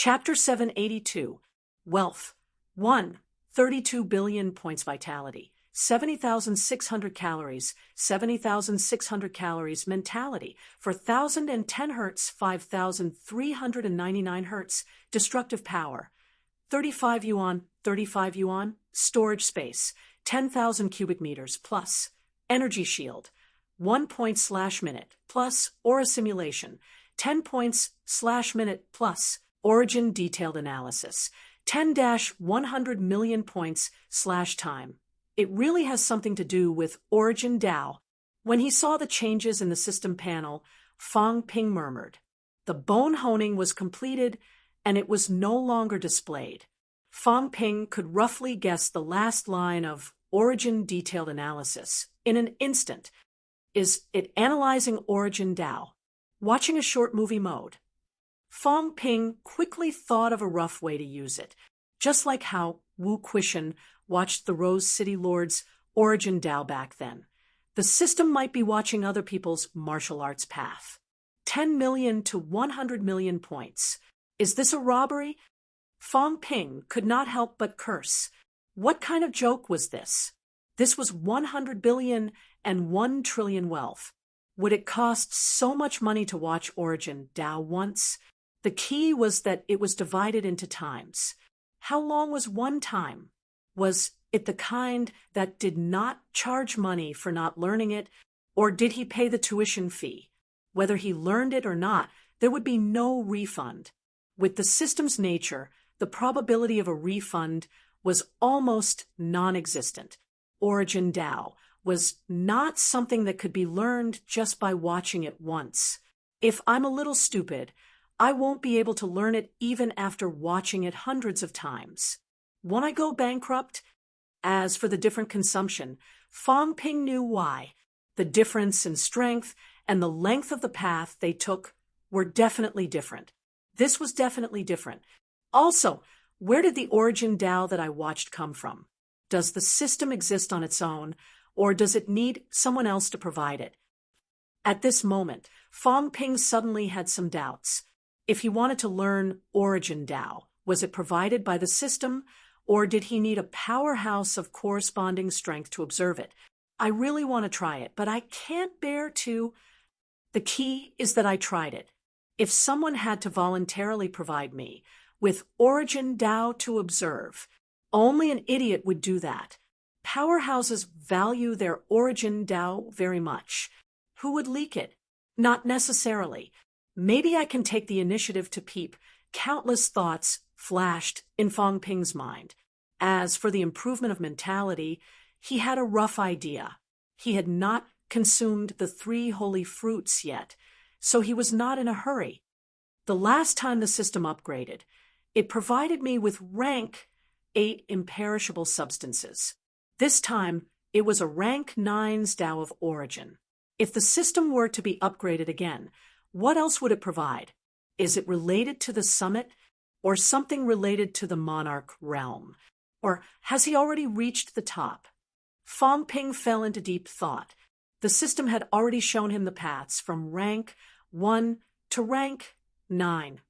Chapter 782, Wealth. 1. 32 billion points vitality. 70,600 calories. 70,600 calories mentality. For 1,010 hertz, 5,399 hertz. Destructive power. 35 yuan, 35 yuan. Storage space. 10,000 cubic meters plus. Energy shield. 1 point/minute plus aura simulation. 10 points/minute plus origin detailed analysis. 10-100 million points/time. It really has something to do with origin Dao. When he saw the changes in the system panel, Fang Ping murmured. The bone honing was completed, and it was no longer displayed. Fang Ping could roughly guess the last line of origin detailed analysis in an instant. Is it analyzing origin Dao? Watching a short movie mode. Fang Ping quickly thought of a rough way to use it, just like how Wu Quishan watched the Rose City Lord's origin Dao back then. The system might be watching other people's martial arts path. 10 million to 100 million points. Is this a robbery? Fang Ping could not help but curse. What kind of joke was this? This was 100 billion and 1 trillion wealth. Would it cost so much money to watch Origin Dao once? The key was that it was divided into times. How long was one time? Was it the kind that did not charge money for not learning it, or did he pay the tuition fee? Whether he learned it or not, there would be no refund. With the system's nature, the probability of a refund was almost non-existent. Origin Dao was not something that could be learned just by watching it once. If I'm a little stupid, I won't be able to learn it even after watching it hundreds of times. When I go bankrupt? As for the different consumption, Fang Ping knew why. The difference in strength and the length of the path they took were definitely different. This was definitely different. Also, where did the origin Dao that I watched come from? Does the system exist on its own, or does it need someone else to provide it? At this moment, Fang Ping suddenly had some doubts. If he wanted to learn origin Dao, was it provided by the system, or did he need a powerhouse of corresponding strength to observe it? I really want to try it, but I can't bear to. The key is that I tried it. If someone had to voluntarily provide me with origin Dao to observe, only an idiot would do that. Powerhouses value their origin Dao very much. Who would leak it? Not necessarily. Maybe I can take the initiative to peep. Countless thoughts flashed in Fang Ping's mind. As for the improvement of mentality, he had a rough idea. He had not consumed the 3 holy fruits yet, so he was not in a hurry. The last time the system upgraded, it provided me with rank 8 imperishable substances. This time, it was a rank 9's Dao of origin. If the system were to be upgraded again, what else would it provide? Is it related to the summit, or something related to the monarch realm? Or has he already reached the top? Fang Ping fell into deep thought. The system had already shown him the paths from rank 1 to rank 9.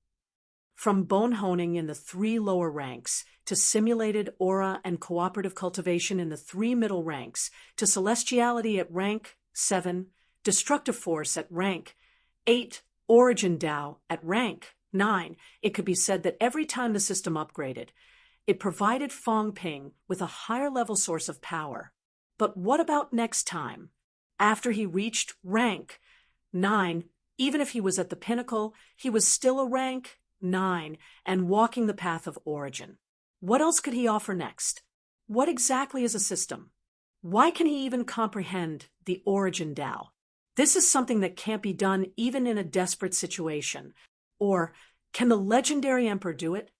From bone honing in the 3 lower ranks, to simulated aura and cooperative cultivation in the 3 middle ranks, to celestiality at rank 7, destructive force at rank 8, origin Dao at rank 9, it could be said that every time the system upgraded, it provided Fang Ping with a higher level source of power. But what about next time? After he reached rank 9, even if he was at the pinnacle, he was still a rank 9 and walking the path of origin. What else could he offer next? What exactly is a system? Why can he even comprehend the origin Dao? This is something that can't be done even in a desperate situation. Or can the legendary emperor do it?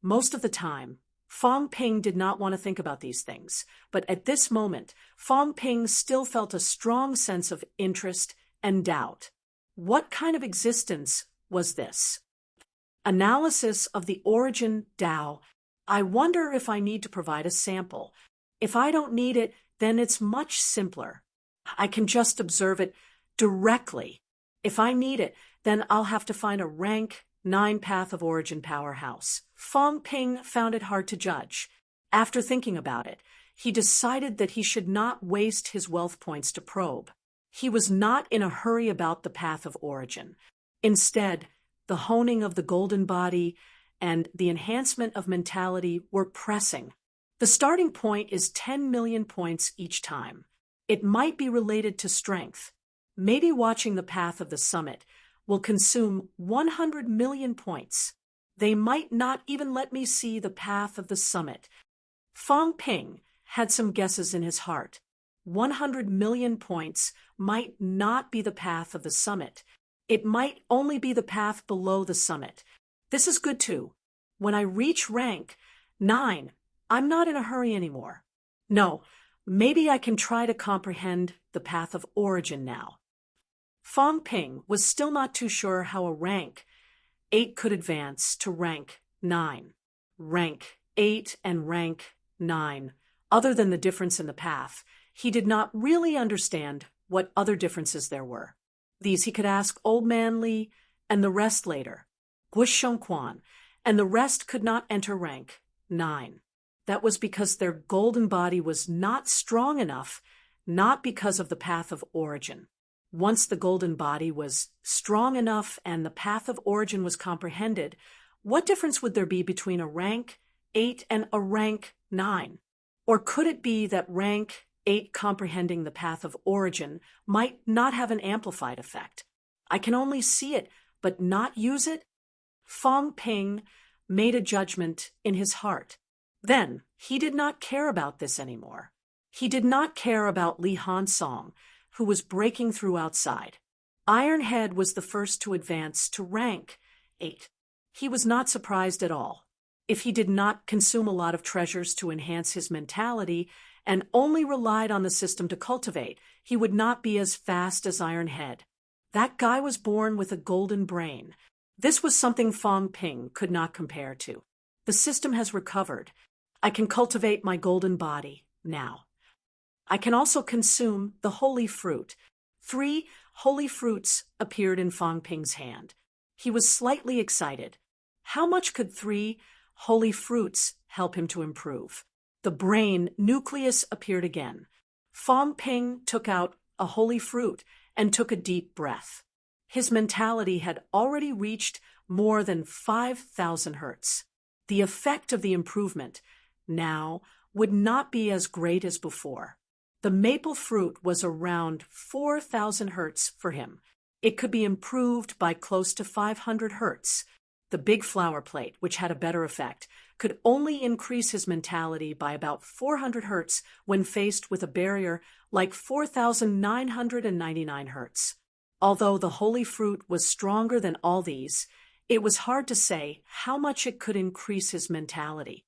Most of the time, Fang Ping did not want to think about these things, but at this moment, Fang Ping still felt a strong sense of interest and doubt. What kind of existence was this? Analysis of the origin Dao. I wonder if I need to provide a sample. If I don't need it, then it's much simpler. I can just observe it directly. If I need it, then I'll have to find a rank 9 Path of Origin Powerhouse. Fong Ping found it hard to judge. After thinking about it, he decided that he should not waste his wealth points to probe. He was not in a hurry about the Path of Origin. Instead, the honing of the golden body and the enhancement of mentality were pressing. The starting point is 10 million points each time. It might be related to strength. Maybe watching the Path of the Summit will consume 100 million points. They might not even let me see the Path of the Summit. Fong Ping had some guesses in his heart. 100 million points might not be the Path of the Summit. It might only be the path below the summit. This is good too. When I reach rank 9, I'm not in a hurry anymore. No, maybe I can try to comprehend the Path of Origin now. Fong Ping was still not too sure how a rank 8 could advance to rank 9. Rank 8 and rank 9. Other than the difference in the path, he did not really understand what other differences there were. These he could ask Old Man Li and the rest later. Guisheng Quan and the rest could not enter rank 9. That was because their golden body was not strong enough, not because of the Path of Origin. Once the golden body was strong enough and the Path of Origin was comprehended, what difference would there be between a rank 8 and a rank 9? Or could it be that rank 8 comprehending the Path of Origin might not have an amplified effect? I can only see it, but not use it? Fong Ping made a judgment in his heart. Then, he did not care about this anymore. He did not care about Li Hansong, who was breaking through outside. Ironhead was the first to advance to rank 8. He was not surprised at all. If he did not consume a lot of treasures to enhance his mentality and only relied on the system to cultivate, he would not be as fast as Ironhead. That guy was born with a golden brain. This was something Fong Ping could not compare to. The system has recovered. I can cultivate my golden body now. I can also consume the holy fruit. 3 holy fruits appeared in Fong Ping's hand. He was slightly excited. How much could 3 holy fruits help him to improve? The brain nucleus appeared again. Fong Ping took out a holy fruit and took a deep breath. His mentality had already reached more than 5,000 hertz. The effect of the improvement now would not be as great as before. The maple fruit was around 4,000 hertz for him. It could be improved by close to 500 hertz. The big flower plate, which had a better effect, could only increase his mentality by about 400 hertz when faced with a barrier like 4,999 hertz. Although the holy fruit was stronger than all these, it was hard to say how much it could increase his mentality.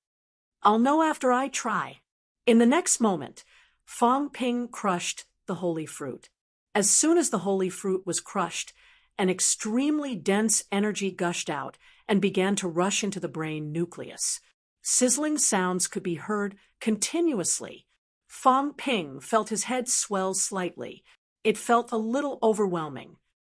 I'll know after I try. In the next moment, Fong Ping crushed the holy fruit. As soon as the holy fruit was crushed, an extremely dense energy gushed out and began to rush into the brain nucleus. Sizzling sounds could be heard continuously. Fong Ping felt his head swell slightly. It felt a little overwhelming.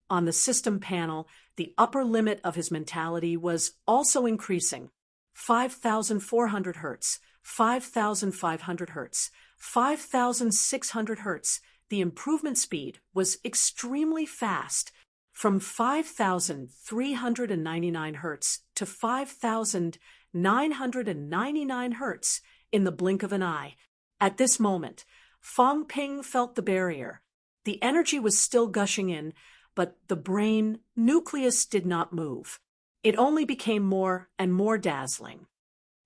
On the system panel, the upper limit of his mentality was also increasing. 5,400 hertz, 5,500 hertz, 5,600 hertz. The improvement speed was extremely fast, from 5,399 hertz to 5,999 hertz in the blink of an eye. At this moment, Fong Ping felt the barrier. The energy was still gushing in, but the brain nucleus did not move. It only became more and more dazzling.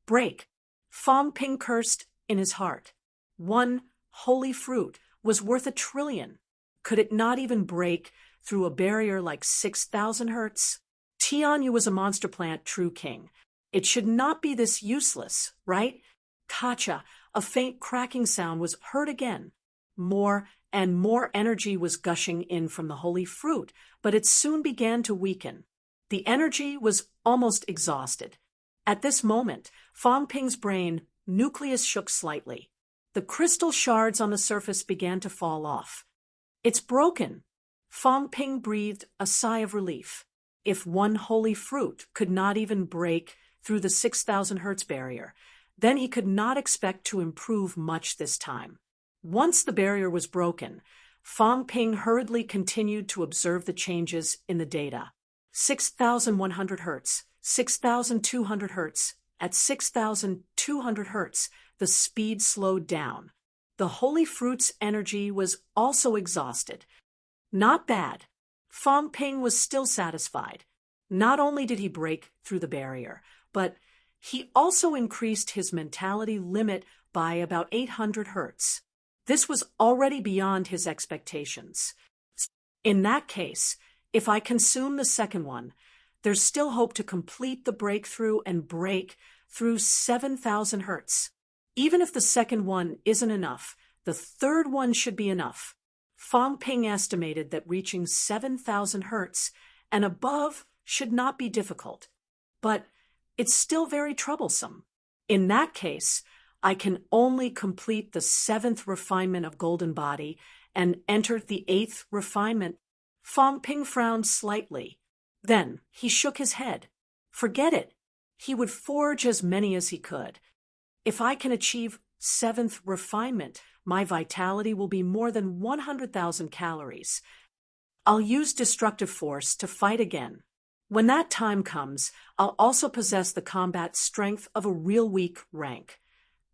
Break! Fong Ping cursed in his heart. 1 holy fruit was worth 1 trillion. Could it not even break through a barrier like 6,000 hertz? Tianyu was a monster plant true king. It should not be this useless, right? Kacha, a faint cracking sound was heard again. More and more energy was gushing in from the holy fruit, but it soon began to weaken. The energy was almost exhausted. At this moment, Fong Ping's brain nucleus shook slightly. The crystal shards on the surface began to fall off. It's broken. Fong Ping breathed a sigh of relief. If one holy fruit could not even break through the 6,000 hertz barrier, then he could not expect to improve much this time. Once the barrier was broken, Fong Ping hurriedly continued to observe the changes in the data. 6,100 hertz, 6,200 hertz. At 6,200 hertz, the speed slowed down. The holy fruit's energy was also exhausted. Not bad. Fong Ping was still satisfied. Not only did he break through the barrier, but he also increased his mentality limit by about 800 hertz. This was already beyond his expectations. In that case, if I consume the second one, there's still hope to complete the breakthrough and break through 7,000 hertz. Even if the second one isn't enough, the third one should be enough. Fong Ping estimated that reaching 7,000 hertz and above should not be difficult, but it's still very troublesome. In that case, I can only complete the 7th refinement of Golden Body and enter the 8th refinement. Fong Ping frowned slightly. Then he shook his head. Forget it. He would forge as many as he could. If I can achieve 7th refinement, my vitality will be more than 100,000 calories. I'll use destructive force to fight again. When that time comes, I'll also possess the combat strength of a real weak rank.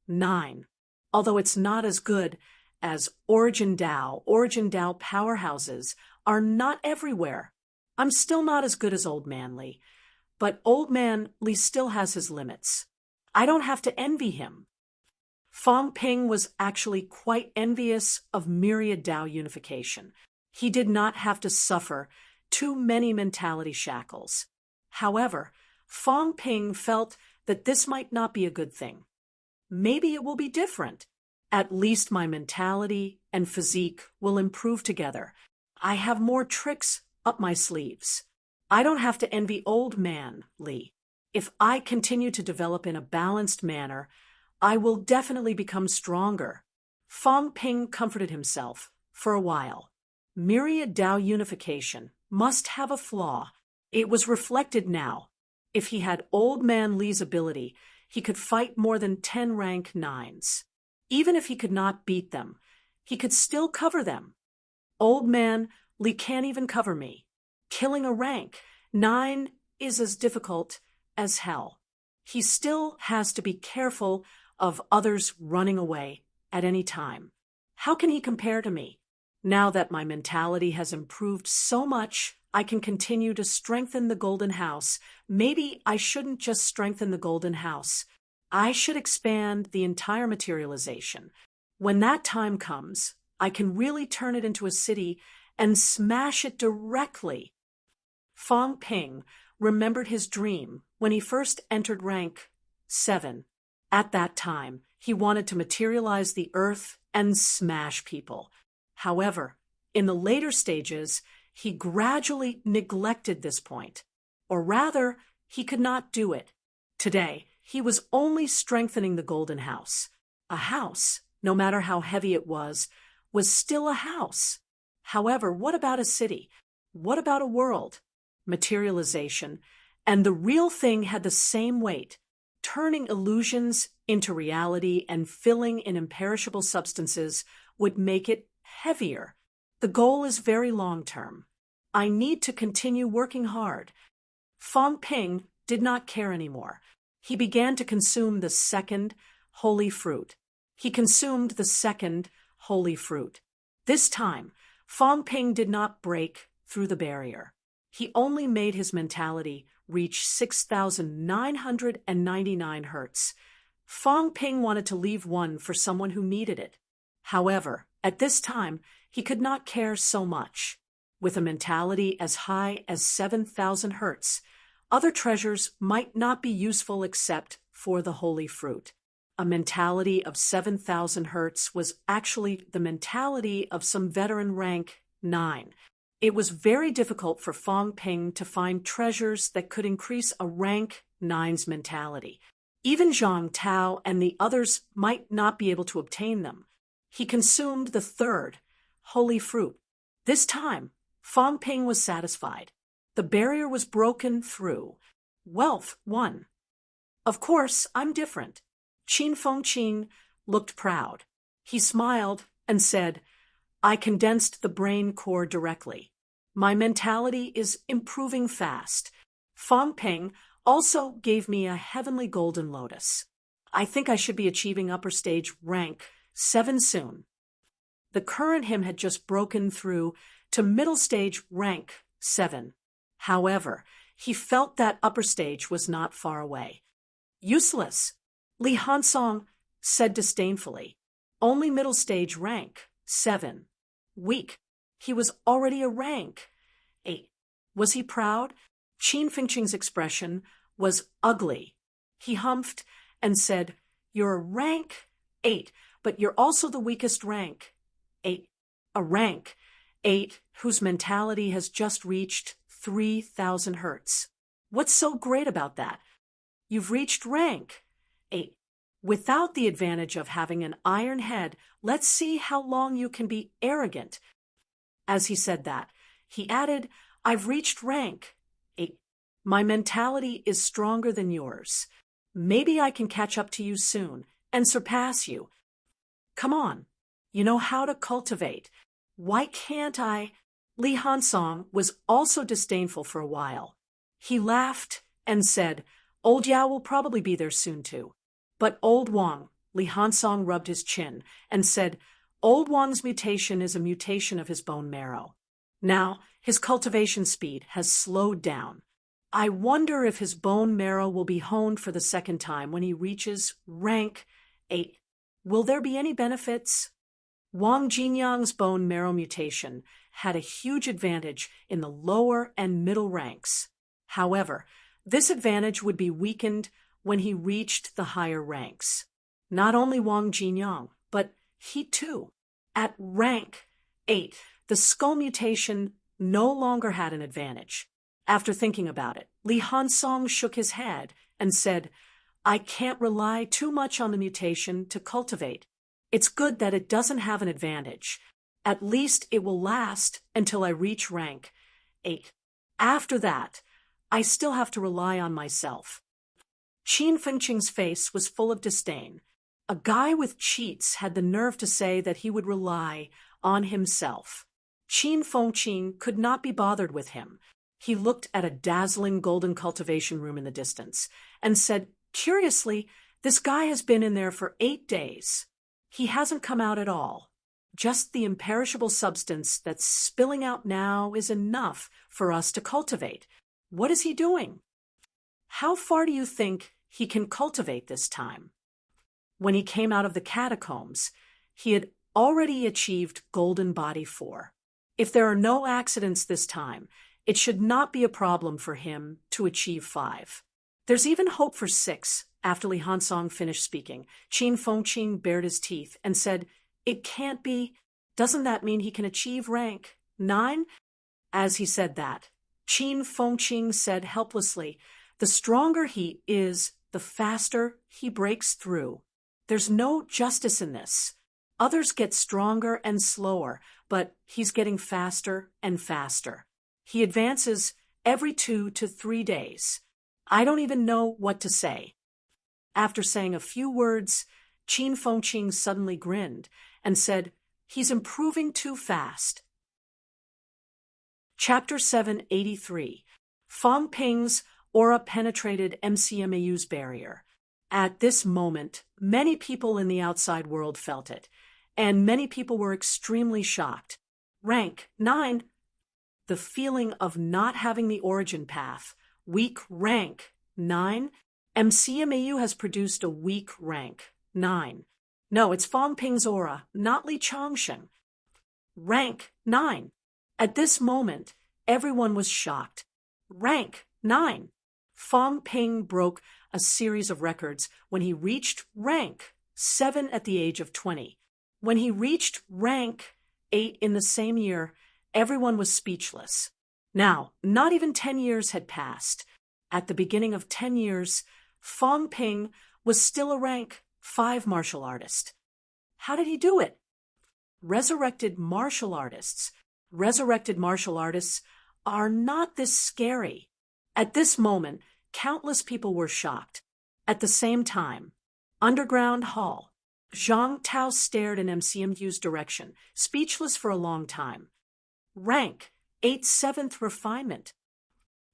9. Although it's not as good as Origin Dao powerhouses are not everywhere. I'm still not as good as Old Man Li, but Old Man Li still has his limits. I don't have to envy him. Fong Ping was actually quite envious of Myriad Dao unification. He did not have to suffer too many mentality shackles. However, Fong Ping felt that this might not be a good thing. Maybe it will be different. At least my mentality and physique will improve together. I have more tricks up my sleeves. I don't have to envy Old Man Li. If I continue to develop in a balanced manner, I will definitely become stronger. Fong Ping comforted himself for a while. Myriad Dao unification must have a flaw. It was reflected now. If he had Old Man Li's ability, he could fight more than 10 rank 9s. Even if he could not beat them, he could still cover them. Old Man Li can't even cover me. Killing a rank 9 is as difficult as hell. He still has to be careful of others running away at any time. How can he compare to me? Now that my mentality has improved so much, I can continue to strengthen the Golden House. Maybe I shouldn't just strengthen the Golden House. I should expand the entire materialization. When that time comes, I can really turn it into a city and smash it directly. Fong Ping remembered his dream when he first entered rank 7. At that time, he wanted to materialize the earth and smash people. However, in the later stages, he gradually neglected this point. Or rather, he could not do it. Today, he was only strengthening the Golden House. A house, no matter how heavy it was still a house. However, what about a city? What about a world? Materialization, and the real thing had the same weight. Turning illusions into reality and filling in imperishable substances would make it heavier. The goal is very long-term. I need to continue working hard. Fong Ping did not care anymore. He began to consume the second holy fruit. He consumed the second holy fruit. This time, Fong Ping did not break through the barrier. He only made his mentality reach 6,999 hertz. Fong Ping wanted to leave one for someone who needed it. However, at this time, he could not care so much. With a mentality as high as 7,000 hertz, other treasures might not be useful except for the holy fruit. A mentality of 7,000 hertz was actually the mentality of some veteran rank 9. It was very difficult for Fong Ping to find treasures that could increase a rank 9's mentality. Even Zhang Tao and the others might not be able to obtain them. He consumed the third holy fruit. This time, Fong Ping was satisfied. The barrier was broken through. Wealth won. Of course, I'm different. Qin Fengqing looked proud. He smiled and said, I condensed the brain core directly. My mentality is improving fast. Fang Ping also gave me a heavenly golden lotus. I think I should be achieving upper stage rank 7 soon. The current him had just broken through to middle stage rank 7. However, he felt that upper stage was not far away. Useless, Li Hansong said disdainfully. Only middle stage rank 7. Weak. He was already a rank 8. Was he proud? Qin Fengqing's expression was ugly. He humphed and said, You're a rank 8, but you're also the weakest rank 8. A rank 8 whose mentality has just reached 3,000 hertz. What's so great about that? You've reached rank 8. Without the advantage of having an iron head, let's see how long you can be arrogant. As he said that, he added, I've reached rank 8. My mentality is stronger than yours. Maybe I can catch up to you soon and surpass you. Come on, you know how to cultivate. Why can't I? Li Hansong was also disdainful for a while. He laughed and said, Old Yao will probably be there soon too. But Old Wang, Li Hansong rubbed his chin and said, Old Wang's mutation is a mutation of his bone marrow. Now, his cultivation speed has slowed down. I wonder if his bone marrow will be honed for the second time when he reaches rank 8. Will there be any benefits? Wang Jinyang's bone marrow mutation had a huge advantage in the lower and middle ranks. However, this advantage would be weakened when he reached the higher ranks. Not only Wang Jinyang, but he too. At rank 8, the skull mutation no longer had an advantage. After thinking about it, Li Hansong shook his head and said, I can't rely too much on the mutation to cultivate. It's good that it doesn't have an advantage. At least it will last until I reach rank 8. After that, I still have to rely on myself. Qin Fengqing's face was full of disdain. A guy with cheats had the nerve to say that he would rely on himself. Qin Fengqing could not be bothered with him. He looked at a dazzling golden cultivation room in the distance and said, Curiously, this guy has been in there for 8 days. He hasn't come out at all. Just the imperishable substance that's spilling out now is enough for us to cultivate. What is he doing? How far do you think he can cultivate this time? When he came out of the catacombs, he had already achieved Golden Body 4. If there are no accidents this time, it should not be a problem for him to achieve 5. There's even hope for 6. After Li Hansong finished speaking, Qin Fengqing bared his teeth and said, It can't be. Doesn't that mean he can achieve rank 9? As he said that, Qin Fengqing said helplessly, The stronger he is, the faster he breaks through. There's no justice in this. Others get stronger and slower, but he's getting faster and faster. He advances every 2 to 3 days. I don't even know what to say. After saying a few words, Qin Fengqing suddenly grinned and said, He's improving too fast. Chapter 783. Fang Ping's aura penetrated MCMAU's barrier. At this moment, many people in the outside world felt it, and many people were extremely shocked. Rank 9. The feeling of not having the origin path. Weak rank 9. MCMAU has produced a weak rank 9. No, it's Fang Ping's aura, not Li Changsheng. Rank 9. At this moment, everyone was shocked. Rank 9. Fang Ping broke a series of records when he reached rank 7 at the age of 20. When he reached rank 8 in the same year, everyone was speechless. Now, not even 10 years had passed. At the beginning of 10 years, Fang Ping was still a rank 5 martial artist. How did he do it? Resurrected martial artists are not this scary. At this moment, countless people were shocked. At the same time, underground hall. Zhang Tao stared in MCMU's direction, speechless for a long time. Rank, 8 7th refinement.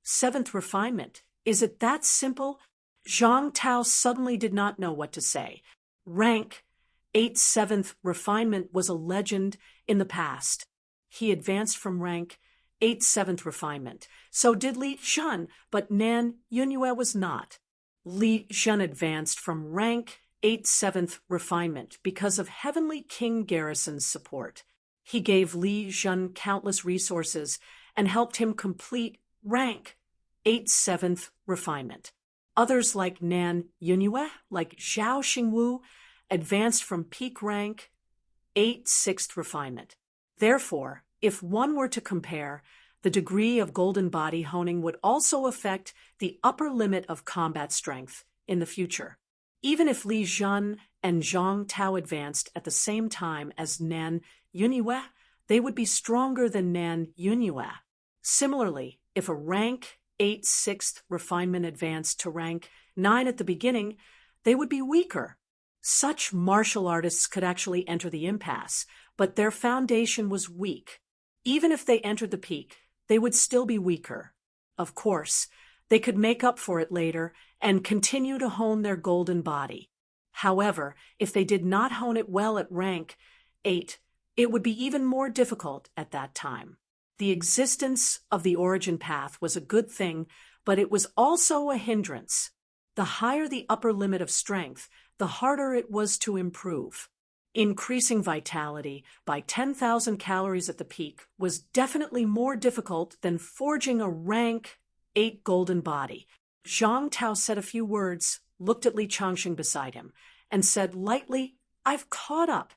7th refinement. Is it that simple? Zhang Tao suddenly did not know what to say. Rank, 8 7th refinement was a legend in the past. He advanced from rank 8 7th refinement. So did Li Zhen, but Nan Yunyue was not. Li Zhen advanced from rank 8 7th refinement because of Heavenly King Garrison's support. He gave Li Zhen countless resources and helped him complete rank 8 7th refinement. Others like Nan Yunyue, like Zhao Xingwu, advanced from peak rank 8 6th refinement. Therefore, if one were to compare, the degree of golden body honing would also affect the upper limit of combat strength in the future. Even if Li Zhen and Zhang Tao advanced at the same time as Nan Yunyue, they would be stronger than Nan Yunyue. Similarly, if a rank 8 6th refinement advanced to rank 9 at the beginning, they would be weaker. Such martial artists could actually enter the impasse, but their foundation was weak. Even if they entered the peak, they would still be weaker. Of course, they could make up for it later and continue to hone their golden body. However, if they did not hone it well at rank 8, it would be even more difficult at that time. The existence of the origin path was a good thing, but it was also a hindrance. The higher the upper limit of strength, the harder it was to improve. Increasing vitality by 10,000 calories at the peak was definitely more difficult than forging a rank 8 golden body. Zhang Tao said a few words, looked at Li Changxing beside him, and said lightly, "I've caught up."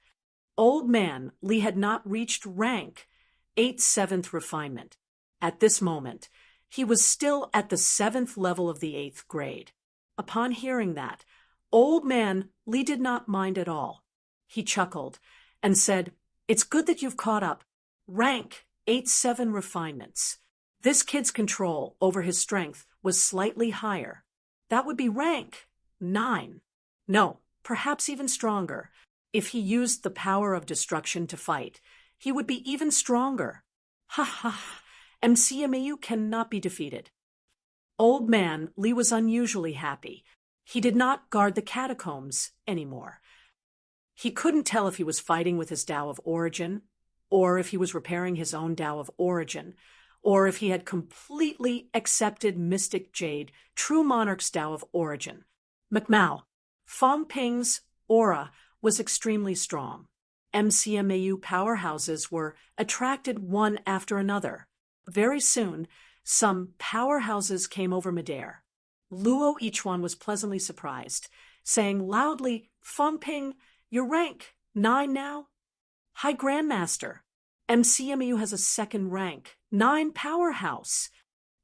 Old man Li had not reached rank 8 7th refinement. At this moment, he was still at the 7th level of the 8th grade. Upon hearing that, old man Li did not mind at all. He chuckled and said, "It's good that you've caught up. Rank 8 7 refinements. This kid's control over his strength was slightly higher. That would be rank 9. No, perhaps even stronger. If he used the power of destruction to fight, he would be even stronger. Ha ha, MCMAU cannot be defeated." Old man Li was unusually happy. He did not guard the catacombs anymore. He couldn't tell if he was fighting with his Tao of Origin, or if he was repairing his own Tao of Origin, or if he had completely accepted Mystic Jade, True Monarch's Tao of Origin. McMao, Fong Ping's aura was extremely strong. MCMAU powerhouses were attracted one after another. Very soon, some powerhouses came over midair. Luo Yichuan was pleasantly surprised, saying loudly, "Fong Ping, your rank 9 now?" "High Grandmaster. MCMU has a second rank, 9 powerhouse."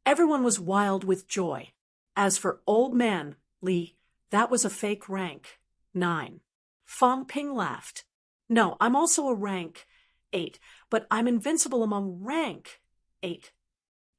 Everyone was wild with joy. As for old man Li, that was a fake rank, 9. Fong Ping laughed. "No, I'm also a rank 8, but I'm invincible among rank 8.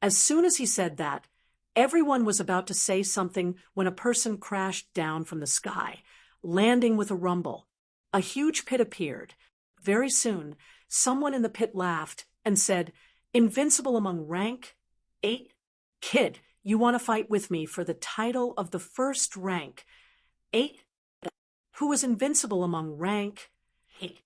As soon as he said that, everyone was about to say something when a person crashed down from the sky, landing with a rumble. A huge pit appeared. Very soon, someone in the pit laughed and said, "Invincible among rank 8? Kid, you want to fight with me for the title of the first rank 8? Who was invincible among rank 8?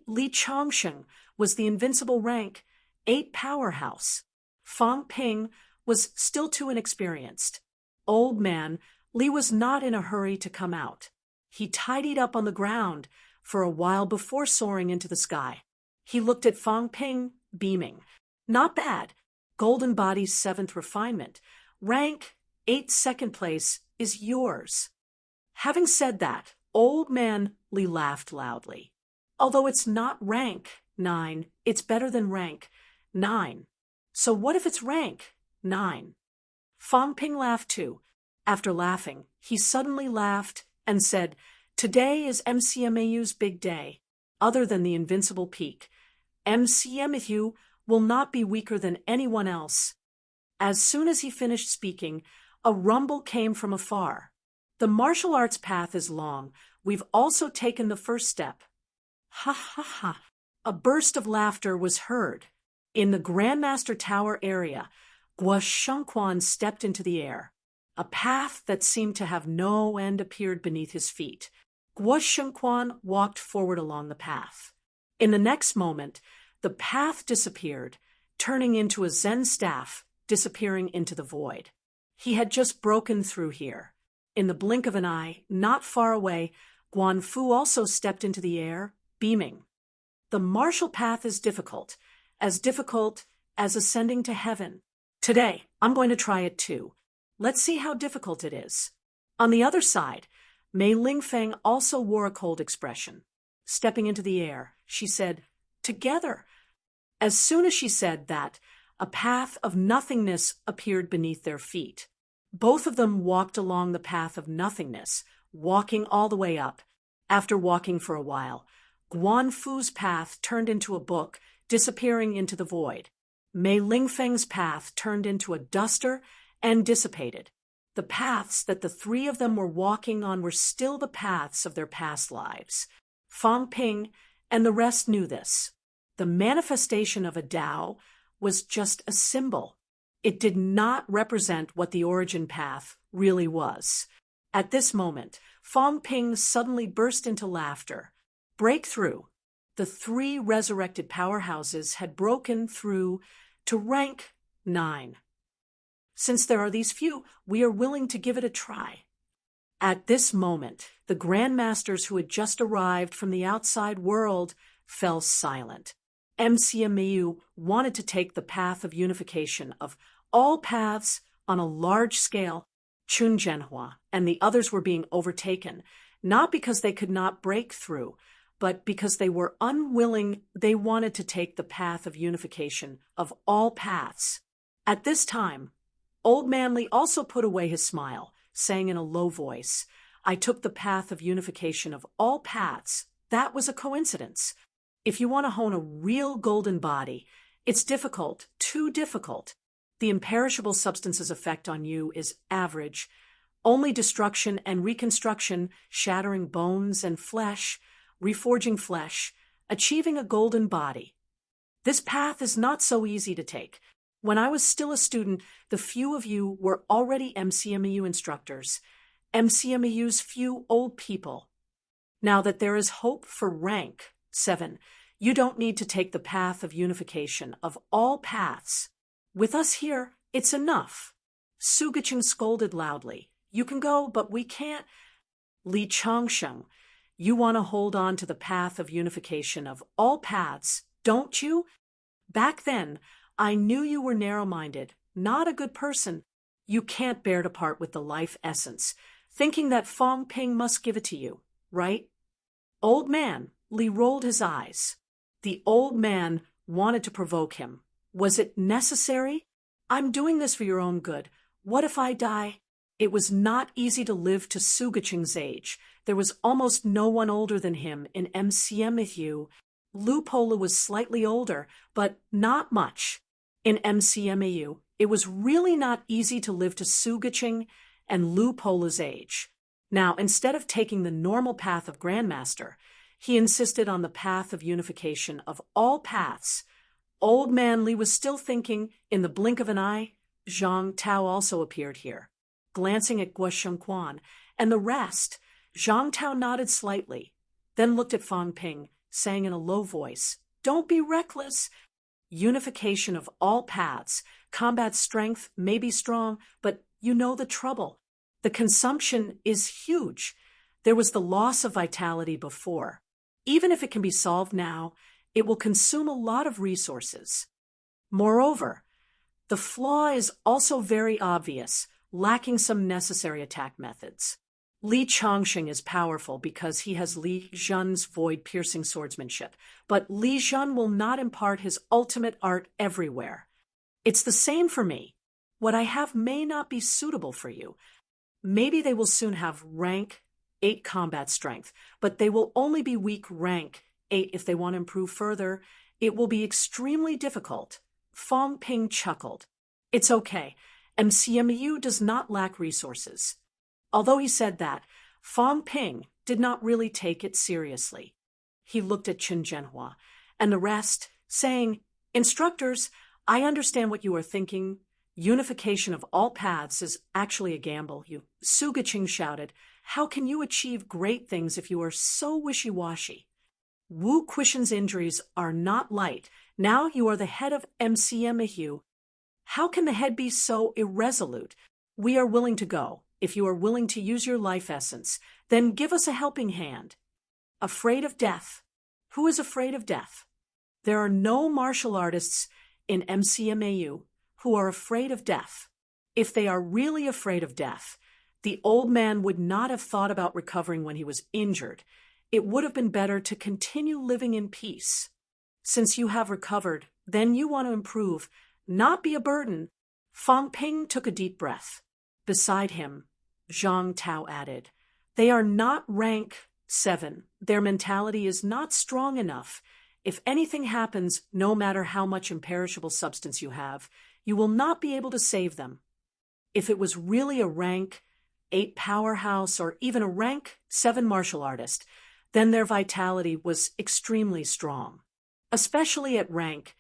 Li Changxing, was the invincible rank 8 powerhouse. Fong Ping was still too inexperienced. Old man Li was not in a hurry to come out. He tidied up on the ground for a while before soaring into the sky. He looked at Fong Ping, beaming. "Not bad. Golden Body's 7th refinement. Rank 8 second place is yours." Having said that, old man Li laughed loudly. "Although it's not rank 9, it's better than rank 9. So what if it's rank 9? Fong Ping laughed too. After laughing, he suddenly laughed and said, "Today is MCMAU's big day. Other than the invincible peak, MCMAU will not be weaker than anyone else. As soon as he finished speaking, a rumble came from afar. The martial arts path is long. We've also taken the first step. Ha ha ha. A burst of laughter was heard. In the Grandmaster Tower area, Guo Shengquan stepped into the air. A path that seemed to have no end appeared beneath his feet. Guo Shengquan walked forward along the path. In the next moment, the path disappeared, turning into a Zen staff, disappearing into the void. He had just broken through here. In the blink of an eye, not far away, Guanfu also stepped into the air, beaming. The martial path is difficult as ascending to heaven. Today, I'm going to try it too. Let's see how difficult it is. On the other side, Mei Lingfeng also wore a cold expression. Stepping into the air, she said, "Together." As soon as she said that, a path of nothingness appeared beneath their feet. Both of them walked along the path of nothingness, walking all the way up. After walking for a while, Guanfu's path turned into a book, disappearing into the void. Mei Lingfeng's path turned into a duster and dissipated. The paths that the three of them were walking on were still the paths of their past lives. Fang Ping and the rest knew this. The manifestation of a Tao was just a symbol. It did not represent what the origin path really was. At this moment, Fang Ping suddenly burst into laughter. Breakthrough. The three resurrected powerhouses had broken through to rank 9. Since there are these few, we are willing to give it a try. At this moment, the Grandmasters who had just arrived from the outside world fell silent. MCMU wanted to take the path of unification of all paths on a large scale. Chun Zhenhua and the others were being overtaken, not because they could not break through, but because they were unwilling. They wanted to take the path of unification of all paths. At this time, Old Manly also put away his smile, saying in a low voice, "I took the path of unification of all paths. That was a coincidence. If you want to hone a real golden body, it's difficult, too difficult. The imperishable substance's effect on you is average. Only destruction and reconstruction, shattering bones and flesh, reforging flesh, achieving a golden body. This path is not so easy to take. When I was still a student, the few of you were already MCMEU instructors, MCMEU's few old people. Now that there is hope for rank 7, you don't need to take the path of unification of all paths. With us here, it's enough." Su Guiqing scolded loudly. "You can go, but we can't." Li Changsheng, you want to hold on to the path of unification of all paths, don't you? Back then, I knew you were narrow-minded, not a good person. You can't bear to part with the life essence, thinking that Fang Ping must give it to you, right? Old man, Li rolled his eyes. The old man wanted to provoke him. Was it necessary? "I'm doing this for your own good. What if I die?" It was not easy to live to Su Guiqing's age. There was almost no one older than him in MCMEU. Lu Pola was slightly older, but not much. In MCMEU, it was really not easy to live to Su Guiqing and Lu Pola's age. Now, instead of taking the normal path of Grandmaster, he insisted on the path of unification of all paths. Old Man Li was still thinking. In the blink of an eye, Zhang Tao also appeared here. Glancing at Guo Shengquan and the rest, Zhang Tao nodded slightly, then looked at Fang Ping, saying in a low voice, "Don't be reckless. Unification of all paths. Combat strength may be strong, but you know the trouble. The consumption is huge. There was the loss of vitality before. Even if it can be solved now, it will consume a lot of resources. Moreover, the flaw is also very obvious, lacking some necessary attack methods. Li Changsheng is powerful because he has Li Zhen's void-piercing swordsmanship, but Li Zhen will not impart his ultimate art everywhere. It's the same for me. What I have may not be suitable for you. Maybe they will soon have rank 8 combat strength, but they will only be weak rank 8 if they want to improve further, It will be extremely difficult. Fong Ping chuckled. It's okay. MCMU does not lack resources. Although he said that, Fong Ping did not really take it seriously. He looked at Chen Zhenhua and the rest, saying, Instructors, I understand what you are thinking. Unification of all paths is actually a gamble. Su Guqing shouted, How can you achieve great things if you are so wishy-washy? Wu Quishen's injuries are not light. Now you are the head of MCMU. How can the head be so irresolute? We are willing to go. If you are willing to use your life essence, then give us a helping hand. Afraid of death? Who is afraid of death? There are no martial artists in MCMAU who are afraid of death. If they are really afraid of death, the old man would not have thought about recovering when he was injured. It would have been better to continue living in peace. Since you have recovered, then you want to improve, not be a burden. Fong Ping took a deep breath. Beside him, Zhang Tao added, They are not rank 7. Their mentality is not strong enough. If anything happens, no matter how much imperishable substance you have, you will not be able to save them. If it was really a rank 8 powerhouse or even a rank 7 martial artist, then their vitality was extremely strong. Especially at rank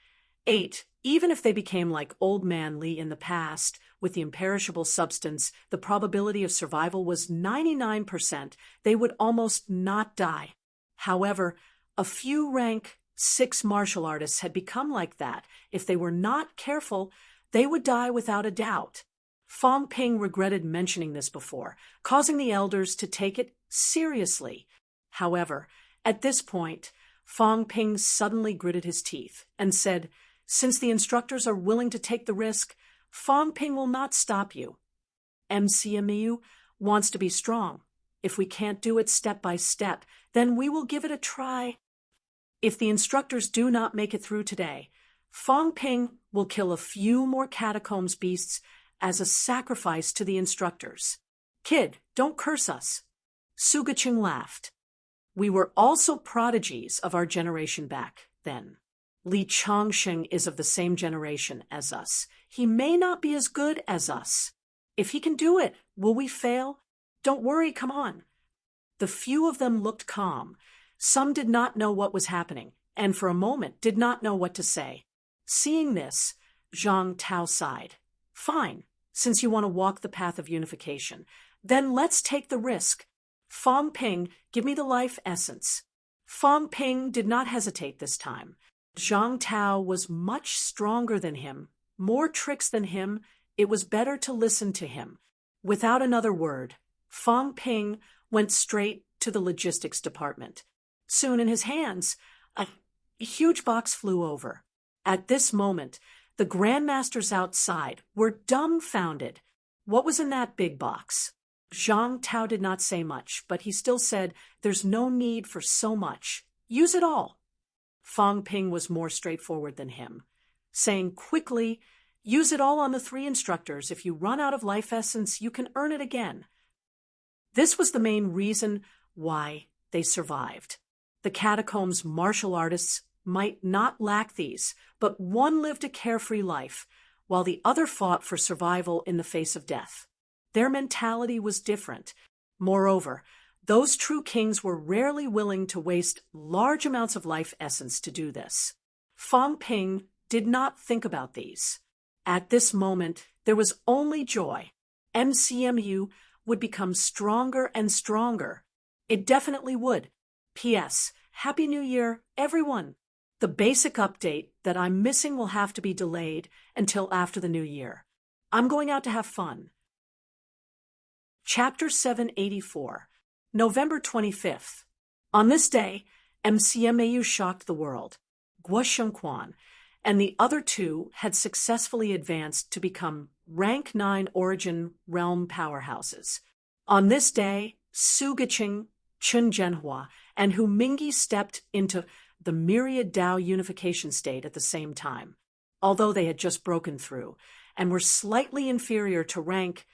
8, even if they became like Old Man Li in the past, with the imperishable substance, the probability of survival was 99%. They would almost not die. However, a few rank 6 martial artists had become like that. If they were not careful, they would die without a doubt. Fong Ping regretted mentioning this before, causing the elders to take it seriously. However, at this point, Fong Ping suddenly gritted his teeth and said, Since the instructors are willing to take the risk, Fong Ping will not stop you. MCMU wants to be strong. If we can't do it step by step, then we will give it a try. If the instructors do not make it through today, Fong Ping will kill a few more catacombs beasts as a sacrifice to the instructors. Kid, don't curse us. Su Guqing laughed. We were also prodigies of our generation back then. Li Changsheng is of the same generation as us. He may not be as good as us. If he can do it, will we fail? Don't worry, come on. The few of them looked calm. Some did not know what was happening, and for a moment did not know what to say. Seeing this, Zhang Tao sighed. Fine, since you want to walk the path of unification, then let's take the risk. Fong Ping, give me the life essence. Fong Ping did not hesitate this time. Zhang Tao was much stronger than him, more tricks than him. It was better to listen to him. Without another word, Fong Ping went straight to the logistics department. Soon in his hands, a huge box flew over. At this moment, the grandmasters outside were dumbfounded. What was in that big box? Zhang Tao did not say much, but he still said, There's no need for so much. Use it all. Fong Ping was more straightforward than him, saying quickly, Use it all on the 3 instructors. If you run out of life essence, you can earn it again. This was the main reason why they survived. The catacombs martial artists might not lack these, but one lived a carefree life, while the other fought for survival in the face of death. Their mentality was different. Moreover, those true kings were rarely willing to waste large amounts of life essence to do this. Fong Ping did not think about these. At this moment, there was only joy. MCMU would become stronger and stronger. It definitely would. P.S. Happy New Year, everyone. The basic update that I'm missing will have to be delayed until after the new year. I'm going out to have fun. Chapter 784, November 25th. On this day, MCMAU shocked the world. Guo Shengquan and the other 2 had successfully advanced to become rank 9 origin realm powerhouses. On this day, Su Guqing, Chen Zhenhua, and Hu Mingyi stepped into the myriad Dao unification state at the same time, although they had just broken through and were slightly inferior to rank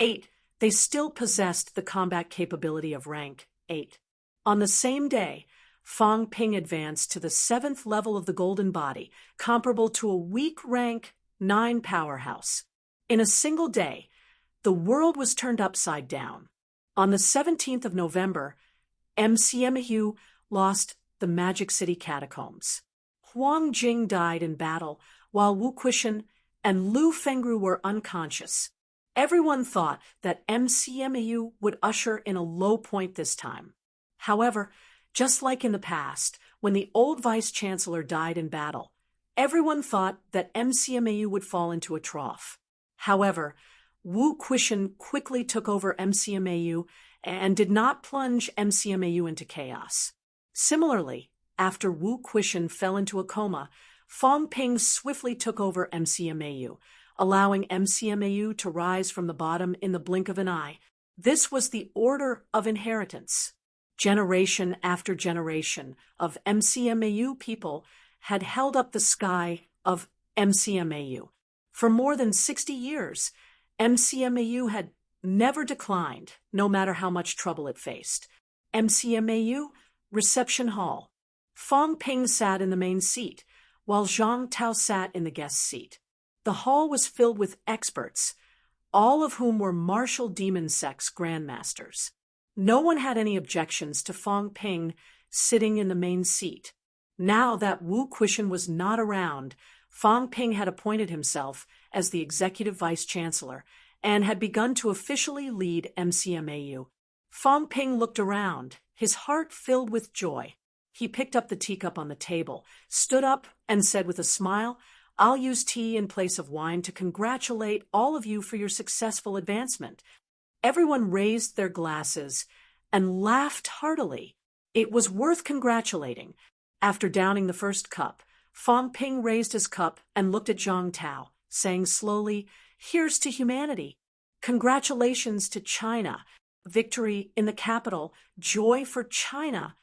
8. They still possessed the combat capability of rank 8. On the same day, Fang Ping advanced to the 7th level of the Golden Body, comparable to a weak rank 9 powerhouse. In a single day, the world was turned upside down. On the 17th of November, MCMU lost the Magic City catacombs. Huang Jing died in battle, while Wu Quishan and Lu Fengru were unconscious. Everyone thought that MCMU would usher in a low point this time. However, just like in the past, when the old vice-chancellor died in battle, everyone thought that MCMAU would fall into a trough. However, Wu Quishan quickly took over MCMAU and did not plunge MCMAU into chaos. Similarly, after Wu Quishan fell into a coma, Fang Ping swiftly took over MCMAU, allowing MCMAU to rise from the bottom in the blink of an eye. This was the order of inheritance. Generation after generation of MCMAU people had held up the sky of MCMAU. For more than 60 years, MCMAU had never declined, no matter how much trouble it faced. MCMAU Reception Hall. Fang Ping sat in the main seat, while Zhang Tao sat in the guest seat. The hall was filled with experts, all of whom were martial demon sex grandmasters. No one had any objections to Fang Ping sitting in the main seat. Now that Wu Quishan was not around, Fang Ping had appointed himself as the executive vice-chancellor and had begun to officially lead MCMAU. Fang Ping looked around, his heart filled with joy. He picked up the teacup on the table, stood up, and said with a smile, "I'll use tea in place of wine to congratulate all of you for your successful advancement." Everyone raised their glasses and laughed heartily. It was worth congratulating. After downing the first cup, Fang Ping raised his cup and looked at Zhang Tao, saying slowly, "Here's to humanity. Congratulations to China. Victory in the capital. Joy for China."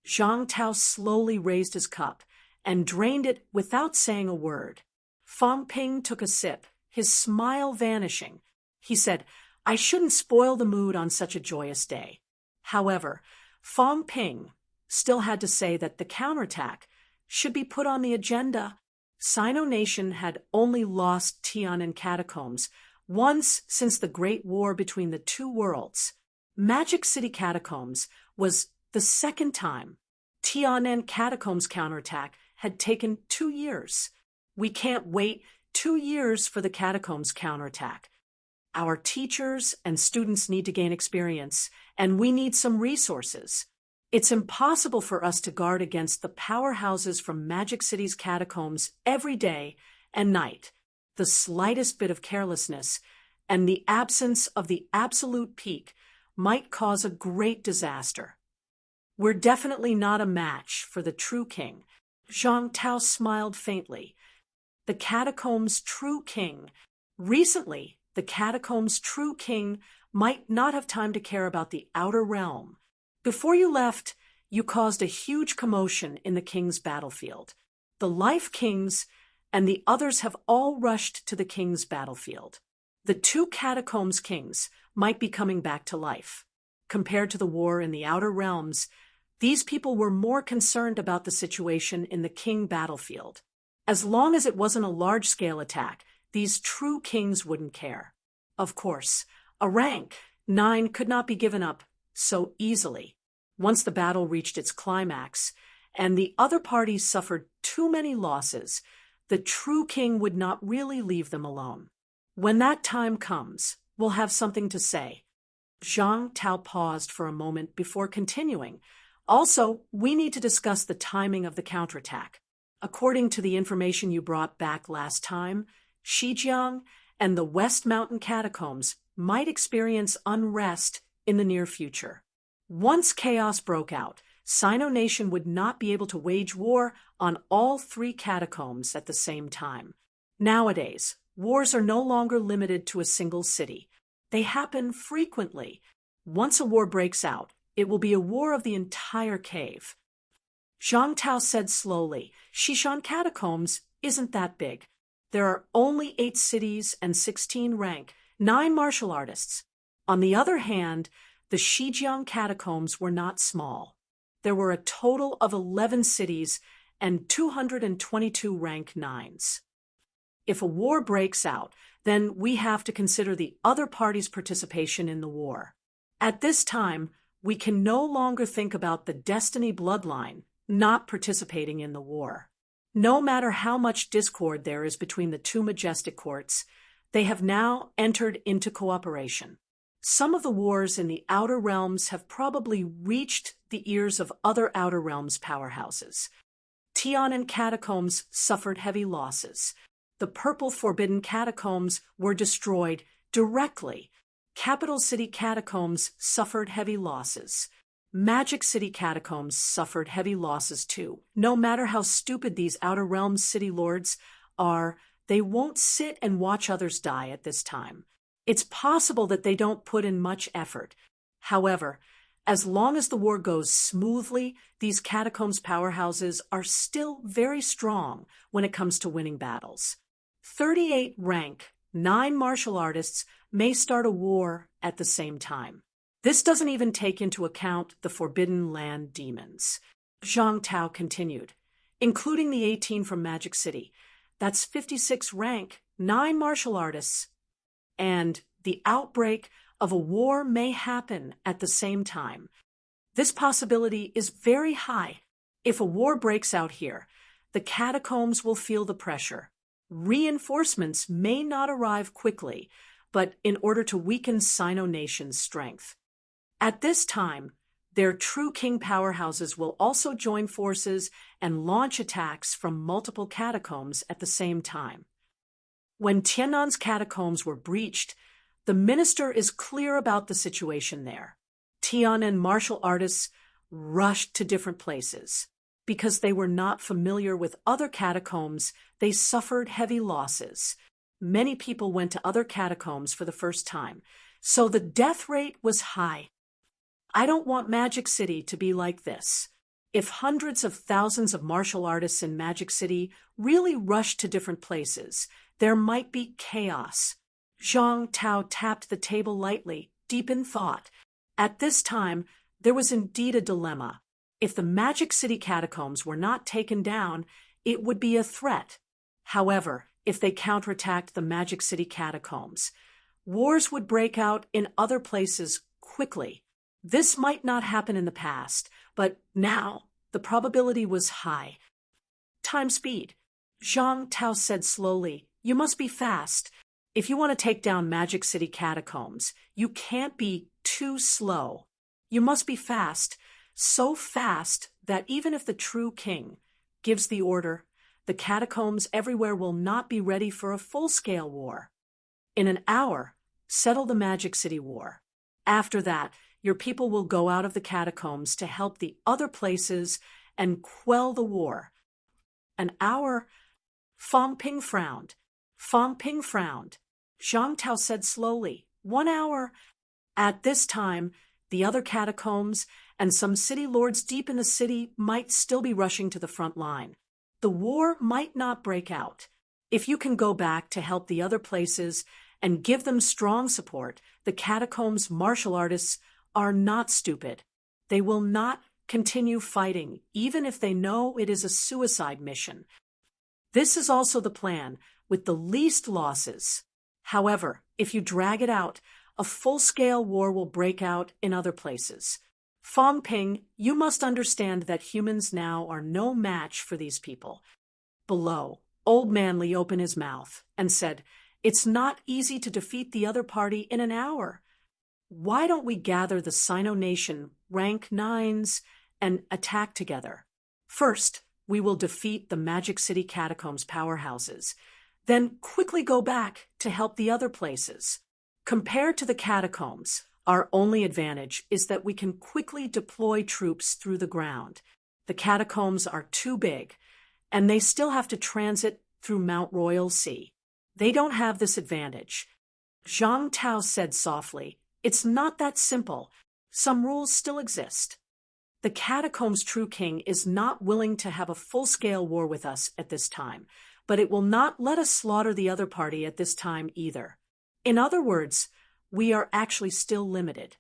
Zhang Tao slowly raised his cup and drained it without saying a word. Fang Ping took a sip, his smile vanishing. He said, "I shouldn't spoil the mood on such a joyous day." However, Fang Ping still had to say that the counterattack should be put on the agenda. Sino Nation had only lost Tian'an catacombs once since the Great War between the two worlds. Magic City catacombs was the second time. Tian'an catacombs counterattack had taken 2 years. We can't wait 2 years for the catacombs counterattack. Our teachers and students need to gain experience, and we need some resources. It's impossible for us to guard against the powerhouses from Magic City's catacombs every day and night. The slightest bit of carelessness and the absence of the absolute peak might cause a great disaster. We're definitely not a match for the true king. Zhang Tao smiled faintly. The catacombs' true king. Recently, the catacombs' true king might not have time to care about the outer realm. Before you left, you caused a huge commotion in the king's battlefield. The Life Kings and the others have all rushed to the king's battlefield. The 2 catacombs kings might be coming back to life. Compared to the war in the outer realms, these people were more concerned about the situation in the king battlefield. As long as it wasn't a large-scale attack, these true kings wouldn't care. Of course, a rank 9 could not be given up so easily. Once the battle reached its climax, and the other parties suffered too many losses, the true king would not really leave them alone. When that time comes, we'll have something to say. Zhang Tao paused for a moment before continuing. Also, we need to discuss the timing of the counterattack. According to the information you brought back last time, Xinjiang and the West Mountain catacombs might experience unrest in the near future. Once chaos broke out, Sino Nation would not be able to wage war on all 3 catacombs at the same time. Nowadays, wars are no longer limited to a single city. They happen frequently. Once a war breaks out, it will be a war of the entire cave. Zhang Tao said slowly, "Xishan catacombs isn't that big. There are only 8 cities and 16 rank, 9 martial artists. On the other hand, the Xinjiang catacombs were not small. there were a total of 11 cities and 222 rank 9s. If a war breaks out, then we have to consider the other party's participation in the war. At this time, we can no longer think about the Destiny bloodline not participating in the war. No matter how much discord there is between the two majestic courts, they have now entered into cooperation. Some of the wars in the Outer Realms have probably reached the ears of other Outer Realms powerhouses. Tion and Catacombs suffered heavy losses. The Purple Forbidden Catacombs were destroyed directly. Capital City Catacombs suffered heavy losses. Magic City Catacombs suffered heavy losses too. No matter how stupid these Outer Realms city lords are, they won't sit and watch others die at this time. It's possible that they don't put in much effort. However, as long as the war goes smoothly, these Catacombs powerhouses are still very strong when it comes to winning battles. 38 rank 9 martial artists may start a war at the same time. This doesn't even take into account the Forbidden Land demons. Zhang Tao continued, including the 18 from Magic City. That's 56 rank 9 martial artists. And the outbreak of a war may happen at the same time. This possibility is very high. If a war breaks out here, the Catacombs will feel the pressure. Reinforcements may not arrive quickly, but in order to weaken Sino Nation's strength. At this time, their true king powerhouses will also join forces and launch attacks from multiple catacombs at the same time. When Tiannan's catacombs were breached, the minister is clear about the situation there. Tianan martial artists rushed to different places. Because they were not familiar with other catacombs, they suffered heavy losses. Many people went to other catacombs for the first time, so the death rate was high. I don't want Magic City to be like this. If hundreds of thousands of martial artists in Magic City really rush to different places, there might be chaos. Zhang Tao tapped the table lightly, deep in thought. At this time, there was indeed a dilemma. If the Magic City catacombs were not taken down, it would be a threat. However, if they counterattacked the Magic City catacombs, wars would break out in other places quickly. This might not happen in the past, but now the probability was high. Time speed. Zhang Tao said slowly, "You must be fast. If you want to take down Magic City catacombs, you can't be too slow. You must be fast. So fast that even if the true king gives the order, the catacombs everywhere will not be ready for a full-scale war. In an hour, settle the Magic City war. After that, your people will go out of the catacombs to help the other places and quell the war." An hour? Fang Ping frowned. Fang Ping frowned. Zhang Tao said slowly, 1 hour. At this time, the other catacombs and some city lords deep in the city might still be rushing to the front line. The war might not break out. If you can go back to help the other places and give them strong support, the catacombs martial artists are not stupid. They will not continue fighting, even if they know it is a suicide mission. This is also the plan, with the least losses. However, if you drag it out, a full-scale war will break out in other places. Fang Ping, you must understand that humans now are no match for these people. Below, Old Man Li opened his mouth and said, "It's not easy to defeat the other party in an hour. Why don't we gather the Sino Nation rank 9s and attack together? First, we will defeat the Magic City Catacombs powerhouses, then quickly go back to help the other places. Compared to the catacombs, our only advantage is that we can quickly deploy troops through the ground. The catacombs are too big, and they still have to transit through Mount Royal Sea. They don't have this advantage." Zhang Tao said softly, "It's not that simple. Some rules still exist. The catacombs' true king is not willing to have a full-scale war with us at this time, but it will not let us slaughter the other party at this time either. In other words, we are actually still limited.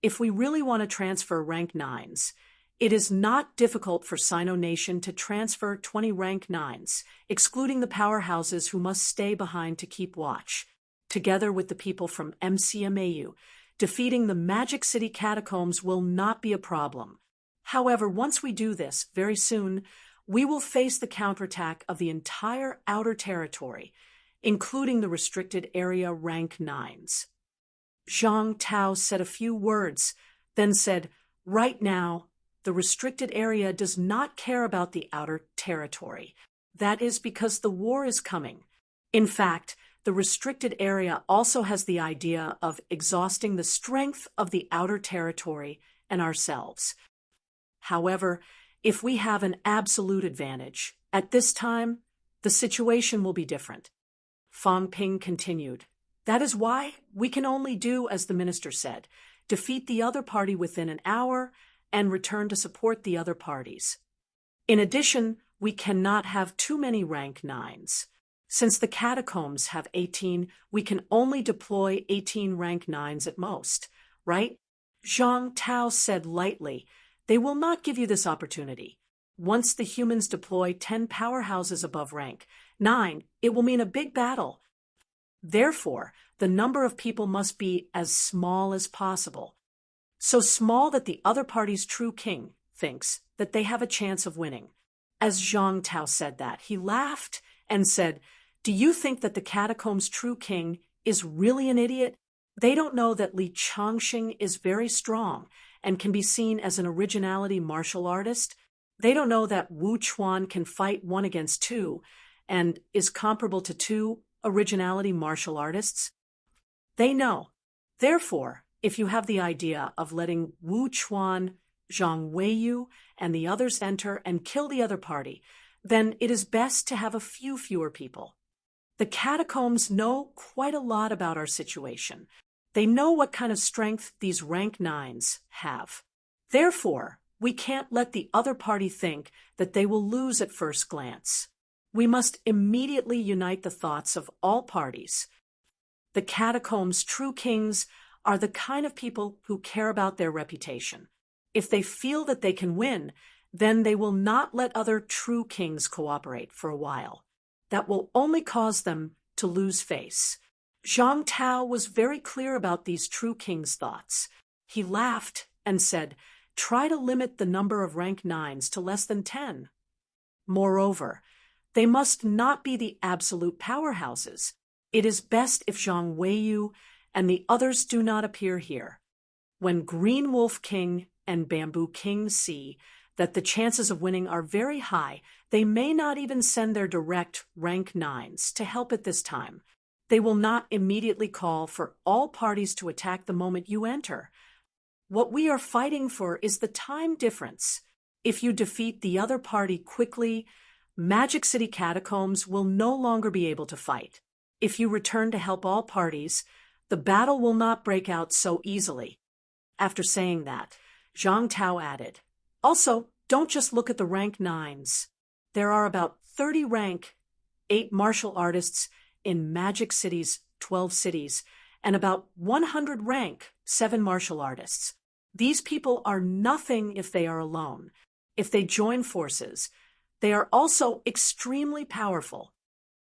If we really want to transfer rank 9s, It is not difficult for Sino Nation to transfer 20 rank 9s, excluding the powerhouses who must stay behind to keep watch. Together with the people from MCMAU, defeating the Magic City catacombs will not be a problem. However, once we do this, very soon, we will face the counterattack of the entire outer territory, including the restricted area rank 9s. Zhang Tao said a few words, then said, "Right now, the restricted area does not care about the outer territory. That is because the war is coming. In fact, the restricted area also has the idea of exhausting the strength of the outer territory and ourselves. However, if we have an absolute advantage, at this time, the situation will be different." Fang Ping continued, "That is why we can only do as the minister said, defeat the other party within an hour and return to support the other parties. In addition, we cannot have too many rank 9s. Since the catacombs have 18, we can only deploy 18 rank 9s at most, right?" Zhang Tao said lightly, "They will not give you this opportunity. Once the humans deploy 10 powerhouses above rank 9, it will mean a big battle. Therefore, the number of people must be as small as possible. So small that the other party's true king thinks that they have a chance of winning." As Zhang Tao said that, he laughed and said, "Do you think that the catacombs' true king is really an idiot? They don't know that Li Changxing is very strong and can be seen as an originality martial artist. They don't know that Wu Chuan can fight 1 against 2 and is comparable to 2 originality martial artists. They know. Therefore, if you have the idea of letting Wu Chuan, Zhang Weiyu, and the others enter and kill the other party, then it is best to have a few fewer people. The catacombs know quite a lot about our situation. They know what kind of strength these rank 9s have. Therefore, we can't let the other party think that they will lose at first glance. We must immediately unite the thoughts of all parties. The catacombs' true kings are the kind of people who care about their reputation. If they feel that they can win, then they will not let other true kings cooperate for a while. That will only cause them to lose face." Zhang Tao was very clear about these true kings' thoughts. He laughed and said, "Try to limit the number of rank 9s to less than 10. Moreover, they must not be the absolute powerhouses. It is best if Zhang Weiyu and the others do not appear here. When Green Wolf King and Bamboo King see that the chances of winning are very high, they may not even send their direct rank 9s to help at this time. They will not immediately call for all parties to attack the moment you enter. What we are fighting for is the time difference. If you defeat the other party quickly, Magic City catacombs will no longer be able to fight. If you return to help all parties, the battle will not break out so easily." After saying that, Zhang Tao added, "Also, don't just look at the rank 9s. There are about 30 rank 8 martial artists in Magic City's 12 cities, and about 100 rank 7 martial artists. These people are nothing if they are alone. If they join forces, they are also extremely powerful."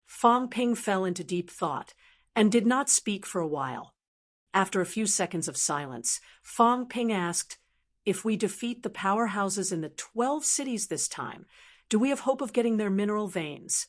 Fang Ping fell into deep thought and did not speak for a while. After a few seconds of silence, Fang Ping asked, "If we defeat the powerhouses in the 12 cities this time, do we have hope of getting their mineral veins?"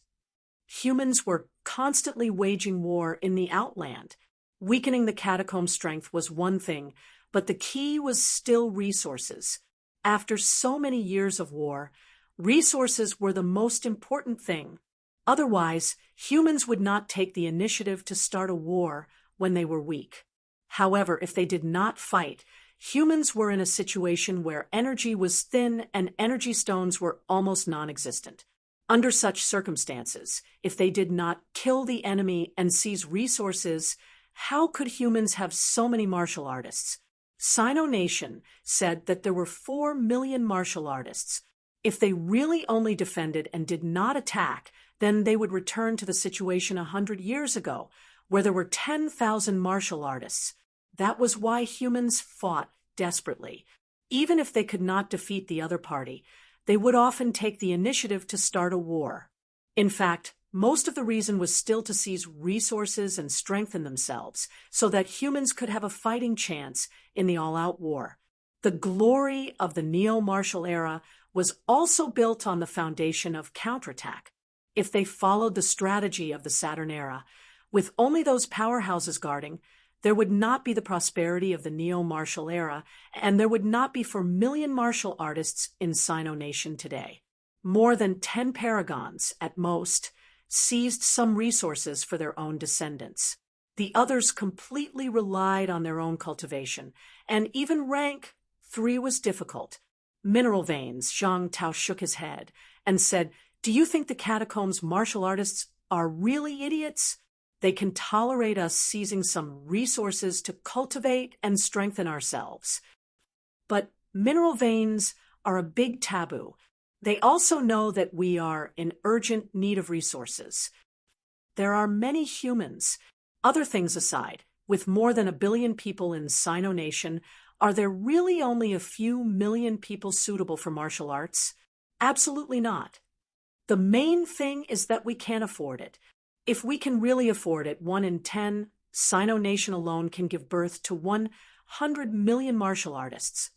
Humans were constantly waging war in the Outland. Weakening the catacomb strength was one thing, but the key was still resources. After so many years of war, resources were the most important thing. Otherwise, humans would not take the initiative to start a war when they were weak. However, if they did not fight, humans were in a situation where energy was thin and energy stones were almost non-existent. Under such circumstances, if they did not kill the enemy and seize resources, how could humans have so many martial artists? Sino Nation said that there were 4 million martial artists. If they really only defended and did not attack, then they would return to the situation 100 years ago, where there were 10,000 martial artists. That was why humans fought desperately. Even if they could not defeat the other party, they would often take the initiative to start a war. In fact, most of the reason was still to seize resources and strengthen themselves so that humans could have a fighting chance in the all-out war. The glory of the neo-martial era was also built on the foundation of counterattack. If they followed the strategy of the Saturn era, with only those powerhouses guarding, there would not be the prosperity of the neo-martial era, and there would not be 4 million martial artists in Sino Nation today. More than 10 paragons, at most, seized some resources for their own descendants. The others completely relied on their own cultivation, and even rank 3 was difficult. Mineral veins. Zhang Tao shook his head and said, "Do you think the catacombs martial artists are really idiots? They can tolerate us seizing some resources to cultivate and strengthen ourselves. But mineral veins are a big taboo. They also know that we are in urgent need of resources. There are many humans. Other things aside, with more than 1 billion people in Sino Nation, are there really only a few million people suitable for martial arts? Absolutely not. The main thing is that we can't afford it. If we can really afford it, 1 in 10, Sino Nation alone can give birth to 100 million martial artists.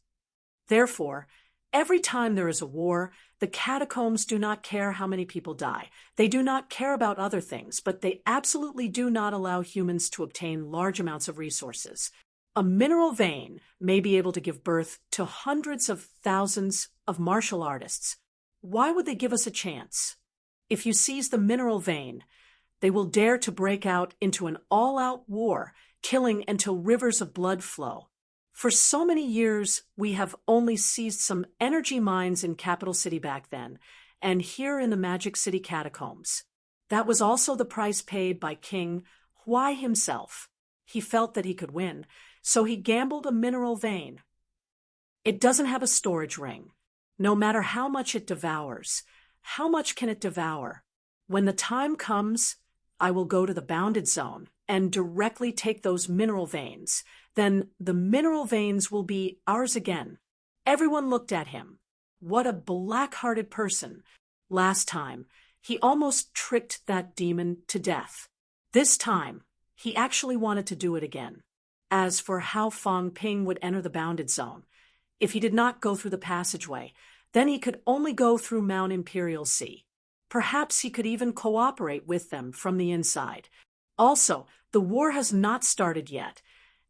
Therefore, every time there is a war, the catacombs do not care how many people die. They do not care about other things, but they absolutely do not allow humans to obtain large amounts of resources. A mineral vein may be able to give birth to hundreds of thousands of martial artists. Why would they give us a chance? If you seize the mineral vein, they will dare to break out into an all-out war, killing until rivers of blood flow. For so many years, we have only seized some energy mines in Capital City back then, and here in the Magic City catacombs. That was also the price paid by King Huai himself. He felt that he could win, so he gambled a mineral vein. It doesn't have a storage ring. No matter how much it devours, how much can it devour? When the time comes, I will go to the bounded zone and directly take those mineral veins. Then the mineral veins will be ours again. Everyone looked at him. What a black-hearted person. Last time, he almost tricked that demon to death. This time, he actually wanted to do it again. As for how Fang Ping would enter the bounded zone, if he did not go through the passageway, then he could only go through Mount Imperial Sea. Perhaps he could even cooperate with them from the inside. Also, the war has not started yet,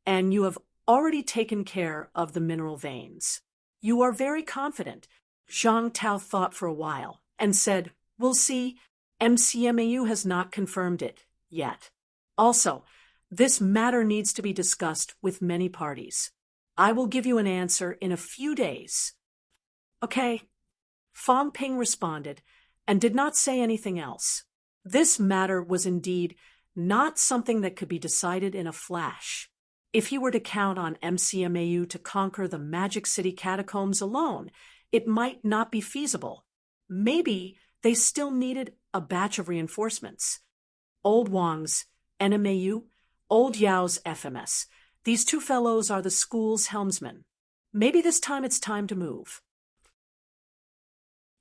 and you have already taken care of the mineral veins. You are very confident. Zhang Tao thought for a while and said, "We'll see. MCMAU has not confirmed it yet. Also, this matter needs to be discussed with many parties. I will give you an answer in a few days." Okay. Fang Ping responded and did not say anything else. This matter was indeed not something that could be decided in a flash. If he were to count on MCMAU to conquer the Magic City catacombs alone, it might not be feasible. Maybe they still needed a batch of reinforcements. Old Wang's NMAU, Old Yao's FMS. These 2 fellows are the school's helmsmen. Maybe this time it's time to move.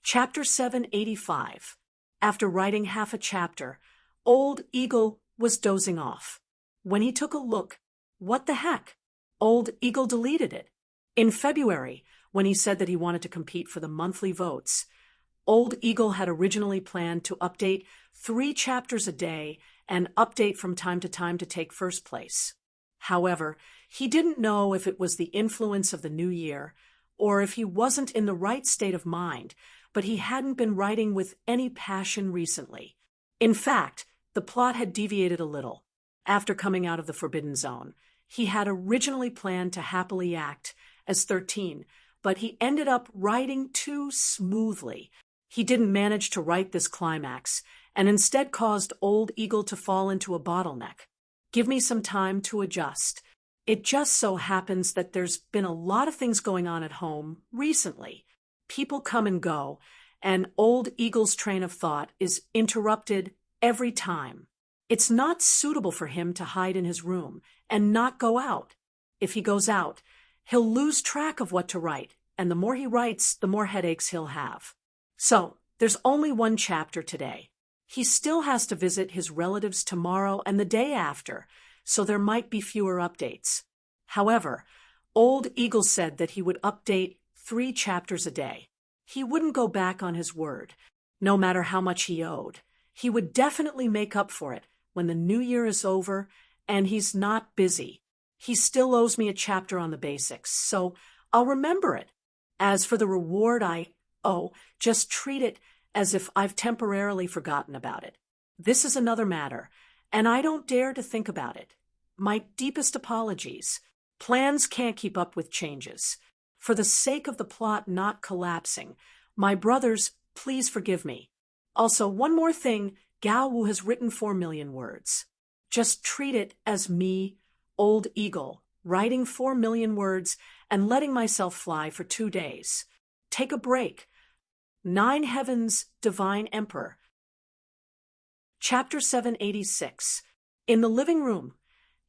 Chapter 785. After writing half a chapter, Old Eagle was dozing off. When he took a look, what the heck? Old Eagle deleted it. In February, when he said that he wanted to compete for the monthly votes, Old Eagle had originally planned to update 3 chapters a day and update from time to take first place. However, he didn't know if it was the influence of the new year or if he wasn't in the right state of mind, but he hadn't been writing with any passion recently. In fact, the plot had deviated a little. After coming out of the Forbidden Zone, he had originally planned to happily act as 13, but he ended up writing too smoothly. He didn't manage to write this climax, and instead caused Old Eagle to fall into a bottleneck. Give me some time to adjust. It just so happens that there's been a lot of things going on at home recently. People come and go, and Old Eagle's train of thought is interrupted every time. It's not suitable for him to hide in his room and not go out. If he goes out, He'll lose track of what to write, and the more he writes, the more headaches he'll have. So, there's only one chapter today. He still has to visit his relatives tomorrow and the day after, so there might be fewer updates. However, Old Eagle said that he would update 3 chapters a day. He wouldn't go back on his word, no matter how much he owed. He would definitely make up for it when the new year is over and he's not busy. He still owes me a chapter on the basics, so I'll remember it. As for the reward I owe, just treat it as if I've temporarily forgotten about it. This is another matter, and I don't dare to think about it. My deepest apologies. Plans can't keep up with changes. For the sake of the plot not collapsing, my brothers, please forgive me. Also, one more thing, Gao Wu has written 4 million words. Just treat it as me, Old Eagle, writing 4 million words and letting myself fly for 2 days. Take a break. 9 Heavens, Divine Emperor. Chapter 786. In the living room,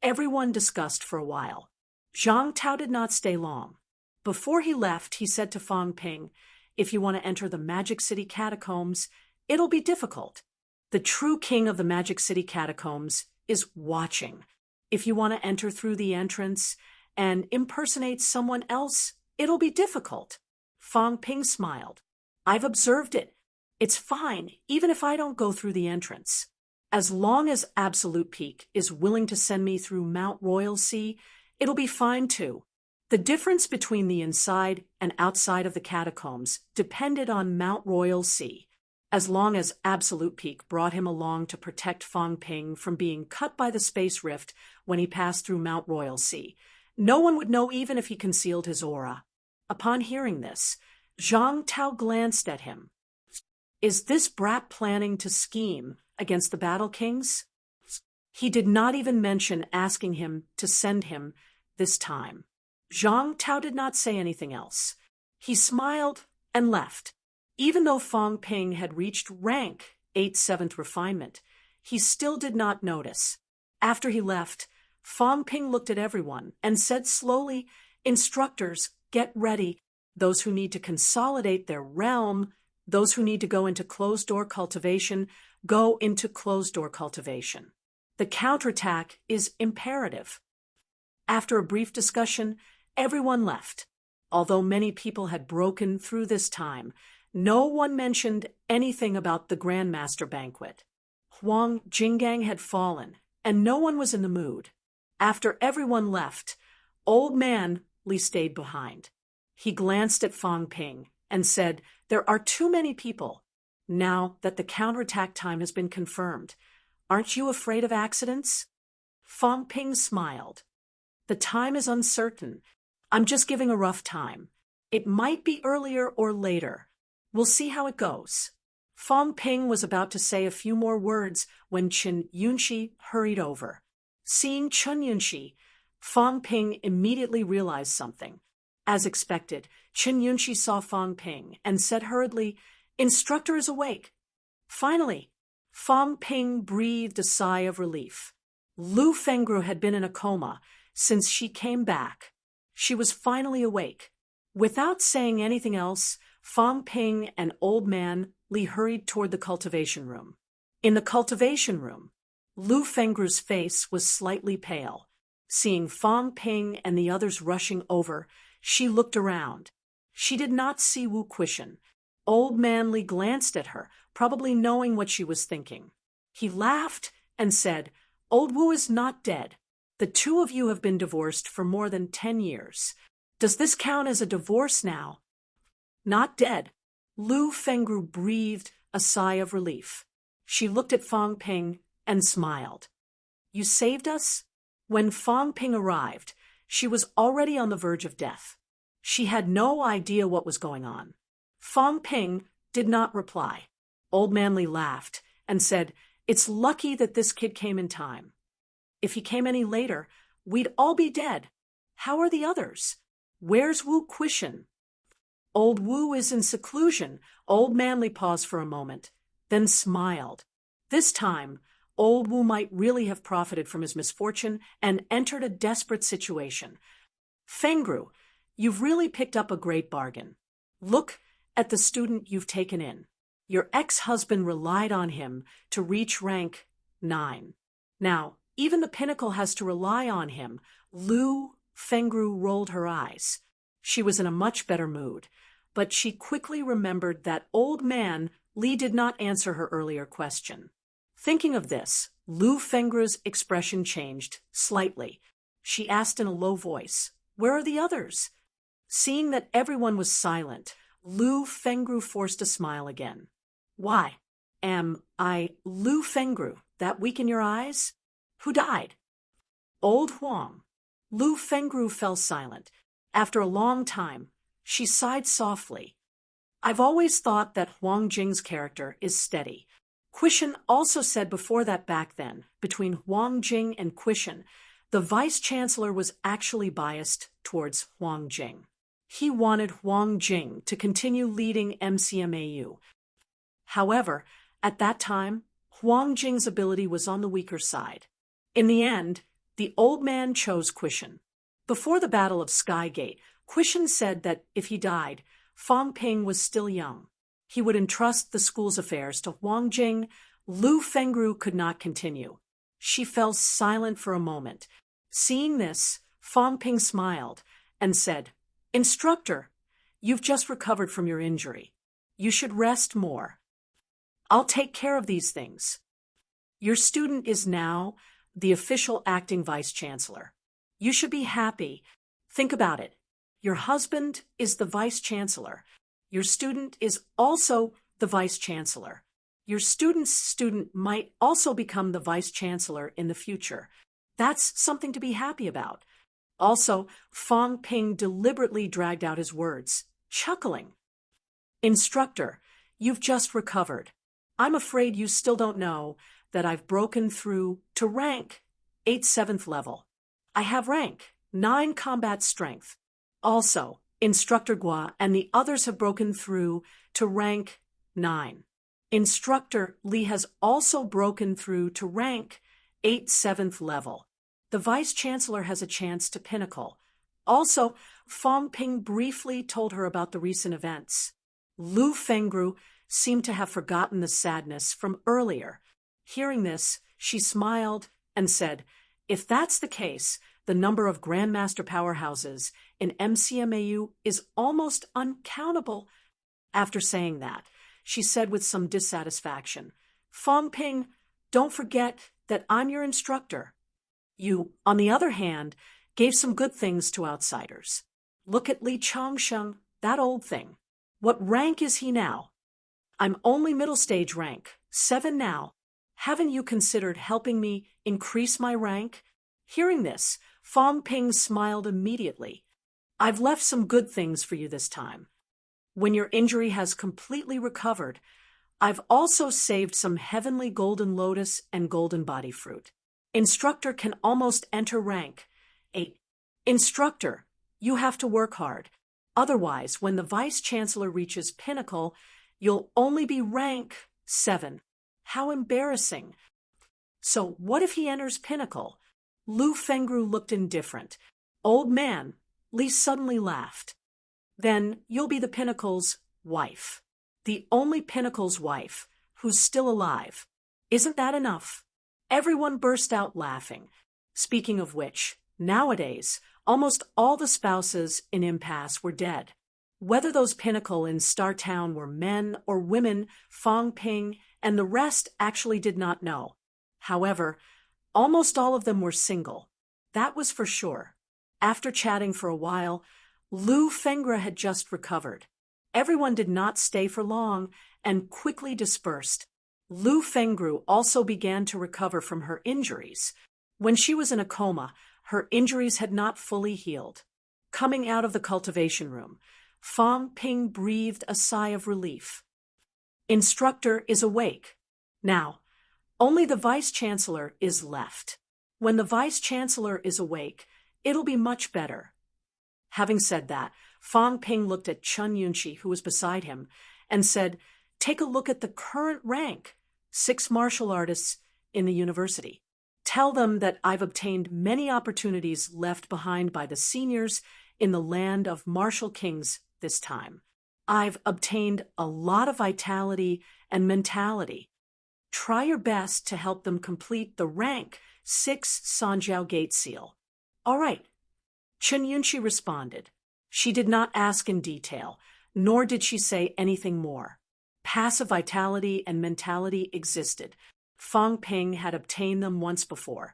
everyone discussed for a while. Zhang Tao did not stay long. Before he left, he said to Fang Ping, "If you want to enter the Magic City catacombs, it'll be difficult. The true king of the Magic City catacombs is watching. If you want to enter through the entrance and impersonate someone else, it'll be difficult." Fang Ping smiled. "I've observed it. It's fine, even if I don't go through the entrance. As long as Absolute Peak is willing to send me through Mount Royal Sea, it'll be fine too." The difference between the inside and outside of the catacombs depended on Mount Royal Sea. As long as Absolute Peak brought him along to protect Fang Ping from being cut by the space rift when he passed through Mount Royal Sea, no one would know even if he concealed his aura. Upon hearing this, Zhang Tao glanced at him. Is this brat planning to scheme against the Battle Kings? He did not even mention asking him to send him this time. Zhang Tao did not say anything else. He smiled and left. Even though Fang Ping had reached rank 8 7th refinement, he still did not notice. After he left, Fang Ping looked at everyone and said slowly, "Instructors, get ready. Those who need to consolidate their realm, those who need to go into closed-door cultivation, go into closed-door cultivation. The counterattack is imperative." After a brief discussion, everyone left. Although many people had broken through this time, no one mentioned anything about the Grandmaster banquet. Huang Jinggang had fallen, and no one was in the mood. After everyone left, Old Man Li stayed behind. He glanced at Fang Ping and said, "There are too many people. Now that the counterattack time has been confirmed, aren't you afraid of accidents?" Fang Ping smiled. "The time is uncertain. I'm just giving a rough time. It might be earlier or later. We'll see how it goes." Fang Ping was about to say a few more words when Chen Yunxi hurried over. Seeing Chen Yunxi, Fang Ping immediately realized something. As expected, Chen Yunxi saw Fang Ping and said hurriedly, "Instructor is awake." Finally, Fang Ping breathed a sigh of relief. Lu Fengru had been in a coma since she came back. She was finally awake. Without saying anything else, Fang Ping and Old Man Li hurried toward the cultivation room. In the cultivation room, Lu Fengru's face was slightly pale. Seeing Fang Ping and the others rushing over, she looked around. She did not see Wu Quishan. Old Man Li glanced at her, probably knowing what she was thinking. He laughed and said, "Old Wu is not dead. The 2 of you have been divorced for more than 10 years. Does this count as a divorce now?" "Not dead." Lu Fengru breathed a sigh of relief. She looked at Fang Ping and smiled. "You saved us?" When Fang Ping arrived, she was already on the verge of death. She had no idea what was going on. Fang Ping did not reply. Old Man Li laughed and said, "It's lucky that this kid came in time. If he came any later, we'd all be dead. How are the others? Where's Wu Quishan?" "Old Wu is in seclusion." Old Man Li paused for a moment, then smiled. This time, Old Wu might really have profited from his misfortune and entered a desperate situation. "Fengru, You've really picked up a great bargain. Look at the student you've taken in. Your ex-husband relied on him to reach rank 9. Now, even the pinnacle has to rely on him. Lu Fengru rolled her eyes. She was in a much better mood, but she quickly remembered that old man Li did not answer her earlier question. Thinking of this, Lu Fengru's expression changed slightly. She asked in a low voice, "Where are the others?" Seeing that everyone was silent, Lu Fengru forced a smile again. "Why? Am I Lu Fengru, that weak in your eyes? Who died?" "Old Huang." Lu Fengru fell silent. After a long time, she sighed softly. "I've always thought that Huang Jing's character is steady." Quishan also said before that back then, between Huang Jing and Quishan, the vice-chancellor was actually biased towards Huang Jing. He wanted Huang Jing to continue leading MCMAU. However, at that time, Huang Jing's ability was on the weaker side. In the end, the old man chose Quishan. Before the Battle of Skygate, Quishan said that if he died, Fang Ping was still young. He would entrust the school's affairs to Huang Jing. Lu Fengru could not continue. She fell silent for a moment. Seeing this, Fang Ping smiled and said, "Instructor, you've just recovered from your injury. You should rest more. I'll take care of these things. Your student is now the official acting vice-chancellor. You should be happy. Think about it. Your husband is the vice-chancellor. Your student is also the vice-chancellor. Your student's student might also become the vice-chancellor in the future. That's something to be happy about." Also, Fang Ping deliberately dragged out his words, chuckling. "Instructor, you've just recovered. I'm afraid you still don't know that I've broken through to rank 8 7th level. I have rank 9 combat strength. Also, Instructor Gua and the others have broken through to rank 9. Instructor Li has also broken through to rank 8 7th level. The Vice-Chancellor has a chance to pinnacle." Also, Fang Ping briefly told her about the recent events. Lu Fengru seemed to have forgotten the sadness from earlier. Hearing this, she smiled and said, "If that's the case, the number of Grandmaster powerhouses in MCMAU is almost uncountable." After saying that, she said with some dissatisfaction, "Fang Ping, don't forget that I'm your instructor. You, on the other hand, gave some good things to outsiders. Look at Li Changsheng, that old thing. What rank is he now?" "I'm only middle stage rank, 7 now. Haven't you considered helping me increase my rank?" Hearing this, Fang Ping smiled immediately. "I've left some good things for you this time. When your injury has completely recovered, I've also saved some heavenly golden lotus and golden body fruit. Instructor can almost enter rank 8. Instructor, you have to work hard. Otherwise, when the Vice-Chancellor reaches pinnacle, you'll only be rank 7. How embarrassing." "So what if he enters pinnacle?" Lu Fengru looked indifferent. "Old man," Li suddenly laughed. "Then you'll be the pinnacle's wife. The only pinnacle's wife who's still alive. Isn't that enough?" Everyone burst out laughing. Speaking of which, nowadays, almost all the spouses in Impasse were dead. Whether those pinnacle in Star Town were men or women, Fang Ping and the rest actually did not know. However, almost all of them were single. That was for sure. After chatting for a while, Lu Fengru had just recovered. Everyone did not stay for long and quickly dispersed. Lu Fengru also began to recover from her injuries. When she was in a coma, her injuries had not fully healed. Coming out of the cultivation room, Fang Ping breathed a sigh of relief. Instructor is awake. Now, only the Vice-Chancellor is left. When the Vice-Chancellor is awake, it'll be much better. Having said that, Fang Ping looked at Chun Yunqi, who was beside him, and said, "Take a look at the current rank, 6 martial artists in the university. Tell them that I've obtained many opportunities left behind by the seniors in the land of martial kings this time. I've obtained a lot of vitality and mentality. Try your best to help them complete the rank 6 Sanjiao Gate Seal. All right, Chen Yunxi responded. She did not ask in detail, nor did she say anything more. Passive vitality and mentality existed. Fang Ping had obtained them once before,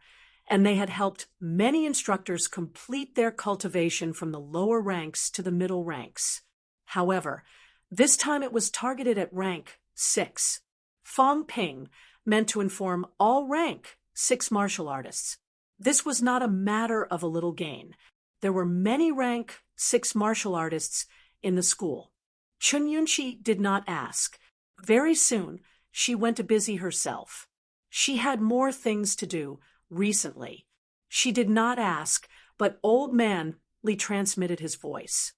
and they had helped many instructors complete their cultivation from the lower ranks to the middle ranks. However, this time it was targeted at rank 6. Fang Ping meant to inform all rank 6 martial artists. This was not a matter of a little gain. There were many rank 6 martial artists in the school. Chen Yunxi did not ask. Very soon, she went to busy herself. She had more things to do recently. She did not ask, but Old Man Li transmitted his voice.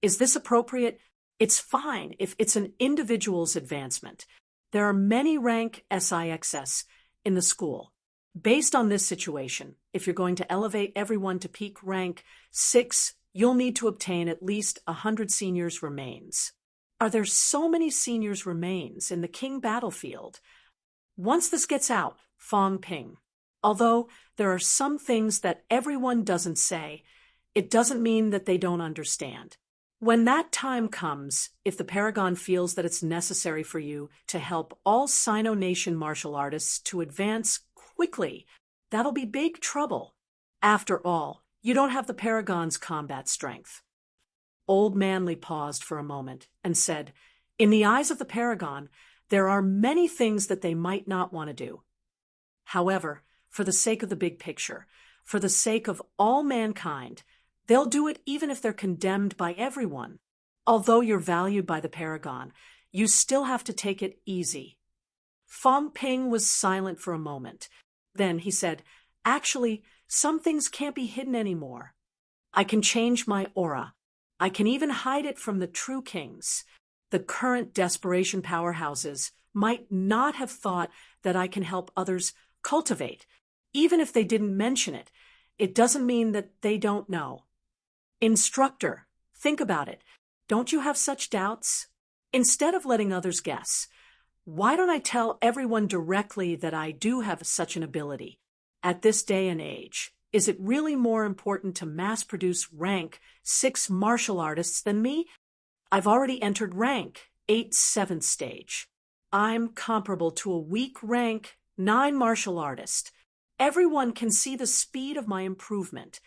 Is this appropriate? It's fine if it's an individual's advancement. There are many rank SIXS in the school. Based on this situation, if you're going to elevate everyone to peak rank 6, you'll need to obtain at least 100 seniors remains. Are there so many seniors remains in the king battlefield? Once this gets out, Fang Ping. Although there are some things that everyone doesn't say, it doesn't mean that they don't understand. When that time comes, if the Paragon feels that it's necessary for you to help all Sino Nation martial artists to advance quickly, that'll be big trouble. After all, you don't have the Paragon's combat strength. Old Manly paused for a moment and said, in the eyes of the Paragon, there are many things that they might not want to do. However, for the sake of the big picture, for the sake of all mankind, they'll do it even if they're condemned by everyone. Although you're valued by the Paragon, you still have to take it easy. Fang Ping was silent for a moment. Then he said, actually, some things can't be hidden anymore. I can change my aura. I can even hide it from the true kings. The current desperation powerhouses might not have thought that I can help others cultivate. Even if they didn't mention it, it doesn't mean that they don't know. Instructor, think about it. Don't you have such doubts? Instead of letting others guess, why don't I tell everyone directly that I do have such an ability? At this day and age, is it really more important to mass-produce rank 6 martial artists than me? I've already entered rank 8 7th stage. I'm comparable to a weak rank 9 martial artist. Everyone can see the speed of my improvement,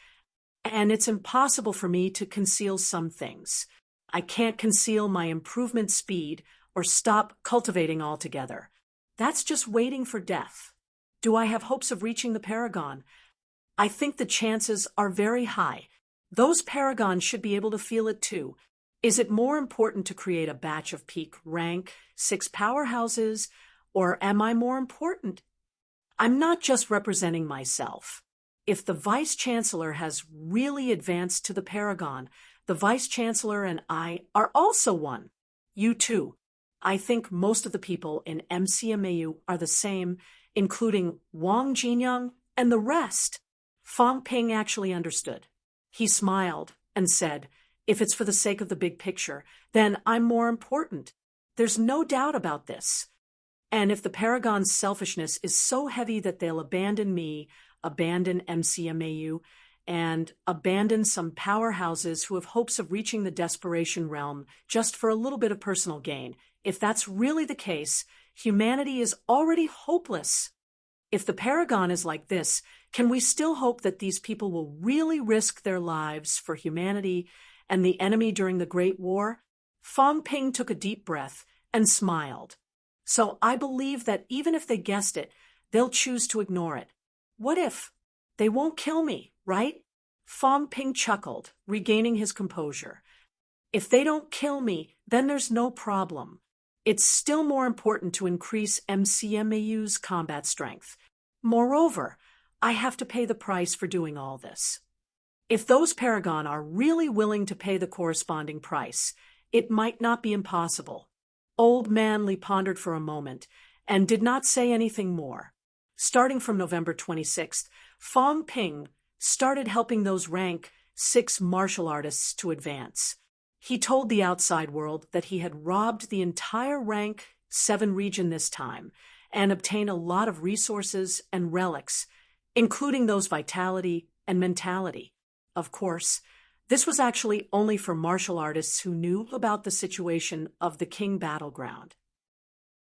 and it's impossible for me to conceal some things. I can't conceal my improvement speed or stop cultivating altogether. That's just waiting for death. Do I have hopes of reaching the Paragon? I think the chances are very high. Those Paragons should be able to feel it too. Is it more important to create a batch of peak rank 6 powerhouses, or am I more important? I'm not just representing myself. If the Vice-Chancellor has really advanced to the Paragon, the Vice-Chancellor and I are also one. You too. I think most of the people in MCMAU are the same, including Wang Jinyang and the rest. Fang Ping actually understood. He smiled and said, if it's for the sake of the big picture, then I'm more important. There's no doubt about this. And if the Paragon's selfishness is so heavy that they'll abandon me, abandon MCMAU, and abandon some powerhouses who have hopes of reaching the desperation realm just for a little bit of personal gain, if that's really the case, humanity is already hopeless. If the Paragon is like this, can we still hope that these people will really risk their lives for humanity and the enemy during the Great War? Fang Ping took a deep breath and smiled. So I believe that even if they guessed it, they'll choose to ignore it. What if? They won't kill me, right? Fang Ping chuckled, regaining his composure. If they don't kill me, then there's no problem. It's still more important to increase MCMAU's combat strength. Moreover, I have to pay the price for doing all this. If those Paragon are really willing to pay the corresponding price, it might not be impossible. Old Manly pondered for a moment and did not say anything more. Starting from November 26th, Fang Ping started helping those rank 6 martial artists to advance. He told the outside world that he had robbed the entire rank 7 region this time and obtained a lot of resources and relics, including those vitality and mentality. Of course, this was actually only for martial artists who knew about the situation of the King battleground.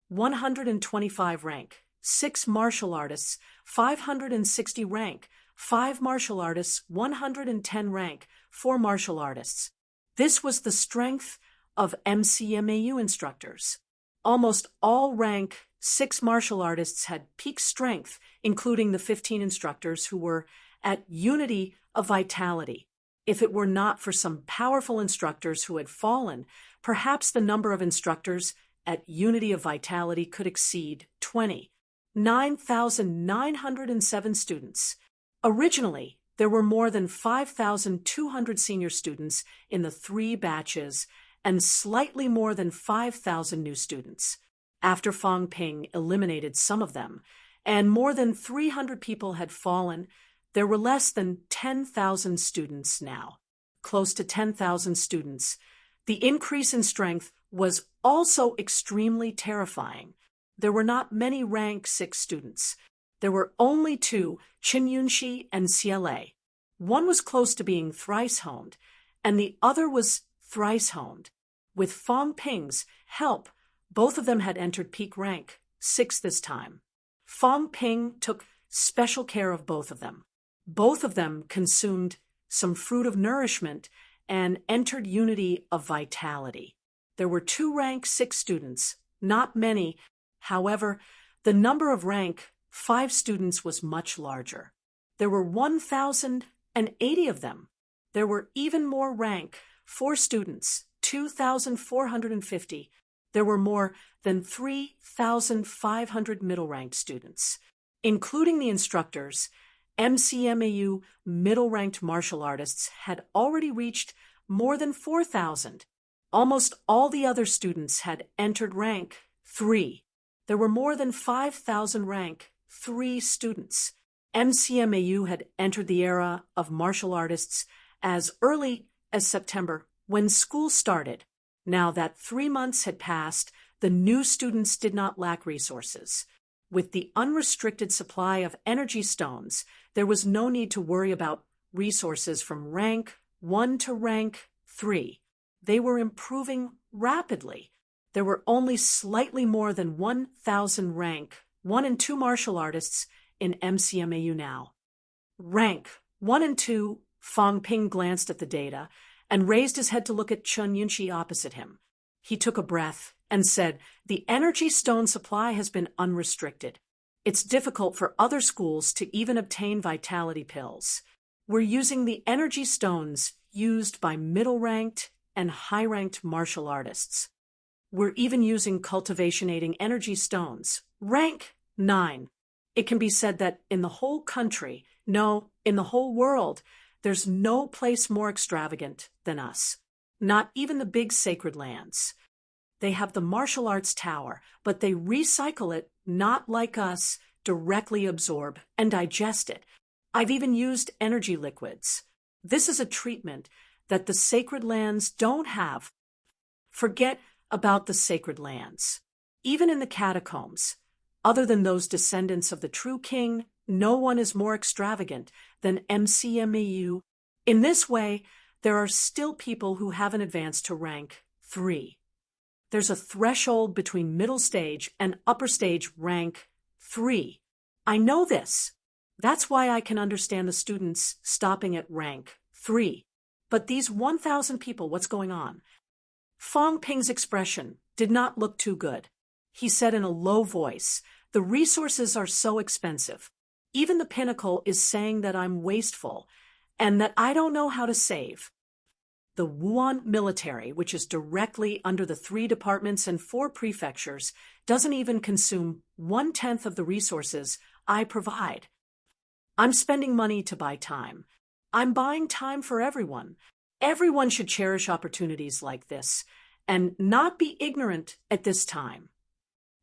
125 rank, 6 martial artists, 560 rank, 5 martial artists, 110 rank, 4 martial artists. This was the strength of MCMAU instructors. Almost all rank 6 martial artists had peak strength, including the 15 instructors who were at unity of vitality. If it were not for some powerful instructors who had fallen, perhaps the number of instructors at unity of vitality could exceed 20. 9,907 students. Originally, there were more than 5,200 senior students in the 3 batches and slightly more than 5,000 new students. After Fang Ping eliminated some of them, and more than 300 people had fallen, there were less than 10,000 students now. Close to 10,000 students. The increase in strength was also extremely terrifying. There were not many rank 6 students. There were only 2, Qin Yunxi and CLA. One was close to being thrice honed, and the other was thrice honed. With Fang Ping's help, both of them had entered peak rank 6 this time. Fang Ping took special care of both of them. Both of them consumed some fruit of nourishment and entered unity of vitality. There were 2 rank 6 students, not many. However, the number of rank 5 students was much larger. There were 1,080 of them. There were even more rank 4 students, 2,450. There were more than 3,500 middle-ranked students. Including the instructors, MCMAU middle-ranked martial artists had already reached more than 4,000. Almost all the other students had entered rank 3. There were more than 5,000 rank 3 students. MCMAU had entered the era of martial artists as early as September, when school started. Now that 3 months had passed, the new students did not lack resources. With the unrestricted supply of energy stones, there was no need to worry about resources from rank 1 to rank 3. They were improving rapidly. There were only slightly more than 1,000 rank 1 and 2 martial artists in MCMAU now. Rank 1 and 2, Fang Ping glanced at the data and raised his head to look at Chun Yunxi opposite him. He took a breath and said, "The energy stone supply has been unrestricted. It's difficult for other schools to even obtain vitality pills. We're using the energy stones used by middle-ranked and high-ranked martial artists. We're even using cultivation-aiding energy stones. Rank 9. It can be said that in the whole country, no, in the whole world, there's no place more extravagant than us. Not even the big sacred lands. They have the martial arts tower, but they recycle it, not like us, directly absorb and digest it. I've even used energy liquids. This is a treatment that the sacred lands don't have. Forget about the sacred lands. Even in the catacombs, other than those descendants of the true king, no one is more extravagant than MCMAU. In this way, there are still people who haven't advanced to rank 3. There's a threshold between middle stage and upper stage rank 3. I know this. That's why I can understand the students stopping at rank 3. But these 1,000 people, what's going on? Fang Ping's expression did not look too good. He said in a low voice, "The resources are so expensive. Even the pinnacle is saying that I'm wasteful and that I don't know how to save. The Wuhan military, which is directly under the 3 departments and 4 prefectures, doesn't even consume 1/10 of the resources I provide. I'm spending money to buy time. I'm buying time for everyone. Everyone should cherish opportunities like this and not be ignorant at this time.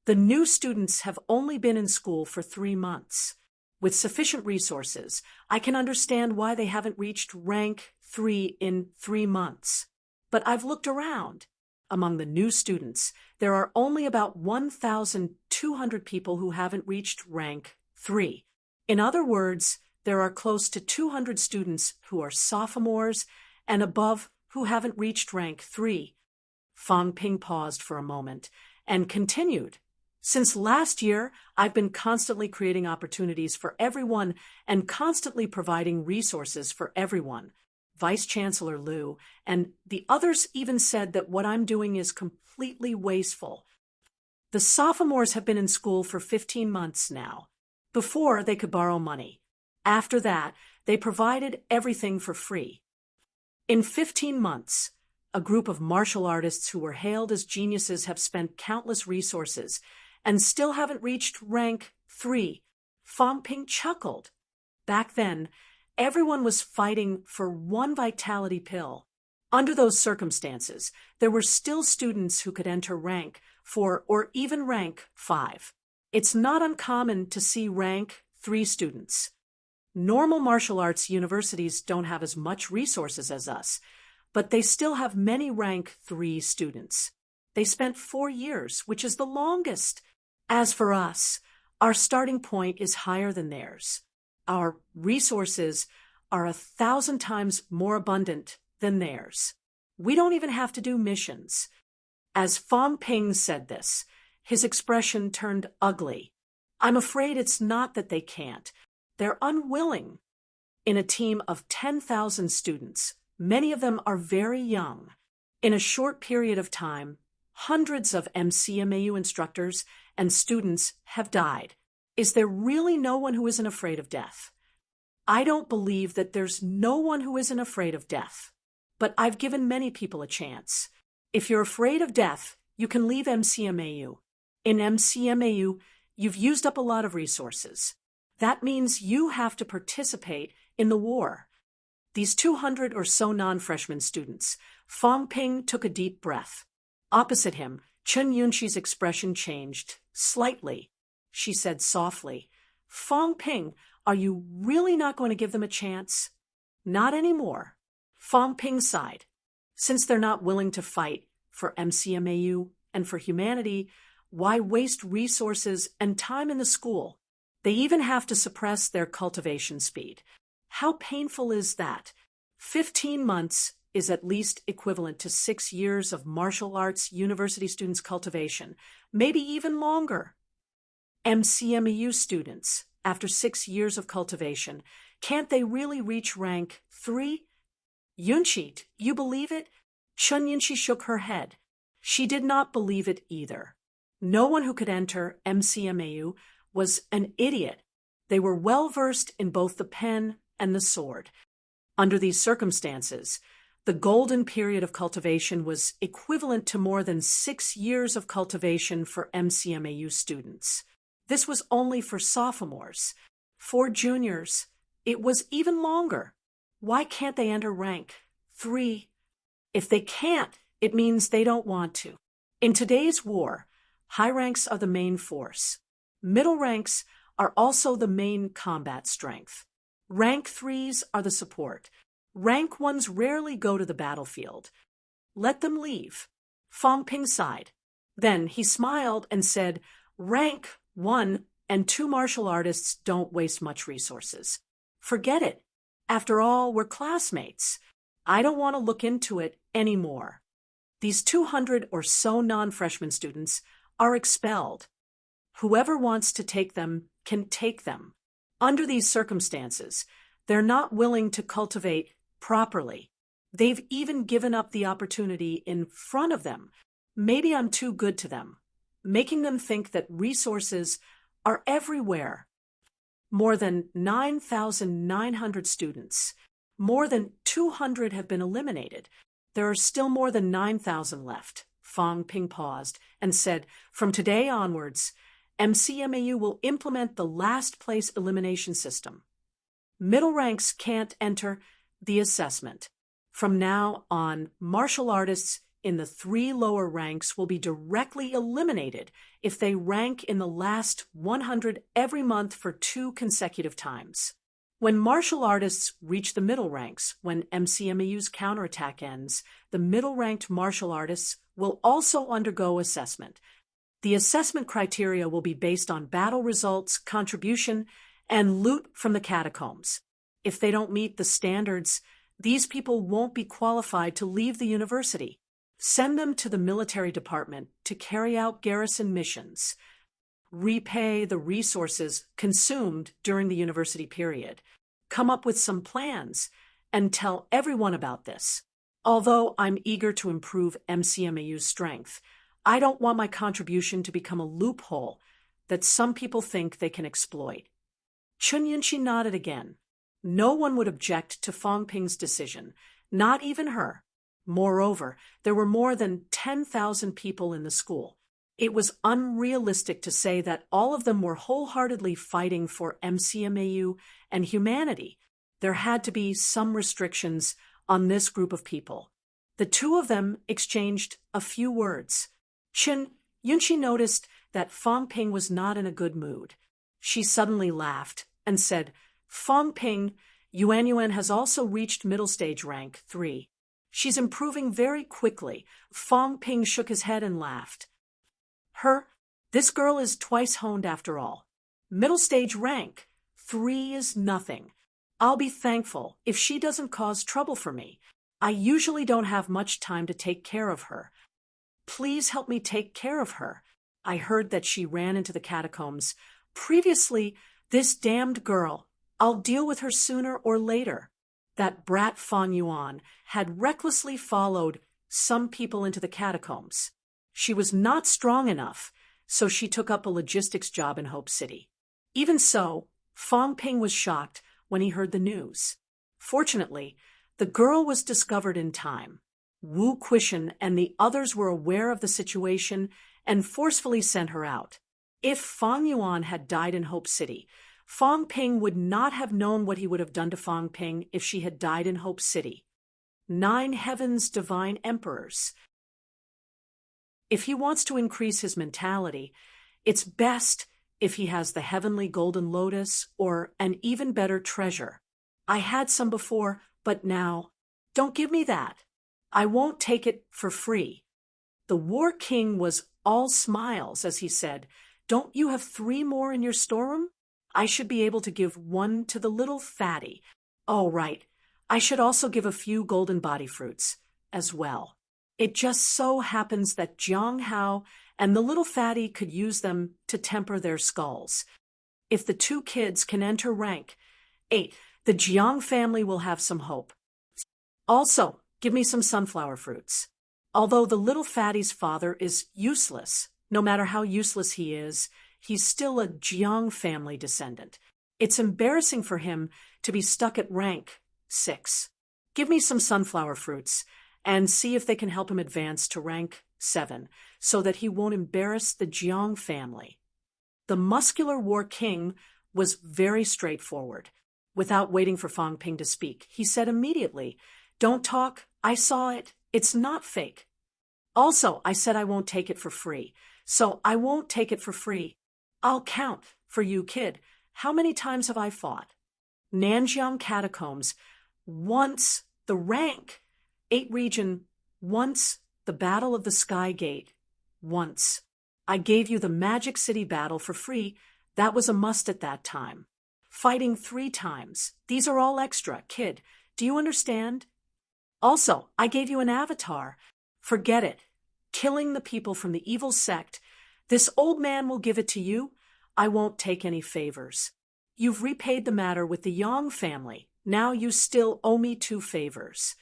The new students have only been in school for 3 months. With sufficient resources, I can understand why they haven't reached rank 3 in 3 months. But I've looked around. Among the new students, there are only about 1,200 people who haven't reached rank 3. In other words, there are close to 200 students who are sophomores and above who haven't reached rank 3. Fang Ping paused for a moment and continued. Since last year, I've been constantly creating opportunities for everyone and constantly providing resources for everyone. Vice Chancellor Liu and the others even said that what I'm doing is completely wasteful. The sophomores have been in school for 15 months now. Before, they could borrow money. After that, they provided everything for free. In 15 months, a group of martial artists who were hailed as geniuses have spent countless resources and still haven't reached rank 3. Fang Ping chuckled. Back then, everyone was fighting for one vitality pill. Under those circumstances, there were still students who could enter rank 4 or even rank 5. It's not uncommon to see rank 3 students. Normal martial arts universities don't have as much resources as us, but they still have many rank 3 students. They spent 4 years, which is the longest. As for us, our starting point is higher than theirs. Our resources are 1,000 times more abundant than theirs. We don't even have to do missions. As Fang Ping said this, his expression turned ugly. I'm afraid it's not that they can't. They're unwilling. In a team of 10,000 students, many of them are very young. In a short period of time, hundreds of MCMAU instructors and students have died. Is there really no one who isn't afraid of death? I don't believe that there's no one who isn't afraid of death. But I've given many people a chance. If you're afraid of death, you can leave MCMAU. In MCMAU, you've used up a lot of resources. That means you have to participate in the war. These 200 or so non-freshman students, Fang Ping took a deep breath. Opposite him, Chen Yunxi's expression changed slightly. She said softly, Fang Ping, are you really not going to give them a chance? Not anymore. Fang Ping sighed. Since they're not willing to fight for MCMAU and for humanity, why waste resources and time in the school? They even have to suppress their cultivation speed. How painful is that? 15 months is at least equivalent to 6 years of martial arts university students' cultivation, maybe even longer. MCMAU students, after 6 years of cultivation, can't they really reach rank 3? Yunqi, you believe it? Chen Yunqi shook her head. She did not believe it either. No one who could enter MCMAU was an idiot. They were well-versed in both the pen and the sword. Under these circumstances, the golden period of cultivation was equivalent to more than 6 years of cultivation for MCMAU students. This was only for sophomores. For juniors, it was even longer. Why can't they enter rank 3? If they can't, it means they don't want to. In today's war, high ranks are the main force. Middle ranks are also the main combat strength. Rank 3s are the support. Rank 1s rarely go to the battlefield. Let them leave. Fang Ping sighed. Then he smiled and said, Rank 1 and 2 martial artists don't waste much resources. Forget it. After all, we're classmates. I don't want to look into it anymore. These 200 or so non-freshman students are expelled. Whoever wants to take them can take them. Under these circumstances, they're not willing to cultivate properly. They've even given up the opportunity in front of them. Maybe I'm too good to them, making them think that resources are everywhere. More than 9,900 students. More than 200 have been eliminated. There are still more than 9,000 left. Fang Ping paused and said, From today onwards, MCMAU will implement the last place elimination system. Middle ranks can't enter the assessment. From now on, martial artists in the 3 lower ranks will be directly eliminated if they rank in the last 100 every month for 2 consecutive times. When martial artists reach the middle ranks, when MCMAU's counterattack ends, the middle-ranked martial artists will also undergo assessment. The assessment criteria will be based on battle results, contribution, and loot from the catacombs. If they don't meet the standards, these people won't be qualified to leave the university. Send them to the military department to carry out garrison missions. Repay the resources consumed during the university period. Come up with some plans and tell everyone about this. Although I'm eager to improve MCMAU's strength, I don't want my contribution to become a loophole that some people think they can exploit. Chun Yunxi nodded again. No one would object to Fong Ping's decision, not even her. Moreover, there were more than 10,000 people in the school. It was unrealistic to say that all of them were wholeheartedly fighting for MCMAU and humanity. There had to be some restrictions on this group of people. The two of them exchanged a few words. Chun Yunxi noticed that Fong Ping was not in a good mood. She suddenly laughed and said, Fong Ping, Yuan has also reached middle stage rank 3. She's improving very quickly. Fong Ping shook his head and laughed. This girl is twice honed after all. Middle stage rank 3 is nothing. I'll be thankful if she doesn't cause trouble for me. I usually don't have much time to take care of her. Please help me take care of her. I heard that she ran into the catacombs. Previously, this damned girl. I'll deal with her sooner or later. That brat Fan Yuan had recklessly followed some people into the catacombs. She was not strong enough, so she took up a logistics job in Hope City. Even so, Fong Ping was shocked when he heard the news. Fortunately, the girl was discovered in time. Wu Quishan and the others were aware of the situation and forcefully sent her out. If Fang Yuan had died in Hope City, Fong Ping would not have known what he would have done to Fong Ping if she had died in Hope City. 9 heavens' divine emperors. If he wants to increase his mentality, it's best if he has the heavenly golden lotus or an even better treasure. I had some before, but now, don't give me that. I won't take it for free. The War King was all smiles as he said, Don't you have 3 more in your storeroom? I should be able to give 1 to the little fatty. Oh, right. I should also give a few golden body fruits as well. It just so happens that Jiang Hao and the little fatty could use them to temper their skulls. If the 2 kids can enter rank 8, the Jiang family will have some hope. Also, give me some sunflower fruits. Although the little fatty's father is useless, no matter how useless he is, he's still a Jiang family descendant. It's embarrassing for him to be stuck at rank 6. Give me some sunflower fruits and see if they can help him advance to rank 7 so that he won't embarrass the Jiang family. The muscular War King was very straightforward. Without waiting for Fong Ping to speak, he said immediately, Don't talk, I saw it, it's not fake. Also, I said I won't take it for free, so I won't take it for free. I'll count for you, kid. How many times have I fought? Nanjiang Catacombs, once the rank 8 region, once the Battle of the Sky Gate, once. I gave you the Magic City battle for free. That was a must at that time. Fighting 3 times. These are all extra, kid. Do you understand? Also, I gave you an avatar. Forget it. Killing the people from the evil sect. This old man will give it to you. I won't take any favors. You've repaid the matter with the Yang family. Now you still owe me 2 favors.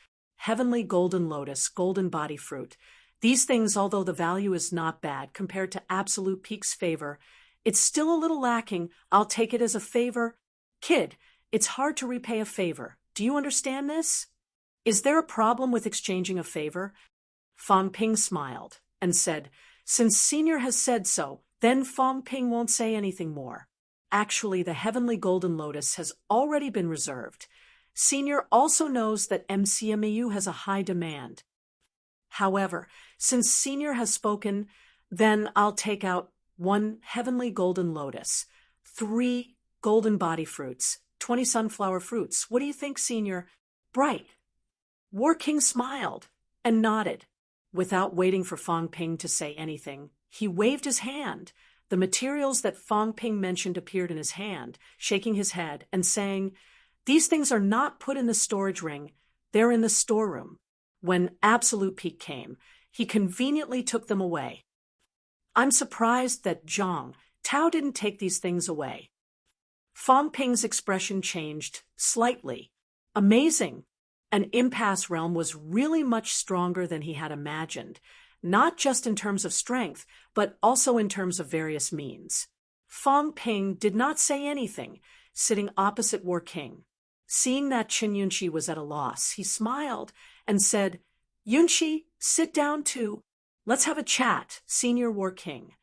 Heavenly golden lotus, golden body fruit. These things, although the value is not bad compared to Absolute Peak's favor, it's still a little lacking. I'll take it as a favor. Kid, it's hard to repay a favor. Do you understand this? Is there a problem with exchanging a favor? Fong Ping smiled and said, Since Senior has said so, then Fong Ping won't say anything more. Actually, the heavenly golden lotus has already been reserved. Senior also knows that MCMAU has a high demand. However, since Senior has spoken, then I'll take out 1 heavenly golden lotus, 3 golden body fruits, 20 sunflower fruits. What do you think, Senior? Bright. War King smiled and nodded. Without waiting for Fong Ping to say anything, he waved his hand. The materials that Fong Ping mentioned appeared in his hand, shaking his head and saying, "These things are not put in the storage ring, they're in the storeroom." When absolute peak came, he conveniently took them away. "I'm surprised that Zhang Tao didn't take these things away." Fong Ping's expression changed slightly. Amazing. An impasse realm was really much stronger than he had imagined, not just in terms of strength, but also in terms of various means. Fong Ping did not say anything, sitting opposite War King. Seeing that Qin Yunqi was at a loss, he smiled and said, "Yunqi, sit down too. Let's have a chat, Senior War King.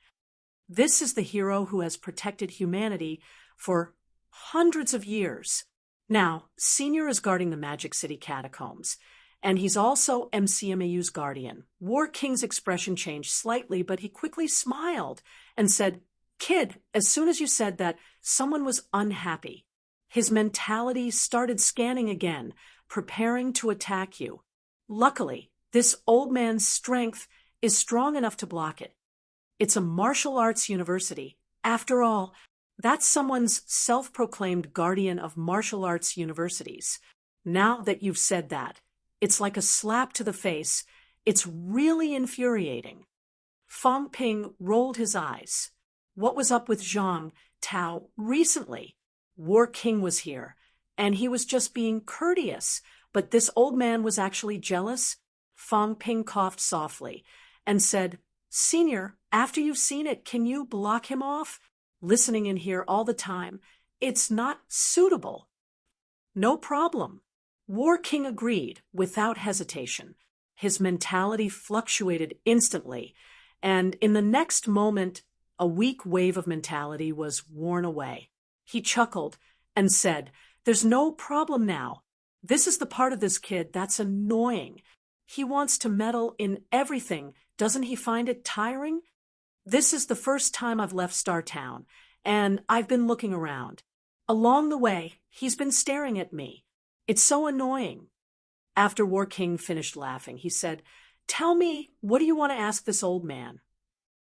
This is the hero who has protected humanity for hundreds of years. Now, Senior is guarding the Magic City catacombs, and he's also MCMAU's guardian." War King's expression changed slightly, but he quickly smiled and said, "Kid, as soon as you said that, someone was unhappy. His mentality started scanning again, preparing to attack you. Luckily, this old man's strength is strong enough to block it. It's a martial arts university. After all, that's someone's self-proclaimed guardian of martial arts universities. Now that you've said that, it's like a slap to the face. It's really infuriating." Fong Ping rolled his eyes. What was up with Zhang Tao recently? War King was here, and he was just being courteous, but this old man was actually jealous. Fong Ping coughed softly and said, "Senior, after you've seen it, can you block him off? Listening in here all the time, it's not suitable." "No problem." War King agreed without hesitation. His mentality fluctuated instantly, and in the next moment, a weak wave of mentality was worn away. He chuckled and said, "There's no problem now. This is the part of this kid that's annoying. He wants to meddle in everything. Doesn't he find it tiring? This is the first time I've left Star Town, and I've been looking around. Along the way, he's been staring at me. It's so annoying." After War King finished laughing, he said, "Tell me, what do you want to ask this old man?"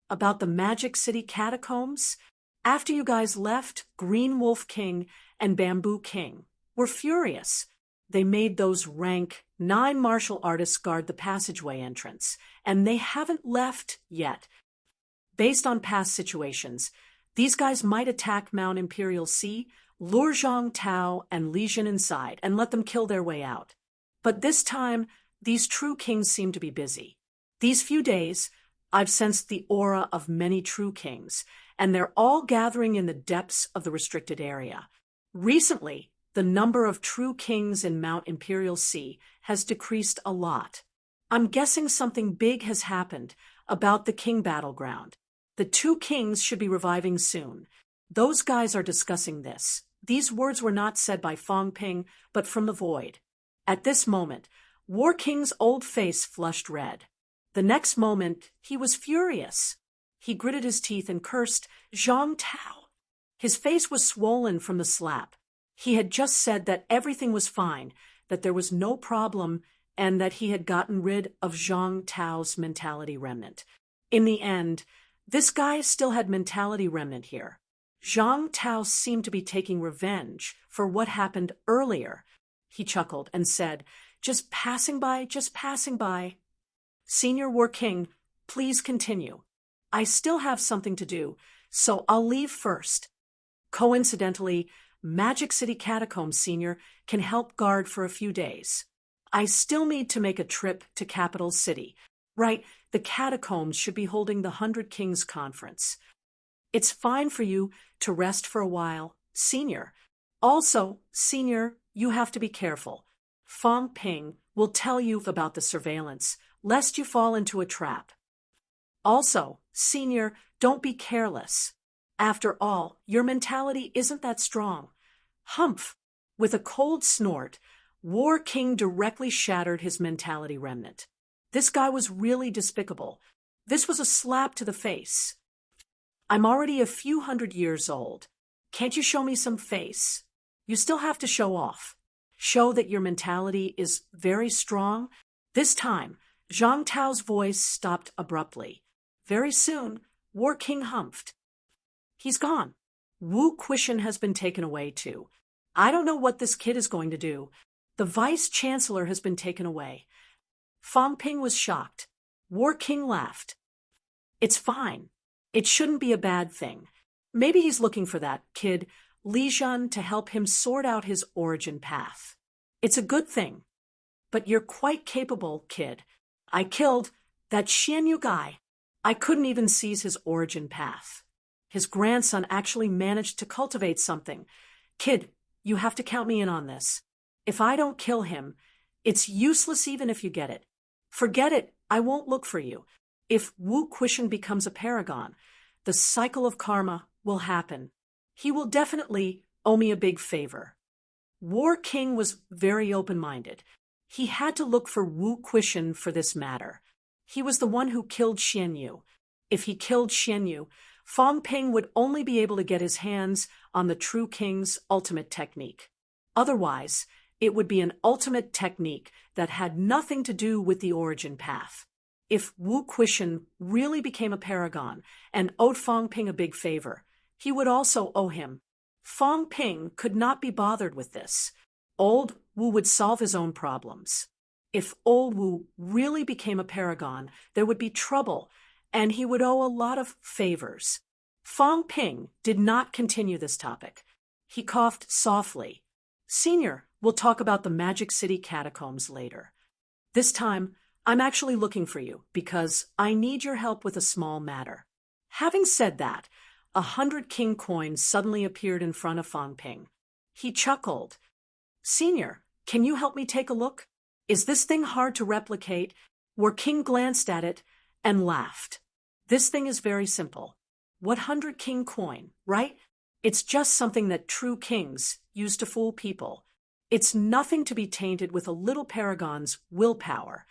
"About the Magic City catacombs? After you guys left, Green Wolf King and Bamboo King were furious. They made those rank 9 martial artists guard the passageway entrance, and they haven't left yet. Based on past situations, these guys might attack Mount Imperial Sea, lure Zhang Tao and Li Jin inside, and let them kill their way out. But this time, these true kings seem to be busy. These few days, I've sensed the aura of many true kings, and they're all gathering in the depths of the restricted area. Recently, the number of true kings in Mount Imperial Sea has decreased a lot. I'm guessing something big has happened about the king battleground. The 2 kings should be reviving soon. Those guys are discussing this." These words were not said by Fong Ping, but from the void. At this moment, War King's old face flushed red. The next moment, he was furious. He gritted his teeth and cursed Zhang Tao. His face was swollen from the slap. He had just said that everything was fine, that there was no problem, and that he had gotten rid of Zhang Tao's mentality remnant. In the end, this guy still had mentality remnant here. Zhang Tao seemed to be taking revenge for what happened earlier. He chuckled and said, just passing by. "Senior War King, please continue. I still have something to do, so I'll leave first. Coincidentally, Magic City Catacombs Senior can help guard for a few days. I still need to make a trip to Capital City. Right, the Catacombs should be holding the 100 Kings Conference. It's fine for you to rest for a while, Senior. Also, Senior, you have to be careful. Fong Ping will tell you about the surveillance, lest you fall into a trap. Also, Senior, don't be careless. After all, your mentality isn't that strong." Humph! With a cold snort, War King directly shattered his mentality remnant. This guy was really despicable. This was a slap to the face. "I'm already a few hundred years old. Can't you show me some face?" You still have to show off. Show that your mentality is very strong. This time, Zhang Tao's voice stopped abruptly. Very soon, War King humphed. He's gone. Wu Quishan has been taken away too. I don't know what this kid is going to do. The vice-chancellor has been taken away. Fang Ping was shocked. War King laughed. It's fine. It shouldn't be a bad thing. Maybe he's looking for that kid, Li Zhan, to help him sort out his origin path. It's a good thing. But you're quite capable, kid. I killed that Xianyu guy. I couldn't even seize his origin path. His grandson actually managed to cultivate something. Kid, you have to count me in on this. If I don't kill him, it's useless even if you get it. Forget it, I won't look for you. If Wu Quishan becomes a paragon, the cycle of karma will happen. He will definitely owe me a big favor. War King was very open-minded. He had to look for Wu Quishan for this matter. He was the one who killed Xianyu. If he killed Xianyu, Fang Ping would only be able to get his hands on the true king's ultimate technique. Otherwise, it would be an ultimate technique that had nothing to do with the origin path. If Wu Quishan really became a paragon and owed Fang Ping a big favor, he would also owe him. Fang Ping could not be bothered with this. Old Wu would solve his own problems. If old Wu really became a paragon, there would be trouble, and he would owe a lot of favors. Fang Ping did not continue this topic. He coughed softly. Senior, we'll talk about the Magic City catacombs later. This time, I'm actually looking for you because I need your help with a small matter. Having said that, 100 king coins suddenly appeared in front of Fang Ping. He chuckled. Senior, can you help me take a look? Is this thing hard to replicate? War King glanced at it and laughed. This thing is very simple. 100 king coin, right? It's just something that true kings use to fool people. It's nothing to be tainted with a little paragon's willpower.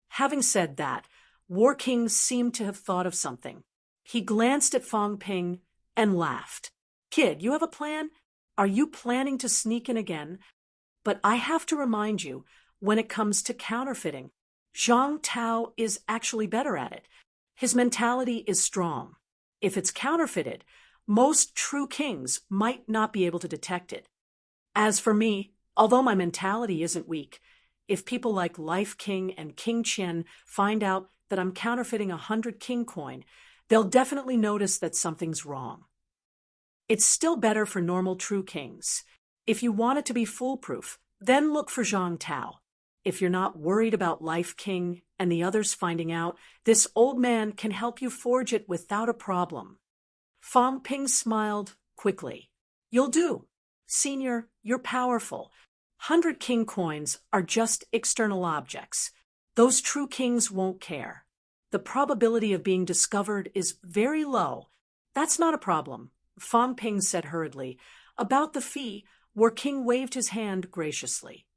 Having said that, War King seemed to have thought of something. He glanced at Fang Ping and laughed. Kid, you have a plan? Are you planning to sneak in again? But I have to remind you, when it comes to counterfeiting, Zhang Tao is actually better at it. His mentality is strong. If it's counterfeited, most true kings might not be able to detect it. As for me, although my mentality isn't weak, if people like Life King and King Qian find out that I'm counterfeiting 100 king coin, they'll definitely notice that something's wrong. It's still better for normal true kings. If you want it to be foolproof, then look for Zhang Tao. If you're not worried about Life King and the others finding out, this old man can help you forge it without a problem. Fang Ping smiled quickly. You'll do. Senior, you're powerful. 100 king coins are just external objects. Those true kings won't care. The probability of being discovered is very low. That's not a problem, Fang Ping said hurriedly. About the fee, War King waved his hand graciously.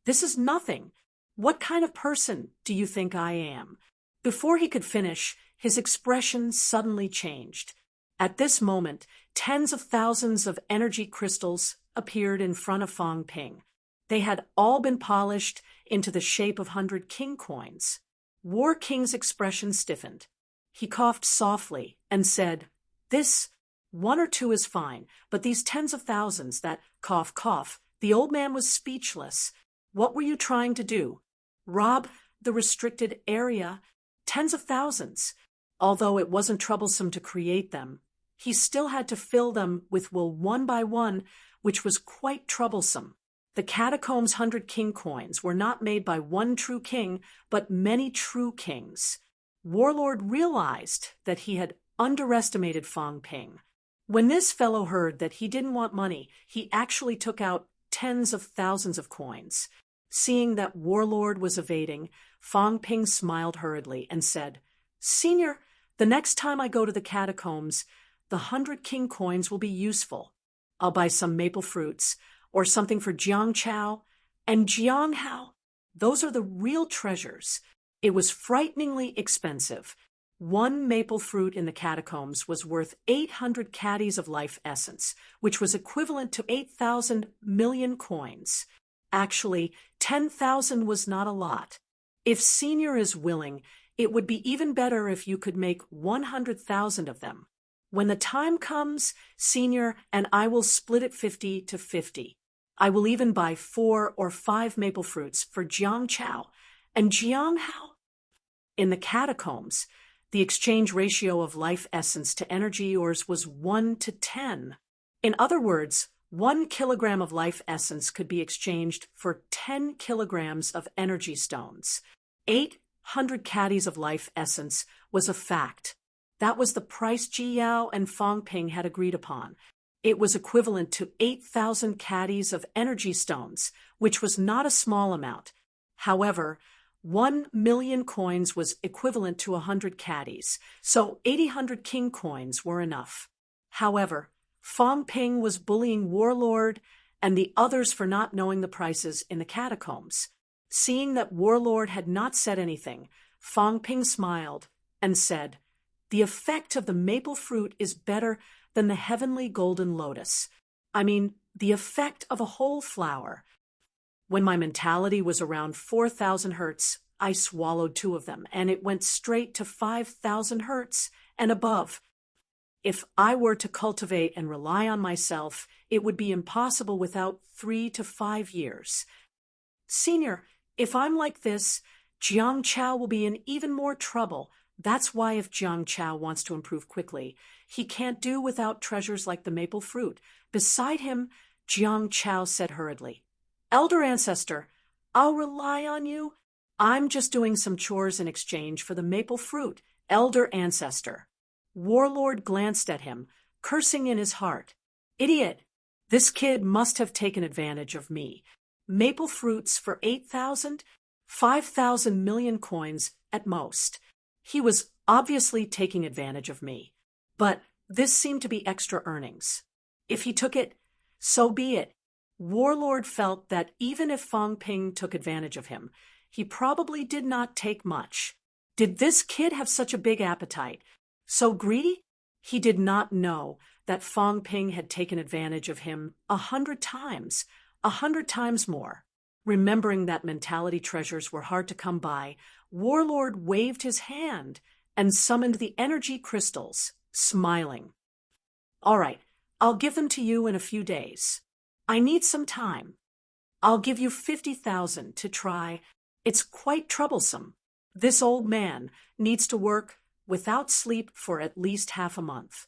This is nothing. What kind of person do you think I am? Before he could finish, his expression suddenly changed. At this moment, tens of thousands of energy crystals appeared in front of Fang Ping. They had all been polished into the shape of 100 king coins. War King's expression stiffened. He coughed softly and said, This, 1 or 2 is fine, but these tens of thousands that cough, cough. The old man was speechless. What were you trying to do? Rob the restricted area? Tens of thousands. Although it wasn't troublesome to create them, he still had to fill them with wool one by one, which was quite troublesome. The catacombs' 100 king coins were not made by one true king, but many true kings. Warlord realized that he had underestimated Fang Ping. When this fellow heard that he didn't want money, he actually took out tens of thousands of coins. Seeing that Warlord was evading, Fang Ping smiled hurriedly and said, Senior, the next time I go to the catacombs, the 100 king coins will be useful. I'll buy some maple fruits, or something for Jiang Chao and Jiang Hao. Those are the real treasures. It was frighteningly expensive. One maple fruit in the catacombs was worth 800 caddies of life essence, which was equivalent to 8,000 million coins. Actually, 10,000 was not a lot. If Senior is willing, it would be even better if you could make 100,000 of them. When the time comes, Senior and I will split it 50-50. I will even buy 4 or 5 maple fruits for Jiang Chao. And Jiang Hao? In the catacombs, the exchange ratio of life essence to energy ores was 1-10. In other words, 1 kilogram of life essence could be exchanged for 10 kilograms of energy stones. 800 caddies of life essence was a fact. That was the price Ji Yao and Fang Ping had agreed upon. It was equivalent to 8,000 caddies of energy stones, which was not a small amount. However, 1 million coins was equivalent to 100 caddies, so 800 king coins were enough. However, Fang Ping was bullying Warlord and the others for not knowing the prices in the catacombs. Seeing that Warlord had not said anything, Fang Ping smiled and said, "The effect of the maple fruit is better than the heavenly golden lotus. I mean, the effect of a whole flower." When my mentality was around 4,000 hertz, I swallowed 2 of them, and it went straight to 5,000 hertz and above. If I were to cultivate and rely on myself, it would be impossible without 3 to 5 years. Senior, if I'm like this, Jiang Chao will be in even more trouble. That's why if Jiang Chao wants to improve quickly, he can't do without treasures like the maple fruit. Beside him, Jiang Chao said hurriedly, "Elder Ancestor, I'll rely on you. I'm just doing some chores in exchange for the maple fruit, Elder Ancestor." Warlord glanced at him, cursing in his heart. "Idiot! This kid must have taken advantage of me. Maple fruits for 8,000? 5,000 million coins at most. He was obviously taking advantage of me. But this seemed to be extra earnings. If he took it, so be it." Warlord felt that even if Fang Ping took advantage of him, he probably did not take much. Did this kid have such a big appetite? So greedy? He did not know that Fang Ping had taken advantage of him 100 times, 100 times more. Remembering that mentality treasures were hard to come by, Warlord waved his hand and summoned the energy crystals, smiling. "All right, I'll give them to you in a few days. I need some time. I'll give you 50,000 to try. It's quite troublesome. This old man needs to work without sleep for at least half a month.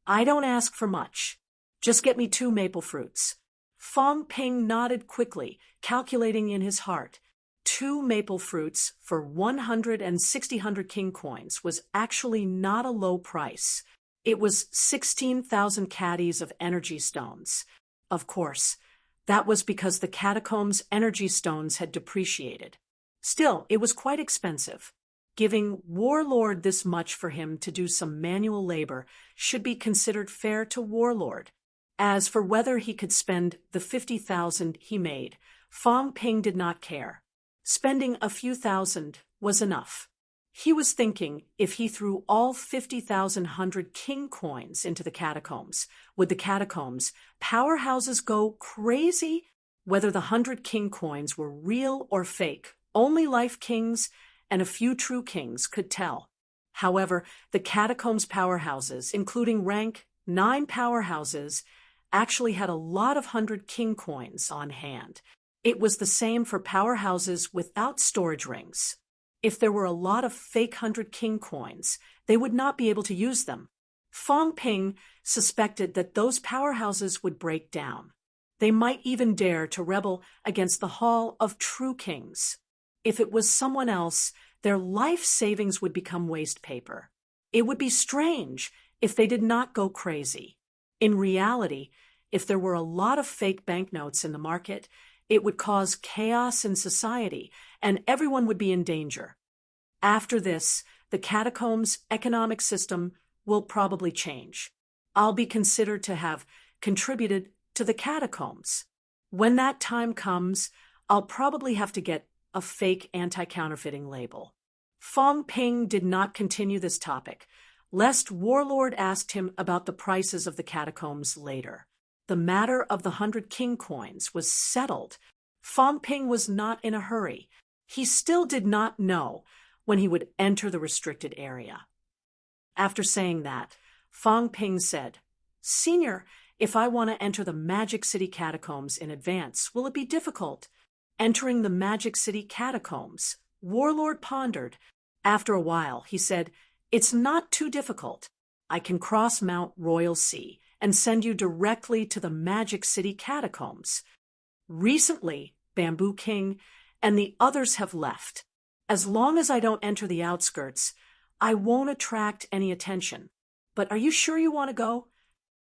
I don't ask for much. Just get me 2 maple fruits." Fang Ping nodded quickly, calculating in his heart. 2 maple fruits for 160 king coins was actually not a low price. It was 16,000 caddies of energy stones. Of course, that was because the catacombs' energy stones had depreciated. Still, it was quite expensive. Giving Warlord this much for him to do some manual labor should be considered fair to Warlord. As for whether he could spend the 50,000 he made, Fang Ping did not care. Spending a few thousand was enough. He was thinking if he threw all 50,000 100 king coins into the catacombs, would the catacombs, powerhouses go crazy? Whether the 100 king coins were real or fake, only life kings and a few true kings could tell. However, the catacombs powerhouses, including rank 9 powerhouses, actually had a lot of 100 king coins on hand. It was the same for powerhouses without storage rings. If there were a lot of fake 100 king coins, they would not be able to use them. Fang Ping suspected that those powerhouses would break down. They might even dare to rebel against the Hall of True Kings. If it was someone else, their life savings would become waste paper. It would be strange if they did not go crazy. In reality, if there were a lot of fake banknotes in the market, it would cause chaos in society, and everyone would be in danger. After this, the catacombs' economic system will probably change. I'll be considered to have contributed to the catacombs. When that time comes, I'll probably have to get a fake anti-counterfeiting label. Fong Ping did not continue this topic, lest Warlord asked him about the prices of the catacombs later. The matter of the 100 king coins was settled. Fong Ping was not in a hurry. He still did not know when he would enter the restricted area. After saying that, Fong Ping said, "Senior, if I want to enter the Magic City catacombs in advance, will it be difficult?" Entering the Magic City catacombs, Warlord pondered. After a while, he said, "It's not too difficult. I can cross Mount Royal Sea and send you directly to the Magic City catacombs. Recently, Bamboo King and the others have left. As long as I don't enter the outskirts, I won't attract any attention. But are you sure you want to go?"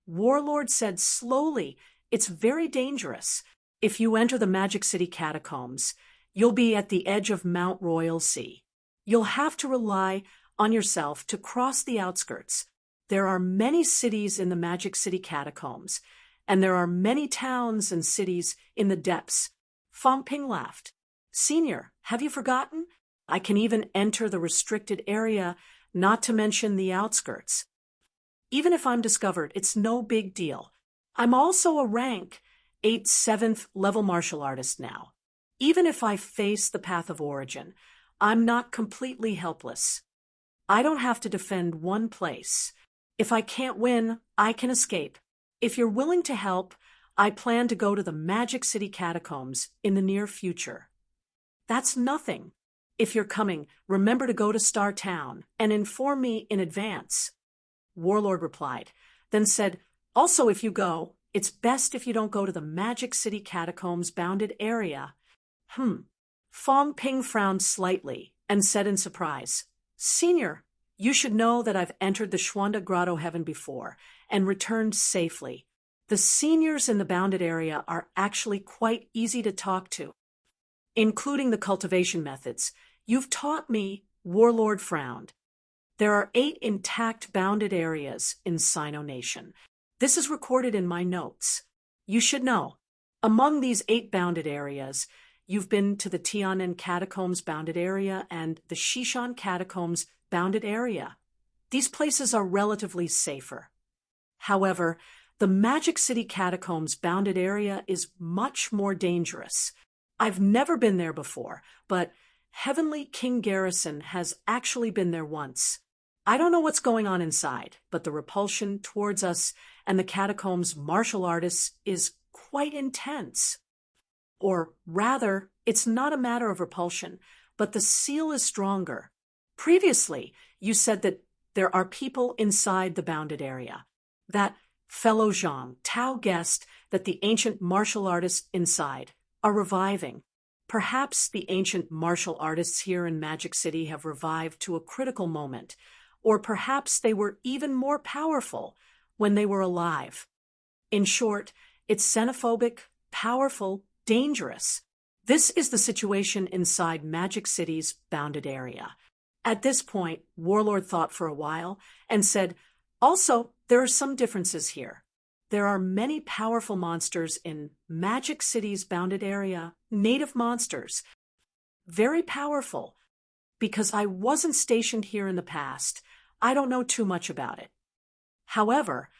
Warlord said slowly, "It's very dangerous. If you enter the Magic City catacombs, you'll be at the edge of Mount Royal Sea. You'll have to rely on yourself to cross the outskirts. There are many cities in the Magic City catacombs, and there are many towns and cities in the depths." Fong Ping laughed. "Senior, have you forgotten? I can even enter the restricted area, not to mention the outskirts. Even if I'm discovered, it's no big deal. I'm also a rank 8 7th level martial artist now. Even if I face the path of origin, I'm not completely helpless. I don't have to defend one place. If I can't win, I can escape. If you're willing to help, I plan to go to the Magic City catacombs in the near future." "That's nothing. If you're coming, remember to go to Star Town and inform me in advance." Warlord replied, then said, "Also, if you go, it's best if you don't go to the Magic City catacombs bounded area." Fong Ping frowned slightly and said in surprise, "Senior, you should know that I've entered the Schwanda Grotto Heaven before and returned safely. The seniors in the bounded area are actually quite easy to talk to, including the cultivation methods. You've taught me." Warlord frowned. "There are 8 intact bounded areas in Sino Nation. This is recorded in my notes. You should know. Among these 8 bounded areas, you've been to the Tian'an Catacombs bounded area and the Shishan Catacombs bounded area. These places are relatively safer. However, the Magic City Catacombs bounded area is much more dangerous. I've never been there before, but Heavenly King Garrison has actually been there once. I don't know what's going on inside, but the repulsion towards us and the catacombs martial artists is quite intense. Or rather, it's not a matter of repulsion, but the seal is stronger. Previously, you said that there are people inside the bounded area. That fellow Zhang Tao guessed that the ancient martial artists inside are reviving. Perhaps the ancient martial artists here in Magic City have revived to a critical moment, or perhaps they were even more powerful when they were alive. In short, it's xenophobic, powerful, dangerous. This is the situation inside Magic City's bounded area. At this point, Warlord thought for a while and said, "Also, there are some differences here. There are many powerful monsters in Magic City's bounded area, native monsters. Very powerful. Because I wasn't stationed here in the past, I don't know too much about it. However,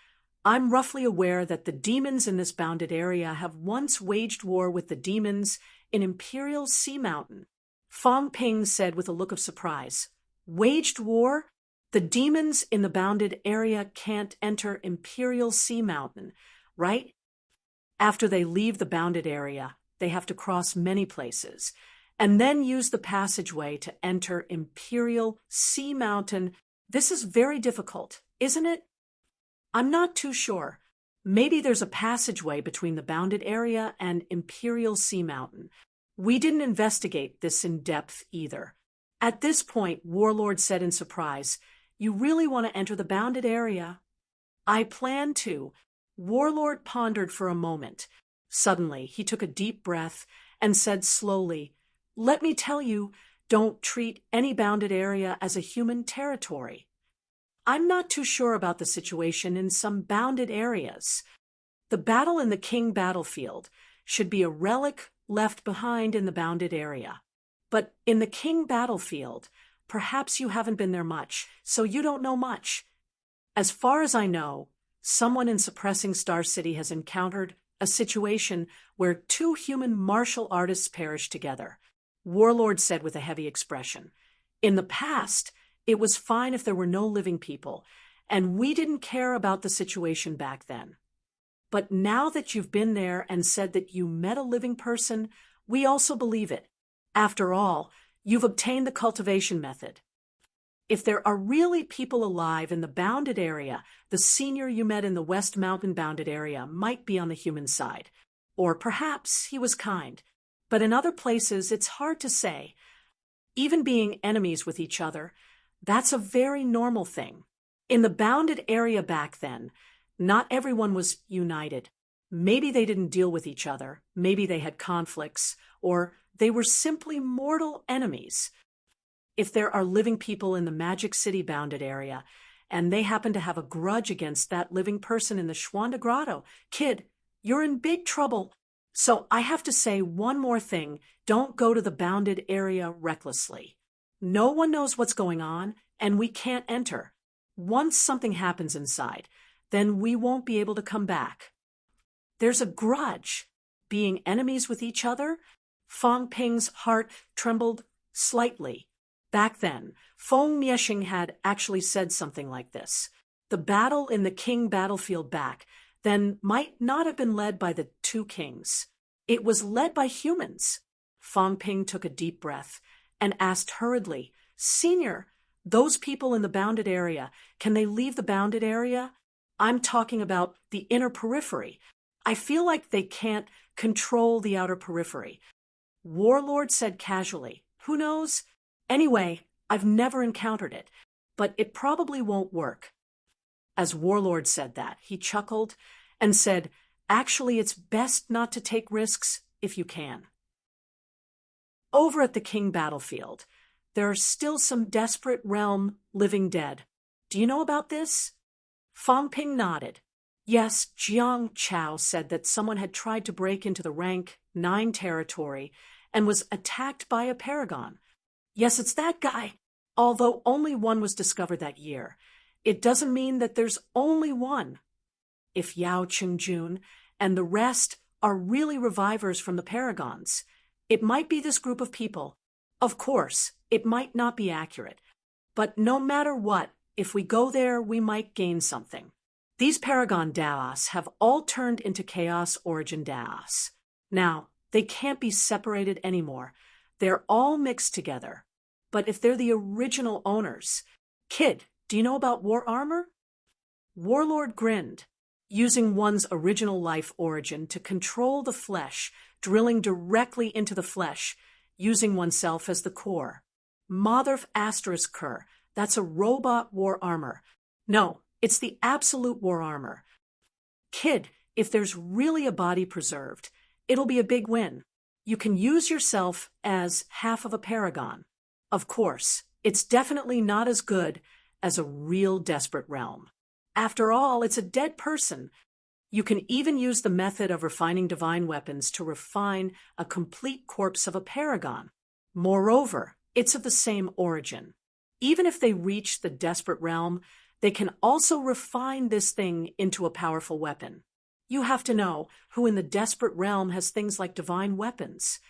I'm roughly aware that the demons in this bounded area have once waged war with the demons in Imperial Sea Mountain." Fong Ping said with a look of surprise, "Waged war? The demons in the bounded area can't enter Imperial Sea Mountain, right? After they leave the bounded area, they have to cross many places, and then use the passageway to enter Imperial Sea Mountain. This is very difficult, isn't it?" "I'm not too sure. Maybe there's a passageway between the bounded area and Imperial Sea Mountain. We didn't investigate this in depth either." At this point, Warlord said in surprise, "You really want to enter the bounded area?" "I plan to." Warlord pondered for a moment. Suddenly, he took a deep breath and said slowly, "Let me tell you, don't treat any bounded area as a human territory. I'm not too sure about the situation in some bounded areas. The battle in the King battlefield should be a relic left behind in the bounded area. But in the King battlefield, perhaps you haven't been there much, so you don't know much. As far as I know, someone in Suppressing Star City has encountered a situation where two human martial artists perished together, Warlord said with a heavy expression. In the past, it was fine if there were no living people, and we didn't care about the situation back then. But now that you've been there and said that you met a living person, we also believe it. After all, you've obtained the cultivation method. If there are really people alive in the bounded area, the senior you met in the West Mountain bounded area might be on the human side. Or perhaps he was kind. But in other places, it's hard to say. Even being enemies with each other, that's a very normal thing. In the bounded area back then, not everyone was united. Maybe they didn't deal with each other, maybe they had conflicts, or they were simply mortal enemies. If there are living people in the Magic City bounded area, and they happen to have a grudge against that living person in the Schwanda Grotto, kid, you're in big trouble. So I have to say one more thing. Don't go to the bounded area recklessly. No one knows what's going on, and we can't enter. Once something happens inside, then we won't be able to come back. There's a grudge. Being enemies with each other? Fong Ping's heart trembled slightly. Back then, Feng Miexing had actually said something like this. The battle in the King battlefield back then might not have been led by the two kings. It was led by humans. Fong Ping took a deep breath and asked hurriedly, Senior, those people in the bounded area, can they leave the bounded area? I'm talking about the inner periphery. I feel like they can't control the outer periphery. Warlord said casually, Who knows? Anyway, I've never encountered it, but it probably won't work. As Warlord said that, he chuckled and said, Actually, it's best not to take risks if you can. Over at the King battlefield, there are still some desperate realm living dead. Do you know about this? Fong Ping nodded. Yes, Jiang Chao said that someone had tried to break into the rank 9 territory and was attacked by a paragon. Yes, it's that guy. Although only one was discovered that year, it doesn't mean that there's only one. If Yao Qingjun and the rest are really revivers from the paragons, it might be this group of people. Of course, it might not be accurate. But no matter what, if we go there, we might gain something. These Paragon Daos have all turned into Chaos Origin Daos. Now, they can't be separated anymore. They're all mixed together. But if they're the original owners... Kid, do you know about war armor? Warlord grinned, using one's original life origin to control the flesh, drilling directly into the flesh, using oneself as the core. Motherf asterisk Kerr, that's a robot war armor. No, it's the absolute war armor. Kid, if there's really a body preserved, it'll be a big win. You can use yourself as half of a paragon. Of course, it's definitely not as good as a real desperate realm. After all, it's a dead person. You can even use the method of refining divine weapons to refine a complete corpse of a paragon. Moreover, it's of the same origin. Even if they reach the desperate realm, they can also refine this thing into a powerful weapon. You have to know who in the desperate realm has things like divine weapons.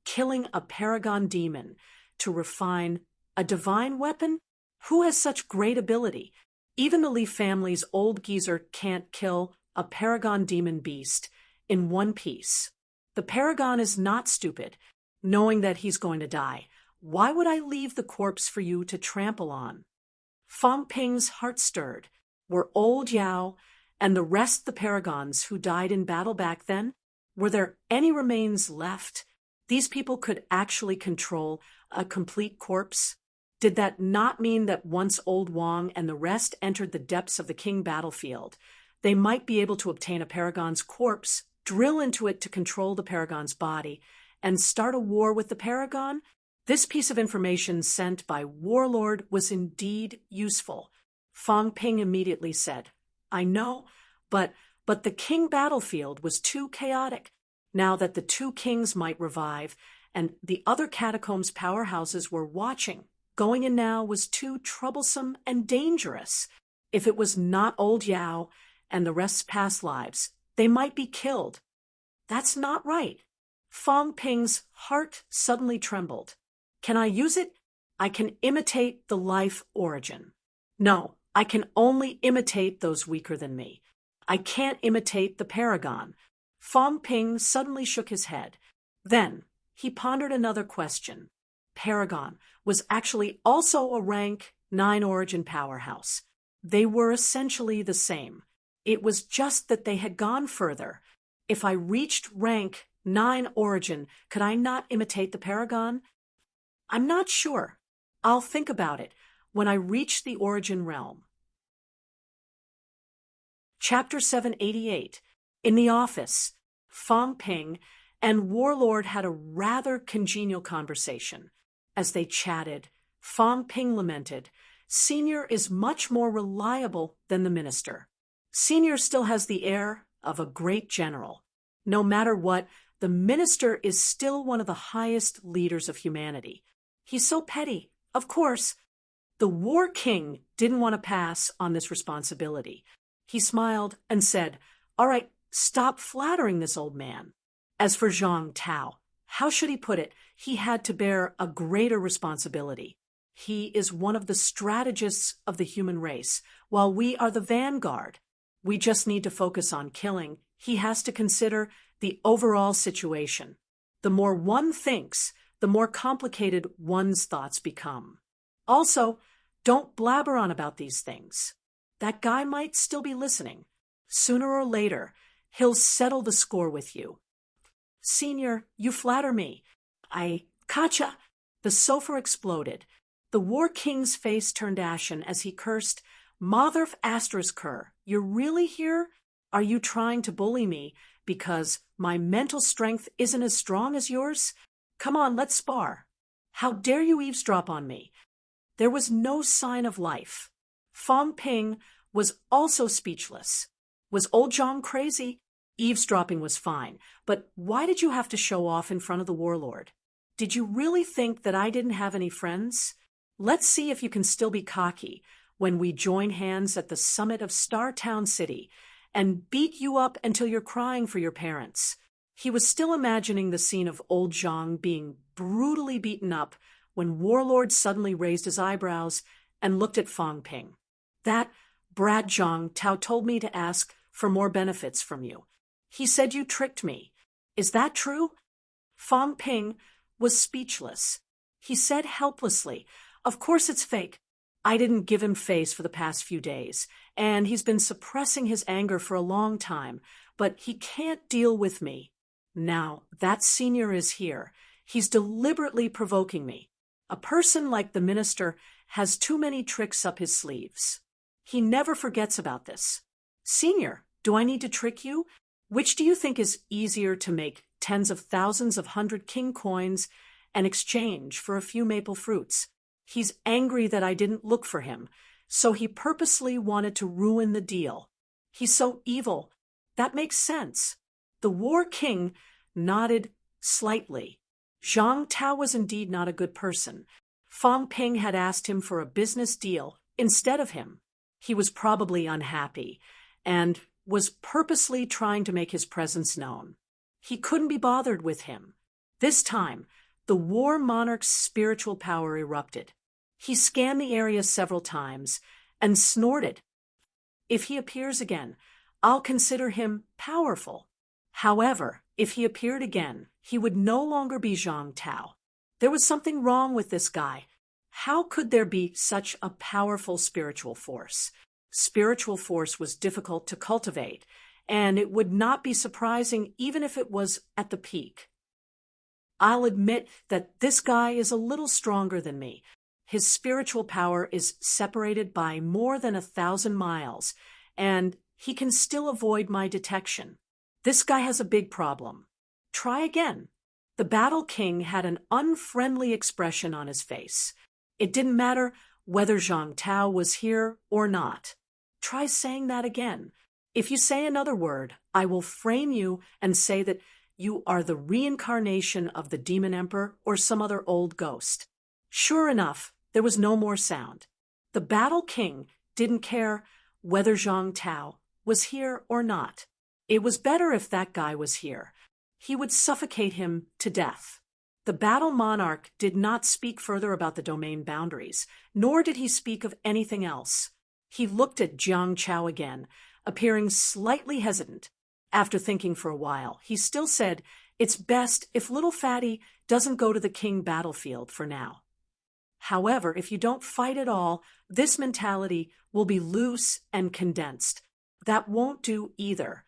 Killing a paragon demon to refine a divine weapon? Who has such great ability? Even the Lee family's old geezer can't kill a paragon demon beast in one piece. The paragon is not stupid, knowing that he's going to die. Why would I leave the corpse for you to trample on? Fong Ping's heart stirred. Were old Yao and the rest the paragons who died in battle back then? Were there any remains left? These people could actually control a complete corpse? Did that not mean that once old Wang and the rest entered the depths of the King battlefield, they might be able to obtain a paragon's corpse, drill into it to control the paragon's body, and start a war with the paragon? This piece of information sent by Warlord was indeed useful. Fong Ping immediately said, I know, but the King battlefield was too chaotic. Now that the two kings might revive, and the other catacombs powerhouses were watching, Going in now was too troublesome and dangerous. If it was not old Yao and the rest's past lives, they might be killed. That's not right. Fong Ping's heart suddenly trembled. Can I use it? I can imitate the life origin. No, I can only imitate those weaker than me. I can't imitate the paragon. Fong Ping suddenly shook his head. Then he pondered another question. Paragon was actually also a rank 9 origin powerhouse. They were essentially the same. It was just that they had gone further. If I reached rank 9 origin, could I not imitate the paragon? I'm not sure. I'll think about it when I reach the origin realm. Chapter 788. In the office, Fong Ping and Warlord had a rather congenial conversation. As they chatted, Fong Ping lamented, "Senior is much more reliable than the minister. Senior still has the air of a great general. No matter what, the minister is still one of the highest leaders of humanity. He's so petty. Of course, the War King didn't want to pass on this responsibility. He smiled and said, 'All right, stop flattering this old man.' As for Zhang Tao, how should he put it? He had to bear a greater responsibility. He is one of the strategists of the human race, while we are the vanguard. We just need to focus on killing. He has to consider the overall situation. The more one thinks, the more complicated one's thoughts become. Also, don't blabber on about these things. That guy might still be listening. Sooner or later, he'll settle the score with you. Senior, you flatter me. Kacha!" The sofa exploded. The War King's face turned ashen as he cursed, "Motherf Asterisker, you're really here? Are you trying to bully me because my mental strength isn't as strong as yours? Come on, let's spar. How dare you eavesdrop on me?" There was no sign of life. Fong Ping was also speechless. Was old Zhang crazy? Eavesdropping was fine, but why did you have to show off in front of the warlord? Did you really think that I didn't have any friends? Let's see if you can still be cocky when we join hands at the summit of Star Town City and beat you up until you're crying for your parents. He was still imagining the scene of old Zhang being brutally beaten up when Warlord suddenly raised his eyebrows and looked at Fong Ping. "That brat Zhang Tao told me to ask for more benefits from you. He said you tricked me. Is that true?" Fong Ping was speechless. He said helplessly, "Of course it's fake. I didn't give him face for the past few days, and he's been suppressing his anger for a long time, but he can't deal with me. Now that senior is here. He's deliberately provoking me. A person like the minister has too many tricks up his sleeves. He never forgets about this. Senior, do I need to trick you? Which do you think is easier to make tens of thousands of 100 king coins and exchange for a few maple fruits? He's angry that I didn't look for him, so he purposely wanted to ruin the deal. He's so evil. That makes sense." The War King nodded slightly. Zhang Tao was indeed not a good person. Fong Ping had asked him for a business deal instead of him. He was probably unhappy and was purposely trying to make his presence known. He couldn't be bothered with him. This time, the War Monarch's spiritual power erupted. He scanned the area several times and snorted. "If he appears again, I'll consider him powerful." However, if he appeared again, he would no longer be Zhang Tao. There was something wrong with this guy. How could there be such a powerful spiritual force? Spiritual force was difficult to cultivate, and it would not be surprising even if it was at the peak. I'll admit that this guy is a little stronger than me. His spiritual power is separated by more than 1,000 miles, and he can still avoid my detection. This guy has a big problem. Try again. The Battle King had an unfriendly expression on his face. It didn't matter whether Zhang Tao was here or not. Try saying that again. If you say another word, I will frame you and say that you are the reincarnation of the Demon Emperor or some other old ghost. Sure enough, There was no more sound. The Battle King didn't care whether Zhang Tao was here or not. It was better if that guy was here. He would suffocate him to death. The Battle Monarch did not speak further about the domain boundaries, nor did he speak of anything else. He looked at Jiang Chao again, appearing slightly hesitant. After thinking for a while, he still said, "It's best if little Fatty doesn't go to the king battlefield for now. However, if you don't fight at all, this mentality will be loose and condensed. That won't do either.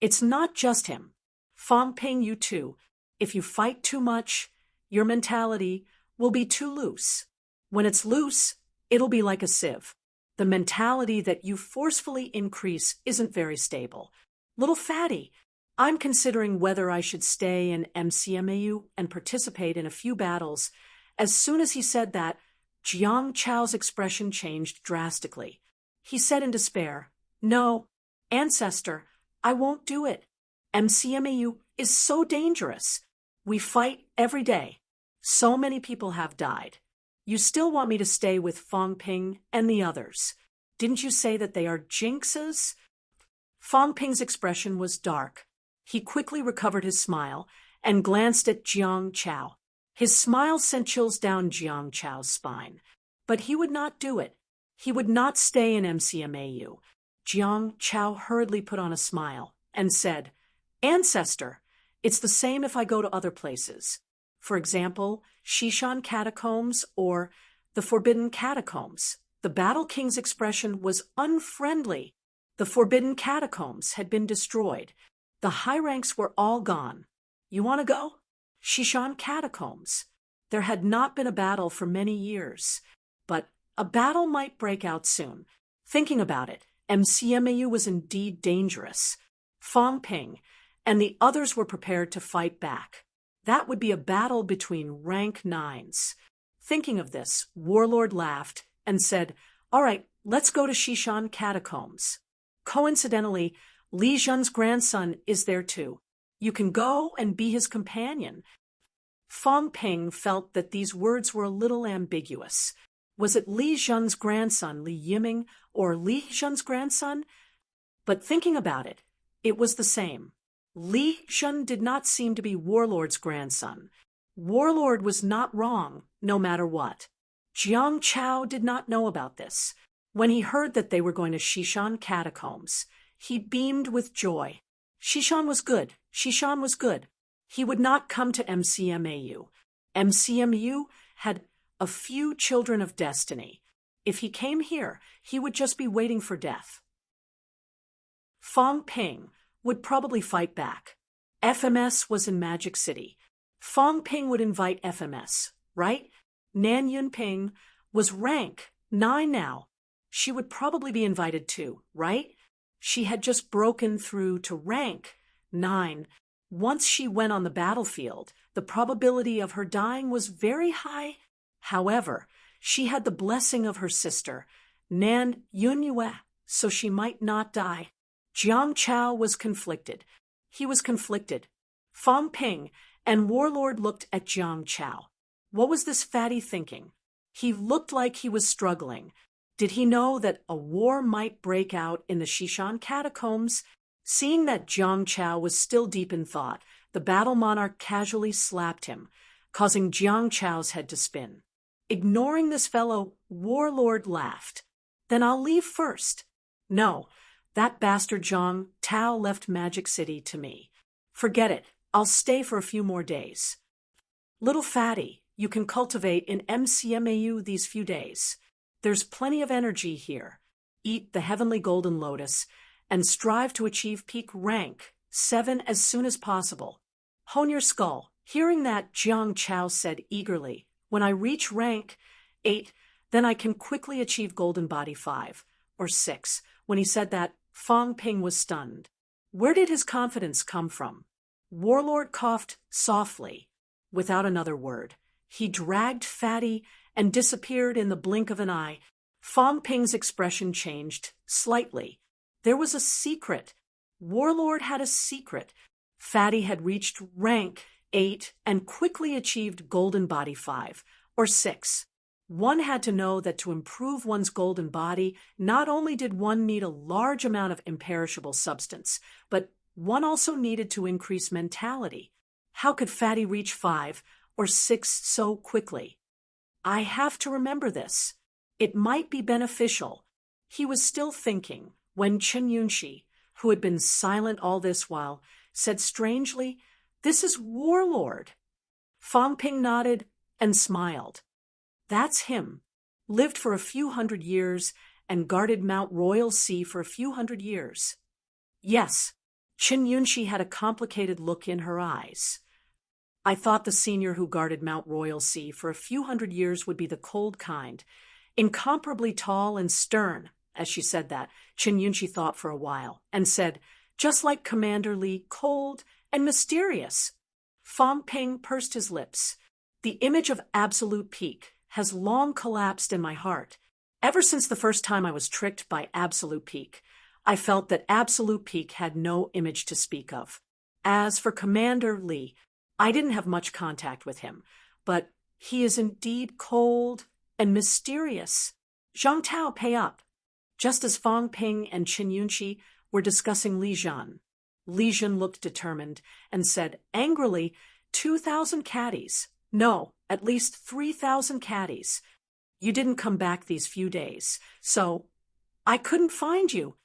It's not just him. Fang Ping, you too. If you fight too much, your mentality will be too loose. When it's loose, it'll be like a sieve. The mentality that you forcefully increase isn't very stable. Little Fatty, I'm considering whether I should stay in MCMAU and participate in a few battles." As soon as he said that, Jiang Chao's expression changed drastically. He said in despair, "No, ancestor, I won't do it. MCMAU is so dangerous. We fight every day. So many people have died. You still want me to stay with Fang Ping and the others. Didn't you say that they are jinxes?" Fang Ping's expression was dark. He quickly recovered his smile and glanced at Jiang Chao. His smile sent chills down Jiang Chao's spine. But he would not do it. He would not stay in MCMAU. Jiang Chao hurriedly put on a smile and said, "Ancestor, it's the same if I go to other places. For example, Shishan Catacombs or the Forbidden Catacombs." The Battle King's expression was unfriendly. The Forbidden Catacombs had been destroyed. The high ranks were all gone. "You want to go?" Shishan Catacombs. There had not been a battle for many years, but a battle might break out soon. Thinking about it, MCMAU was indeed dangerous. Fang Ping and the others were prepared to fight back. That would be a battle between rank 9s. Thinking of this, Warlord laughed and said, "All right, let's go to Shishan Catacombs. Coincidentally, Li Zhen's grandson is there too. You can go and be his companion." Fang Ping felt that these words were a little ambiguous. Was it Li Zhen's grandson, Li Yiming, or Li Zhen's grandson? But thinking about it, it was the same. Li Zhen did not seem to be Warlord's grandson. Warlord was not wrong, no matter what. Jiang Chao did not know about this. When he heard that they were going to Shishan Catacombs, he beamed with joy. Shishan was good. Shishan was good. He would not come to MCMAU. MCMU had a few children of destiny. If he came here, he would just be waiting for death. Fang Ping would probably fight back. FMS was in Magic City. Fang Ping would invite FMS, right? Nan Yunping was rank 9 now. She would probably be invited too, right? She had just broken through to rank 9. Once she went on the battlefield, the probability of her dying was very high. However, she had the blessing of her sister, Nan Yunyue, so she might not die. Jiang Chao was conflicted. He was conflicted. Fang Ping and Warlord looked at Jiang Chao. What was this fatty thinking? He looked like he was struggling. Did he know that a war might break out in the Shishan Catacombs? Seeing that Jiang Chao was still deep in thought, the Battle Monarch casually slapped him, causing Jiang Chao's head to spin. Ignoring this fellow, Warlord laughed. "Then I'll leave first." "No, that bastard Zhang Tao left Magic City to me. Forget it, I'll stay for a few more days." "Little fatty, you can cultivate in MCMAU these few days. There's plenty of energy here. Eat the Heavenly Golden Lotus and strive to achieve peak rank 7 as soon as possible. Hone your skull." Hearing that, Jiang Chao said eagerly, "When I reach rank 8, then I can quickly achieve Golden Body 5 or 6. When he said that, Fang Ping was stunned. Where did his confidence come from? Warlord coughed softly, without another word. He dragged Fatty and disappeared in the blink of an eye. Fang Ping's expression changed slightly. There was a secret. Warlord had a secret. Fatty had reached rank 8 and quickly achieved Golden Body 5 or 6. One had to know that to improve one's golden body, not only did one need a large amount of imperishable substance, but one also needed to increase mentality. How could Fatty reach 5 or 6 so quickly? I have to remember this. It might be beneficial. He was still thinking when Chen Yunxi, who had been silent all this while, said strangely, "This is Warlord." Fang Ping nodded and smiled. That's him. Lived for a few hundred years and guarded Mount Royal Sea for a few hundred years. Yes, Chen Yunxi had a complicated look in her eyes. I thought the senior who guarded Mount Royal Sea for a few hundred years would be the cold kind, incomparably tall and stern. As she said that, Chen Yunxi thought for a while and said, just like Commander Li, cold and mysterious. Fang Ping pursed his lips. The image of absolute peak has long collapsed in my heart. Ever since the first time I was tricked by absolute peak, I felt that absolute peak had no image to speak of. As for Commander Li, I didn't have much contact with him, but he is indeed cold and mysterious. Zhang Tao, pay up. Just as Fang Ping and Chen Yunxi were discussing Li Zhan, Li Zhan looked determined and said angrily, 2,000 caddies. No, at least 3,000 caddies. You didn't come back these few days, so I couldn't find you.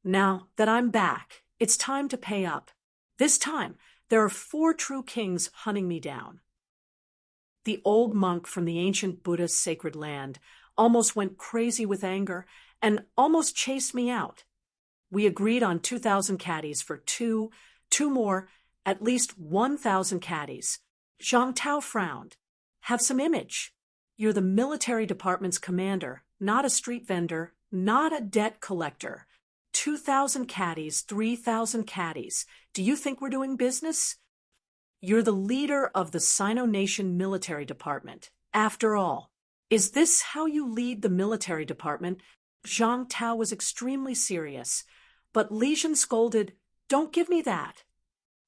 Now that I'm back, it's time to pay up. This time, there are 4 true kings hunting me down. The old monk from the ancient Buddhist sacred land almost went crazy with anger and almost chased me out. We agreed on 2,000 caddies for two more, at least 1,000 caddies. Zhang Tao frowned. Have some image. You're the military department's commander, not a street vendor, not a debt collector. 2,000 caddies, 3,000 caddies. Do you think we're doing business? You're the leader of the Sino-Nation military department. After all, is this how you lead the military department? Zhang Tao was extremely serious, but Li Zhan scolded, "Don't give me that.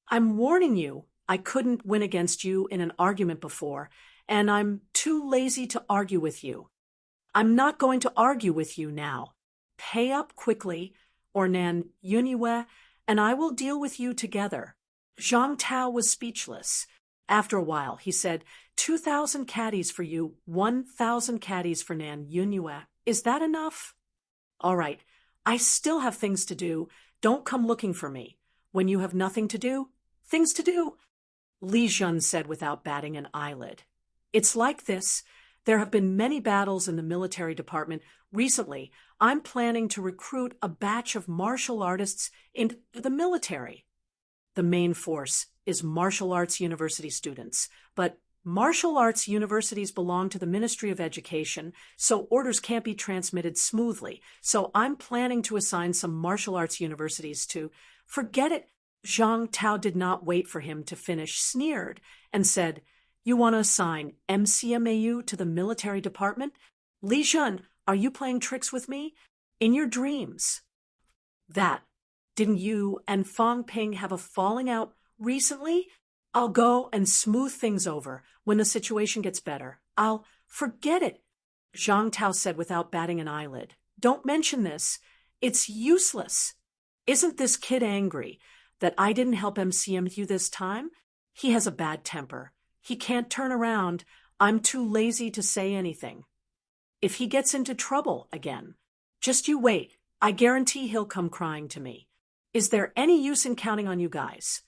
I'm warning you, I couldn't win against you in an argument before, and I'm too lazy to argue with you. I'm not going to argue with you now. Pay up quickly, or Nan Yunyiwe, and I will deal with you together." Zhang Tao was speechless. After a while, he said, 2,000 caddies for you, 1,000 caddies for Nan Yunyiwe. Is that enough? All right, I still have things to do. Don't come looking for me. When you have nothing to do, things to do. Li Zhan said without batting an eyelid. It's like this. There have been many battles in the military department. Recently, I'm planning to recruit a batch of martial artists into the military. The main force is martial arts university students, but martial arts universities belong to the Ministry of Education, so orders can't be transmitted smoothly. So I'm planning to assign some martial arts universities to... Forget it. Zhang Tao did not wait for him to finish, sneered, and said, "You want to assign MCMAU to the military department? Li Zhan, are you playing tricks with me? In your dreams." Didn't you and Fang Ping have a falling out recently? I'll go and smooth things over when the situation gets better. I'll forget it, Zhang Tao said without batting an eyelid. Don't mention this. It's useless. Isn't this kid angry that I didn't help MCM you this time? He has a bad temper. He can't turn around. I'm too lazy to say anything. If he gets into trouble again, just you wait. I guarantee he'll come crying to me. Is there any use in counting on you guys?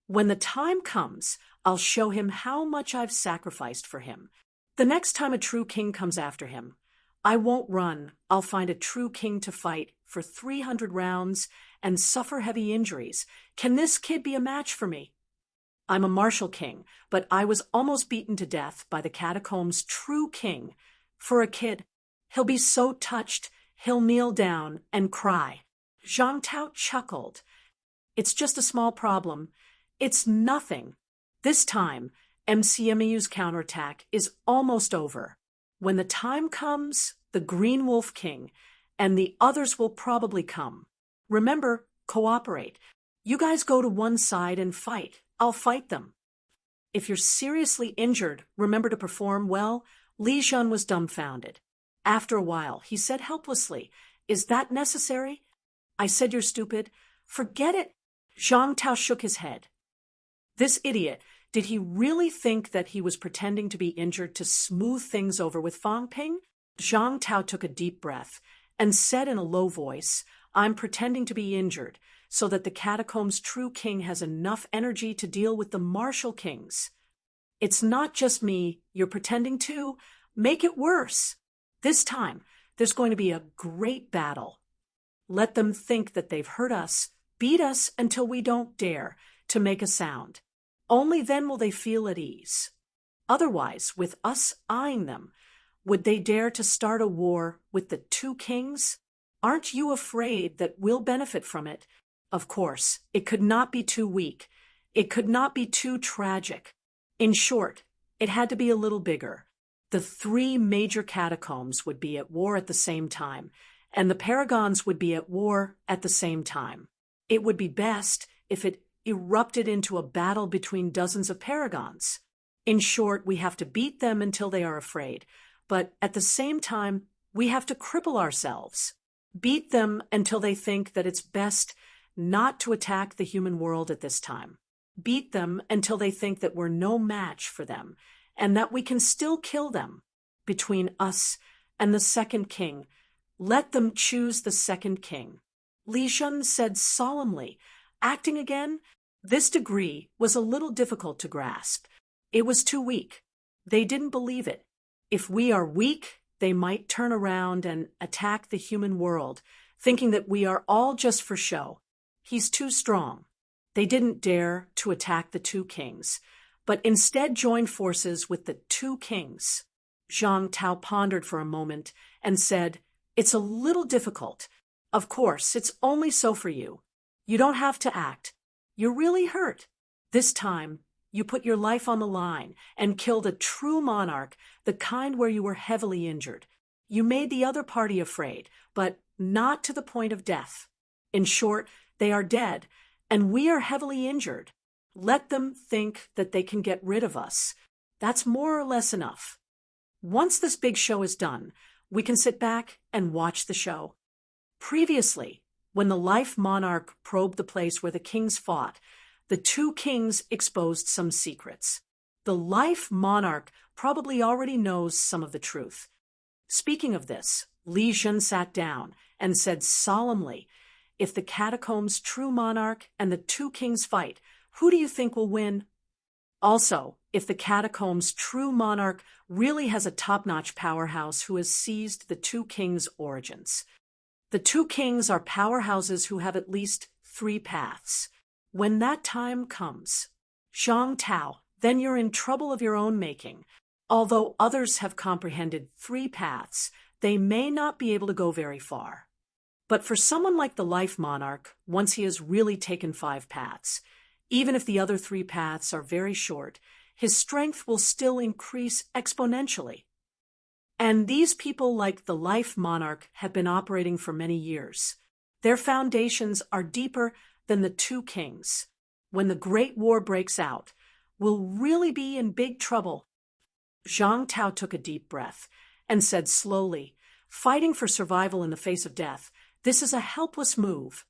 When the time comes, I'll show him how much I've sacrificed for him. The next time a true king comes after him, I won't run. I'll find a true king to fight for 300 rounds and suffer heavy injuries. Can this kid be a match for me? I'm a martial king, but I was almost beaten to death by the catacombs' true king. For a kid, he'll be so touched, he'll kneel down and cry. Zhang Tao chuckled. It's just a small problem. It's nothing. This time, MCMEU's counterattack is almost over. When the time comes, the Green Wolf King and the others will probably come. Remember, cooperate. You guys go to one side and fight. I'll fight them. If you're seriously injured, remember to perform well. Li Jun was dumbfounded. After a while, he said helplessly, "Is that necessary?" "I said you're stupid." "Forget it." Zhang Tao shook his head. This idiot, did he really think that he was pretending to be injured to smooth things over with Fang Ping? Zhang Tao took a deep breath and said in a low voice, "I'm pretending to be injured so that the catacomb's true king has enough energy to deal with the martial kings." "It's not just me you're pretending to. Make it worse. This time, there's going to be a great battle. Let them think that they've hurt us, beat us until we don't dare to make a sound. Only then will they feel at ease. Otherwise, with us eyeing them, would they dare to start a war with the two kings? Aren't you afraid that we'll benefit from it? Of course, it could not be too weak. It could not be too tragic. In short, it had to be a little bigger. The three major catacombs would be at war at the same time, and the paragons would be at war at the same time. It would be best if it erupted into a battle between dozens of paragons. In short, we have to beat them until they are afraid, but at the same time, we have to cripple ourselves. Beat them until they think that it's best not to attack the human world at this time. Beat them until they think that we're no match for them, and that we can still kill them. Between us and the second king, let them choose the second king." Li Shun said solemnly, acting again. This degree was a little difficult to grasp. It was too weak. They didn't believe it. If we are weak, they might turn around and attack the human world, thinking that we are all just for show. He's too strong. They didn't dare to attack the two kings, but instead joined forces with the two kings. Zhang Tao pondered for a moment and said, "It's a little difficult. Of course, it's only so for you. You don't have to act. You're really hurt. This time, you put your life on the line and killed a true monarch, the kind where you were heavily injured. You made the other party afraid, but not to the point of death. In short, they are dead, and we are heavily injured. Let them think that they can get rid of us. That's more or less enough. Once this big show is done, we can sit back and watch the show." Previously, when the Life Monarch probed the place where the kings fought, the two kings exposed some secrets. The Life Monarch probably already knows some of the truth. Speaking of this, Li Jun sat down and said solemnly, "If the catacomb's true monarch and the two kings fight, who do you think will win? Also, if the catacomb's true monarch really has a top-notch powerhouse who has seized the two kings' origins. The two kings are powerhouses who have at least 3 paths. When that time comes, Zhang Tao, then you're in trouble of your own making. Although others have comprehended 3 paths, they may not be able to go very far. But for someone like the Life Monarch, once he has really taken 5 paths, even if the other 3 paths are very short, his strength will still increase exponentially. And these people like the Life Monarch have been operating for many years. Their foundations are deeper than the two kings. When the Great War breaks out, we'll really be in big trouble." Zhang Tao took a deep breath and said slowly, "Fighting for survival in the face of death, this is a helpless move.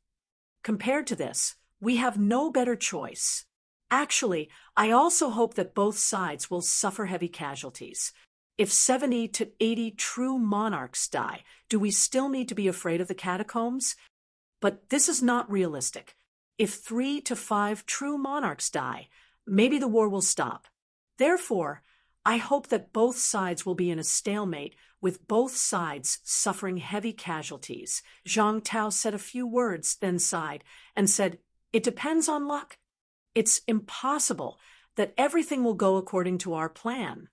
Compared to this, we have no better choice. Actually, I also hope that both sides will suffer heavy casualties. If 70 to 80 true monarchs die, do we still need to be afraid of the catacombs? But this is not realistic. If 3 to 5 true monarchs die, maybe the war will stop. Therefore, I hope that both sides will be in a stalemate, with both sides suffering heavy casualties." Zhang Tao said a few words, then sighed, and said, "It depends on luck. It's impossible that everything will go according to our plan.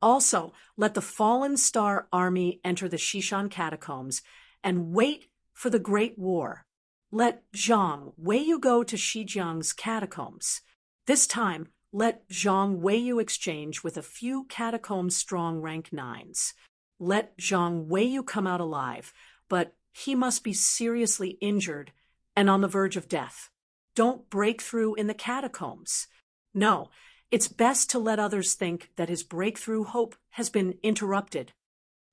Also, let the fallen star army enter the Shishan catacombs and wait for the Great War. Let Zhang Weiyu go to Shijiang's catacombs. This time, let Zhang Weiyu exchange with a few catacomb-strong rank 9s. Let Zhang Weiyu come out alive, but he must be seriously injured and on the verge of death. Don't break through in the catacombs. No, It's best to let others think that his breakthrough hope has been interrupted.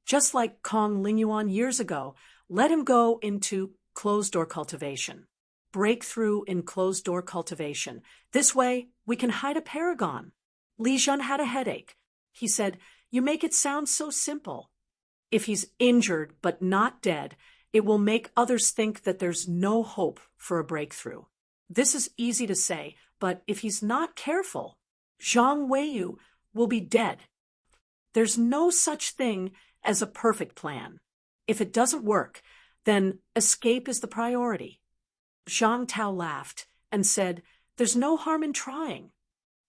Just like Kong Lingyuan years ago, let him go into closed-door cultivation. Breakthrough in closed-door cultivation. This way, we can hide a paragon. Li Jun had a headache. He said, "You make it sound so simple." If he's injured but not dead, it will make others think that there's no hope for a breakthrough. This is easy to say, but if he's not careful, Zhang Weiyu will be dead. There's no such thing as a perfect plan. If it doesn't work, then escape is the priority. Zhang Tao laughed and said, "There's no harm in trying.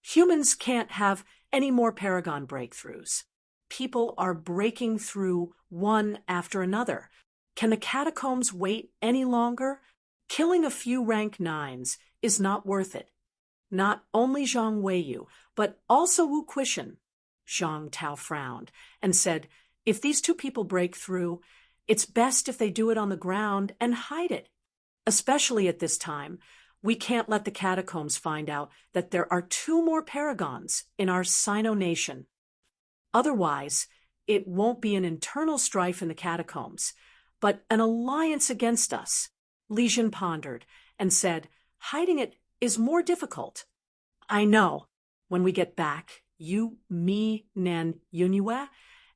Humans can't have any more paragon breakthroughs. People are breaking through one after another. Can the catacombs wait any longer? Killing a few rank 9s is not worth it. Not only Zhang Weiyu, but also Wu Quishan." Zhang Tao frowned and said, "If these two people break through, it's best if they do it on the ground and hide it. Especially at this time, we can't let the catacombs find out that there are 2 more paragons in our Sino nation. Otherwise, it won't be an internal strife in the catacombs, but an alliance against us." Li Jun pondered and said, "Hiding it is more difficult. I know. When we get back, you, me, Nan Yunyue,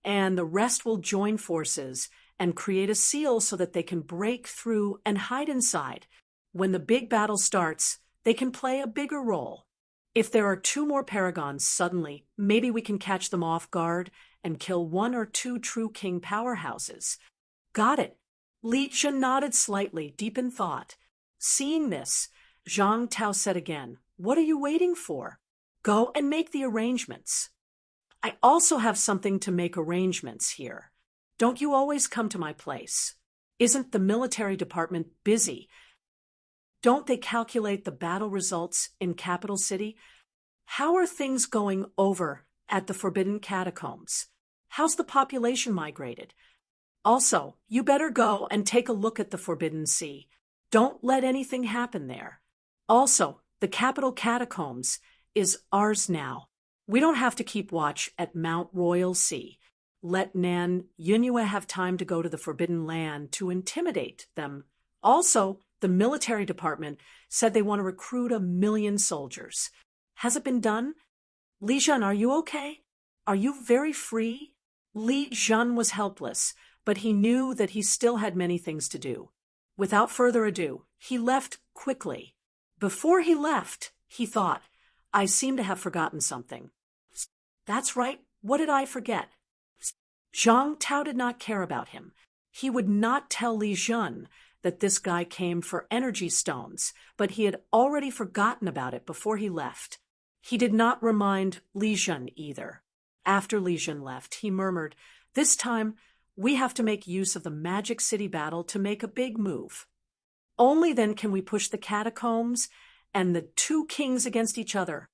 and the rest will join forces and create a seal so that they can break through and hide inside. When the big battle starts, they can play a bigger role. If there are 2 more paragons suddenly, maybe we can catch them off guard and kill 1 or 2 true king powerhouses." "Got it." Li Jun nodded slightly, deep in thought. Seeing this, Zhang Tao said again, "What are you waiting for? Go and make the arrangements." "I also have something to make arrangements here. Don't you always come to my place? Isn't the military department busy? Don't they calculate the battle results in Capital City? How are things going over at the Forbidden Catacombs? How's the population migrated? Also, you better go and take a look at the Forbidden Sea. Don't let anything happen there. Also, the Capital Catacombs is ours now. We don't have to keep watch at Mount Royal Sea. Let Nan Yunyue have time to go to the Forbidden Land to intimidate them. Also, the military department said they want to recruit 1 million soldiers. Has it been done? Li Jun, are you okay? Are you very free?" Li Jun was helpless, but he knew that he still had many things to do. Without further ado, he left quickly. Before he left, he thought, "I seem to have forgotten something." That's right, what did I forget? Zhang Tao did not care about him. He would not tell Li Jun that this guy came for energy stones, but he had already forgotten about it before he left. He did not remind Li Jun either. After Li Jun left, he murmured, "This time, we have to make use of the Magic City battle to make a big move. Only then can we push the catacombs and the 2 kings against each other.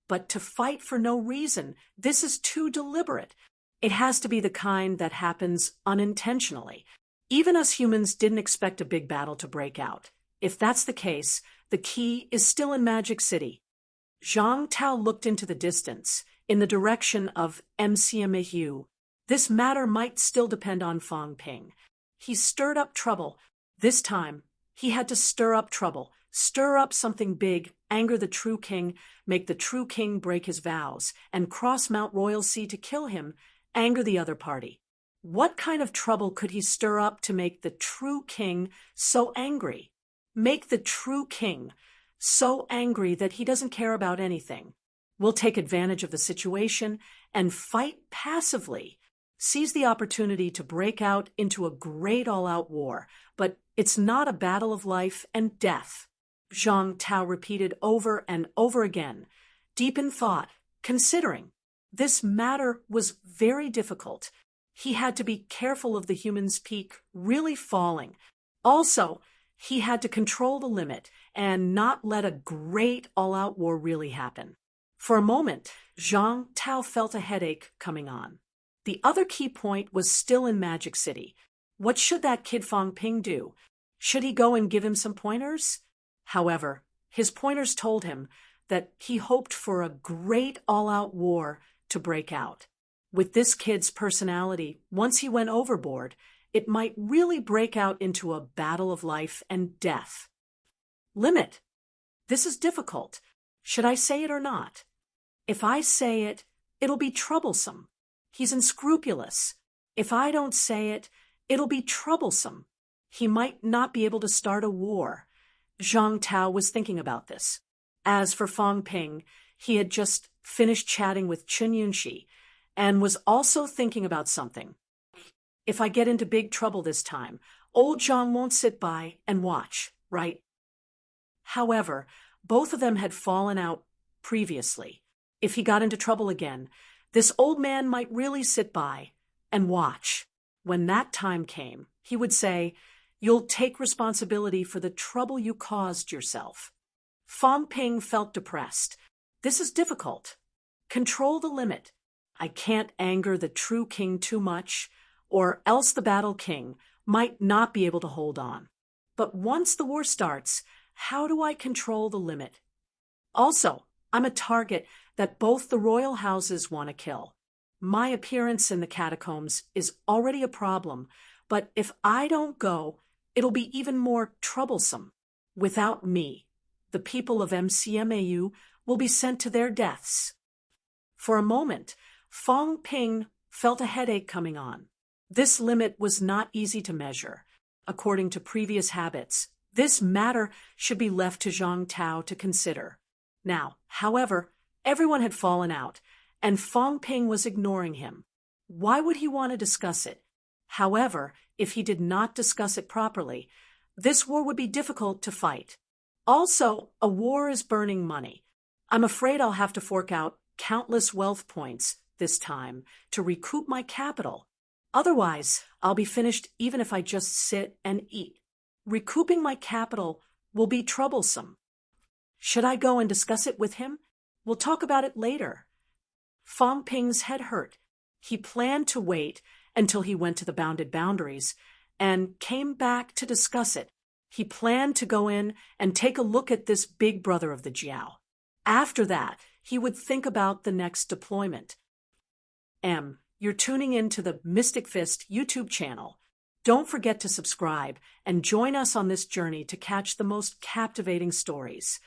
But to fight for no reason, this is too deliberate. It has to be the kind that happens unintentionally. Even us humans didn't expect a big battle to break out. If that's the case, the key is still in Magic City." Zhang Tao looked into the distance, in the direction of MCMHU. This matter might still depend on Fang Ping. He stirred up trouble. This time, he had to stir up trouble, stir up something big, anger the true king, make the true king break his vows, and cross Mount Royal Sea to kill him, anger the other party. What kind of trouble could he stir up to make the true king so angry? Make the true king so angry that he doesn't care about anything. We'll take advantage of the situation and fight passively. Seize the opportunity to break out into a great all-out war, but it's not a battle of life and death. Zhang Tao repeated over and over again, deep in thought, considering. This matter was very difficult. He had to be careful of the human's peak really falling. Also, he had to control the limit and not let a great all-out war really happen. For a moment, Zhang Tao felt a headache coming on. The other key point was still in Magic City. What should that kid Fang Ping do? Should he go and give him some pointers? However, his pointers told him that he hoped for a great all-out war to break out. With this kid's personality, once he went overboard, it might really break out into a battle of life and death. Limit. This is difficult. Should I say it or not? If I say it, it'll be troublesome. He's unscrupulous. If I don't say it, it'll be troublesome. He might not be able to start a war. Zhang Tao was thinking about this. As for Fang Ping, he had just finished chatting with Chun Yunxi and was also thinking about something. If I get into big trouble this time, old Zhang won't sit by and watch, right? However, both of them had fallen out previously. If he got into trouble again, this old man might really sit by and watch. When that time came, he would say, "You'll take responsibility for the trouble you caused yourself." Fang Ping felt depressed. This is difficult. Control the limit. I can't anger the true king too much, or else the battle king might not be able to hold on. But once the war starts, how do I control the limit? Also, I'm a target that both the royal houses want to kill. My appearance in the catacombs is already a problem, but if I don't go, it'll be even more troublesome. Without me, the people of MCMAU will be sent to their deaths. For a moment, Fang Ping felt a headache coming on. This limit was not easy to measure. According to previous habits, this matter should be left to Zhang Tao to consider. Now, however, everyone had fallen out, and Fang Ping was ignoring him. Why would he want to discuss it? However, if he did not discuss it properly, this war would be difficult to fight. Also, a war is burning money. I'm afraid I'll have to fork out countless wealth points this time to recoup my capital. Otherwise, I'll be finished even if I just sit and eat. Recouping my capital will be troublesome. Should I go and discuss it with him? We'll talk about it later. Fang Ping's head hurt. He planned to wait until he went to the bounded boundaries and came back to discuss it. He planned to go in and take a look at this big brother of the Jiao. After that, he would think about the next deployment. You're tuning in to the Mystic Fist YouTube channel. Don't forget to subscribe and join us on this journey to catch the most captivating stories.